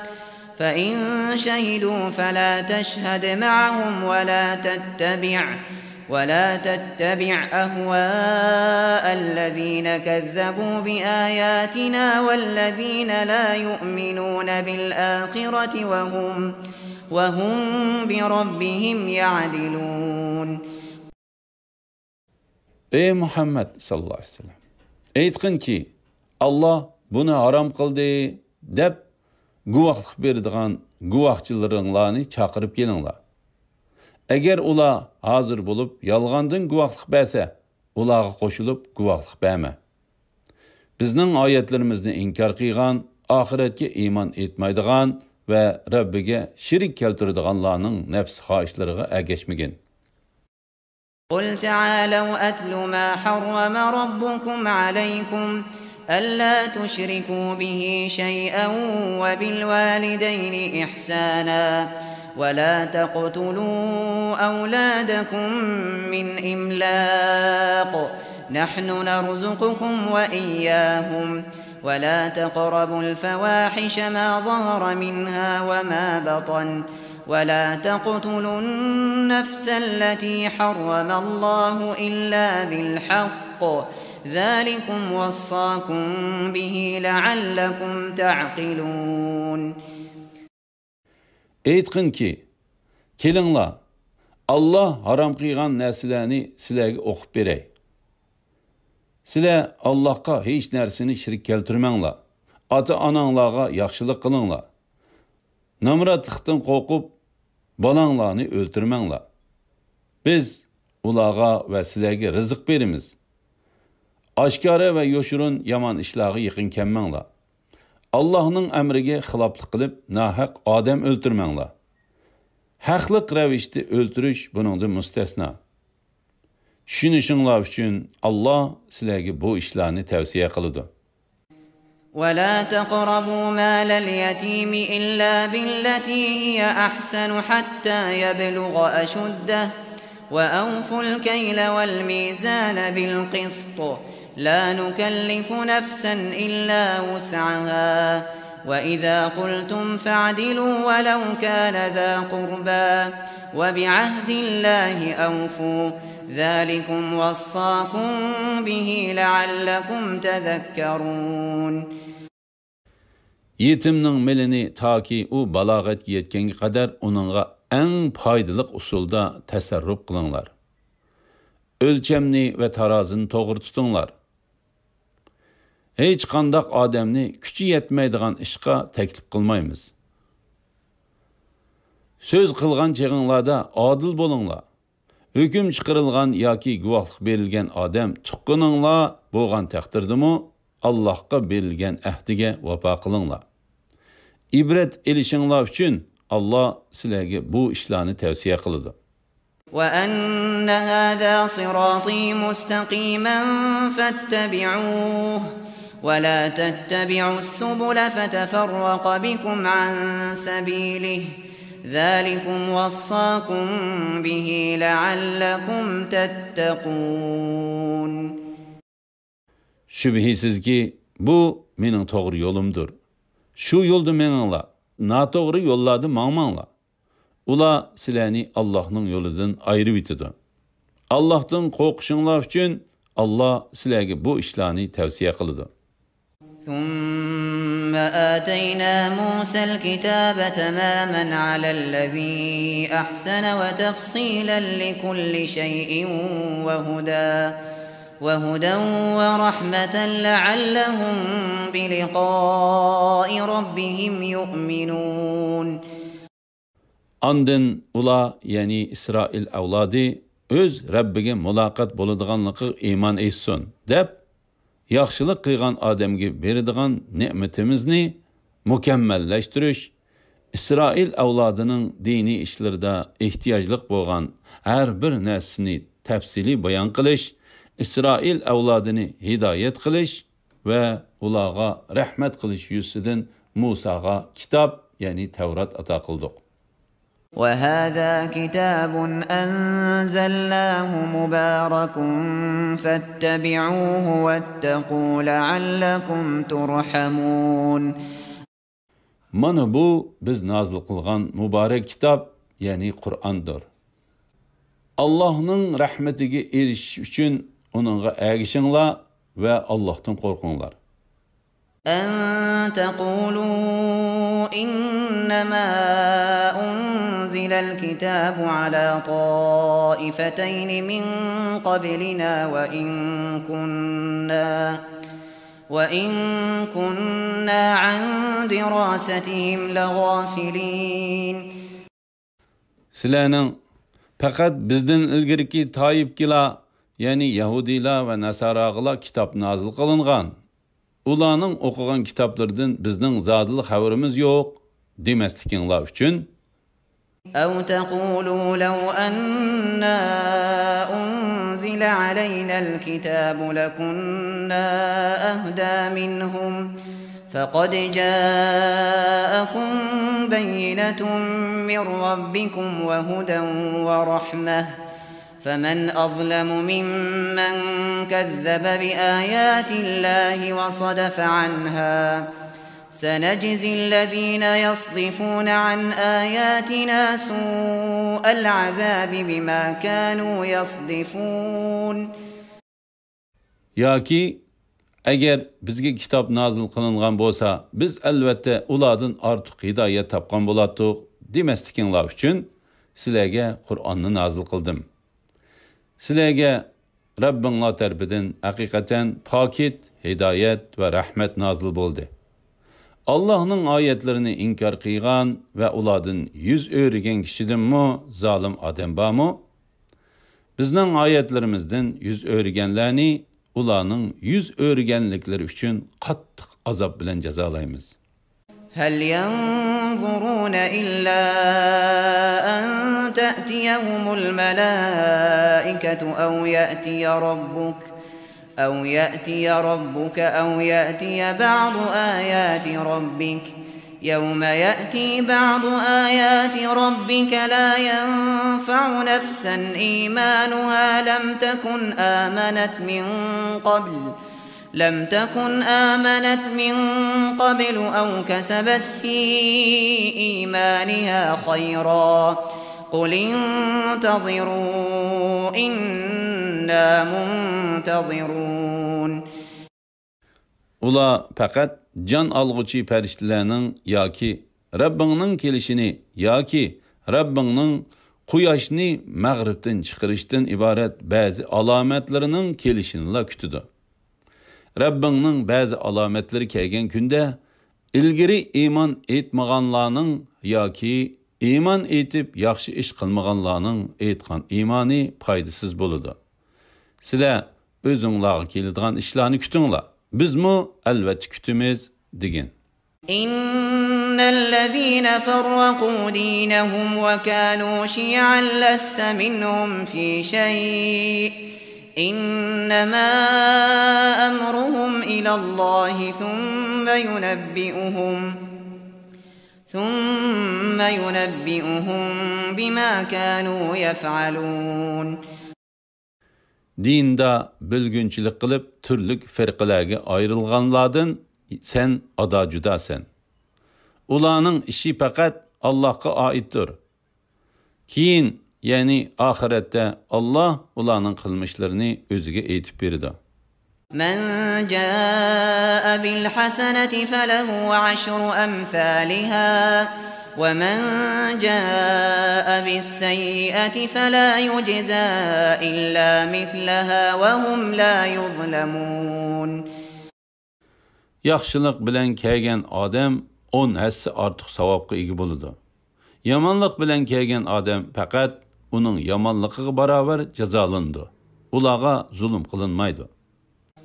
فإن شهدوا فلا تشهد معهم ولا تتبع أهواء الذين كذبوا بآياتنا والذين لا يؤمنون بالآخرة وهم بربهم يعدلون. Ey Muhammed sallallahu aleyhi ve sellem, aytqin ki, Allah bunu haram qildi deb guvohlik beradigan guvohchilaringlarni chaqirib kelinglar. Agar ular hozir bo'lib yolg'ondan guvohlik bersa, ularga qo'shilib guvohlik berma. Bizning oyatlarimizni inkor qilgan, oxiratga iymon etmaydigan va Rabbiga shirik keltiradiganlarning nafs xohishlariga ergashmagin. قل تعالوا أتل ما حرم ربكم عليكم ألا تشركوا به شيئا وبالوالدين إحسانا ولا تقتلوا أولادكم من إملاق نحن نرزقكم وإياهم ولا تقربوا الفواحش ما ظهر منها وما بطن ولا تقتلوا النفس التي حرم الله إلا بالحق ذلكم وصاكم به لعلكم تعقلون. Aytqin ki, kelinglar, Allah haram qilgan narsalarni sizlarga o'qib beray. Sizlar Allohga hech narsani shirk keltirmanglar. Ota-onanglarga yaxshilik qilinglar. Namratlikdan qo'rqib, balanglarni o'ltirmanglar. Biz ularga va sizlarga rizq beramiz. Oshkora va yo'shurun yomon ishlarga yaqin kelmanglar. Allohning amriga xiloflik qilib, nahaq odam o'ltirmanglar. Haqliq ravishda o'ltirish buningdan mustasno. Tushunishinglar uchun Alloh sizlarga bu ishlarni tavsiya qiladi. ولا تقربوا مال اليتيم إلا بالتي هي أحسن حتى يبلغ أشده وأوفوا الكيل والميزان بالقسط لا نكلف نفسا إلا وسعها وإذا قلتم فاعدلوا ولو كان ذا قربى وبعهد الله أوفوا ذلكم وصاكم به لعلكم تذكرون. Yetimning milini taki u balog'atga yetganga qadar uningga eng foydali usulda tasarruf qilinglar. O'lchamni va tarozini to'g'ri tutinglar. Hech qanday odamni kuchi yetmaydigan ishga taklif qilmaymiz. Söz qilgan cheg'inglarda odil bo'linglar. Hüküm chiqarilgan yoki guvohlik berilgan odam tuqqininglar bo'lgan taqdirdami Allohga berilgan ahdiga vafo qilinglar. İbret elishinglar uchun Alloh sizlarga bu ishlarni tavsiya qiladi. وأن هذا صراطي مستقيما فاتبعوه ولا تتبعوا السبل فتفرق بكم عن سبيله ذلكم وصاكم به لعلكم تتقون. Şübhisiz ki bu mening to'g'ri yo'limdir. Shu yo'lda meninglar, noto'g'ri yo'llarda mangmanglar. Ular sizlarni Allohning yo'lidan ayirib etadi. Allohdan qo'rqishinglar uchun Alloh sizlarga bu ishlarni tavsiya qiladi. ثم آتينا موسى الكتاب تماما على الذي أحسن وتفصيلا لكل شيء وهدى ورحمة لعلهم بلقاء ربهم يؤمنون. Andın ula yani İsrail avladı öz Rabbiga muloqot bo'ladiganligi iymon etsin deb yaxshilik qilgan odamga beradigan ne'matimizni mukammallashtirish, İsrail avlodining diniy ishlarida ehtiyojli bo'lgan har bir narsani tafsili bayon qilish, İsrail avlodini hidoyat qilish va ularga rahmat qilish yuzidan Musaga kitob, ya'ni Tavrat ato qildik. وهذا كتاب أنزلناه مبارك فاتبعوه واتقوا لعلكم ترحمون. Mana bu biz nazil qilgan muborak kitob, ya'ni Qur'ondir. Allohning rahmatiga erishish uchun uningga ergishinglar va Allohdan qo'rqinglar. أن تقولوا إنما أنزل الكتاب على طائفتين من قبلنا وإن كنا عن دراستهم لغافلين. Sizlarning faqat bizdan ilgirki toyibkilar, ya'ni Yahudilar va Nasoralar kitob nozil qilingan. Ularning o'qigan kitoblardan bizning zodil xabarimiz yo'q demasliginglar uchun أو تقولوا لو أنا أنزل علينا الكتاب لكنا أهدى منهم فقد جاءكم بينة من ربكم وهدى ورحمة فمن أظلم ممن كذب بآيات الله وصدف عنها سنجزي الذين يصدفون عن آياتنا سوء العذاب بما كانوا يصدفون. Yoki agar bizga kitob nozil qilingan bo'lsa, biz albatta ulardan ortiq hidoyat topgan bo'lardik demasliginglar uchun sizlarga Qur'onni nozil qildim. Sizlarga Rabbinglar tarafidan haqiqatan pokit, hidoyat va rahmat nozil bo'ldi. Allah'ның ayetlerini inkar qilgan ve ulardan yüz öğrigen kişidenmi zalim adam barmı? Bizning ayetlerimizden yüz öğrigenlerini ularning yüz öğrigenlikleri için qattiq azap bilen cezalaymiz. هل ينظرون إلا أن تأتيهم الملائكة أو يأتي ربك أو يأتي بعض آيات ربك يوم يأتي بعض آيات ربك لا ينفع نفسا إيمانها لم تكن آمنت من قبل أو كسبت في إيمانها خيرا قل انتظروا إنا منتظرون. Ula faqat can alğıcı periştelerinin yoki Rabbingning kelishini yoki Rabbingning quyoshni mag'ribdan chiqarishdan iborat ba'zi alomatlarining kelishini kutadi. Rabbingning ba'zi alomatlari kelgan kunda ilgari iymon etmaganlarning yoki iymon etib yaxshi ish qilmaganlarning aytgan iymoni foydasiz bo'ladi. Sizlar o'zingizlarga keladigan ishlarni kutinglar. Bizmi albatta kutimiz degin. İnnellezîne ferrakû dînehum ve kânû şi'an leste minhum fî şey' innemâ emruhum ilallâhi thumme yunebbi'uhum bimâ kânû yef'alûn. Dinda bölgünçilik qilib turlik firqalarga ayrilganlardan sen ada judasan. Ularning ishi faqat Allohga oiddir. Keyin, ya'ni oxiratda Alloh ularning qilmishlarini o'ziga aytib beradi. Men jaa bil hasanati falahu ashru amsalha ومن جاء بالسيئة فلا يجزى إلا مثلها وهم لا يظلمون. Yaxşılıq bilen kelgen adam 10 hassa artıq savabqa ega bo'ladi. Yomonlik bilen kelgen adam faqat uning yomonligiga barobar jazolanadi. Ularga zulm qilinmaydi.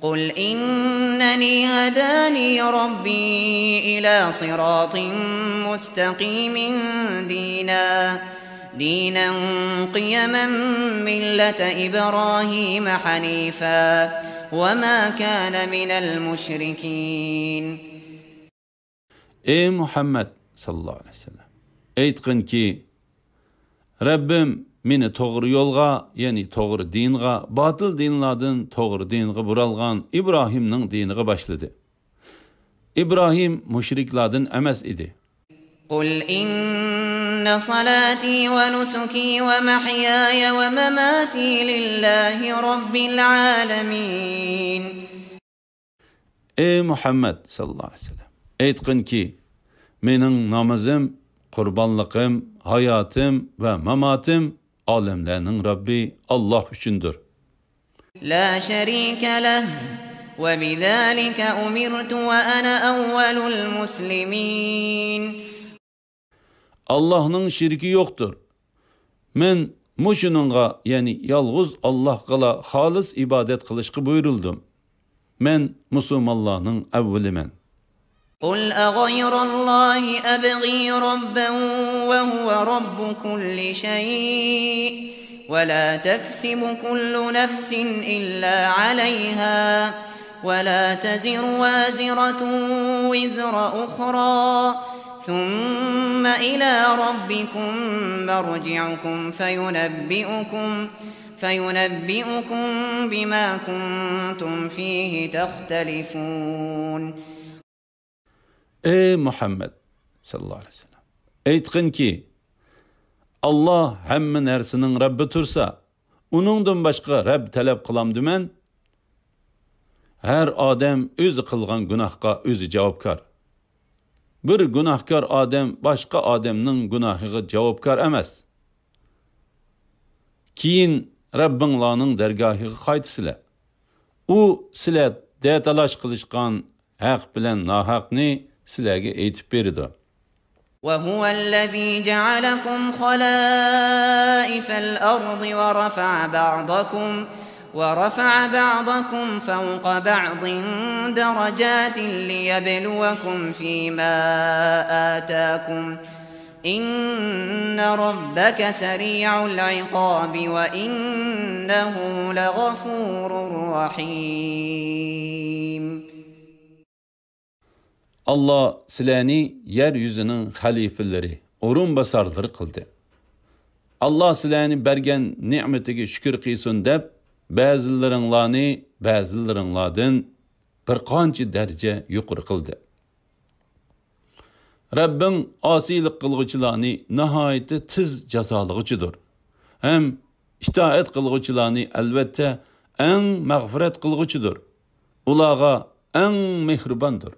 قل إنني هداني ربي إلى صراط مستقيم دينا قيما ملة إبراهيم حنيفا وما كان من المشركين. Ey Muhammed sallallahu aleyhi ve sellem, aytqin ki Rabbim meni to'g'ri yo'lga, ya'ni to'g'ri dinga, botil dinlardan to'g'ri dinga buralgan İbrahimning diniga boshladi. İbrahim mushriklardan emas edi. Qul inna salati wa nusuki wa mahyaya wa mamati lillahi rabbil alamin. Ey Muhammed sallallahu aleyhi ve sellem, aytqin ki mening namozim, qurbanliqim, hayotim va mamatim alemlerinin Rabbi Allah üçündür. La şerike leh ve bizalika umirtu ve ana evvelul muslimin. Allah'ın şirki yoktur. Men muşununga, yani yalğız Allah'la halis ibadet kılışkı buyuruldum. Men Müslümanlığın evvelimen. قل أغير الله أبغي ربا وهو رب كل شيء ولا تكسب كل نفس إلا عليها ولا تزر وازرة وزر أخرى ثم إلى ربكم مرجعكم فينبئكم بما كنتم فيه تختلفون. Ey Muhammed sallallahu aleyhi ve sellem, aytqin ki Allah hamma narsaning Rabbi tursa, uningdan boshqa Rabb talab qilamdiman? Har odam o'zi qilgan gunohga o'zi javobgar. Bir gunohkor odam boshqa odamning gunohiga javobgar emas. Keyin Rabbinglarning dargohiga qaytsizlar. U sizlar datalash qilishgan haq bilan nohaqni sizlarga aytib berdi. وهو الذي جعلكم خلائف الأرض ورفع بعضكم فوق بعض درجات ليبلوكم فيما آتاكم إن ربك سريع العقاب وإنه لغفور رحيم. Allah sizlarni yer yüzünün halifeleri, orun basarları kıldı. Allah sizlarni bergen nimetine şükür qilsin deb, ba'zilaringlardan bir qancha daraja yuqori qildi. Rabbing osiylik qilguvchilarni nihoyatda tiz jazolag'uchidir. Ham itoat qilguvchilarni albatta eng mag'firat qilguvchidir. Ularga eng mehribondir.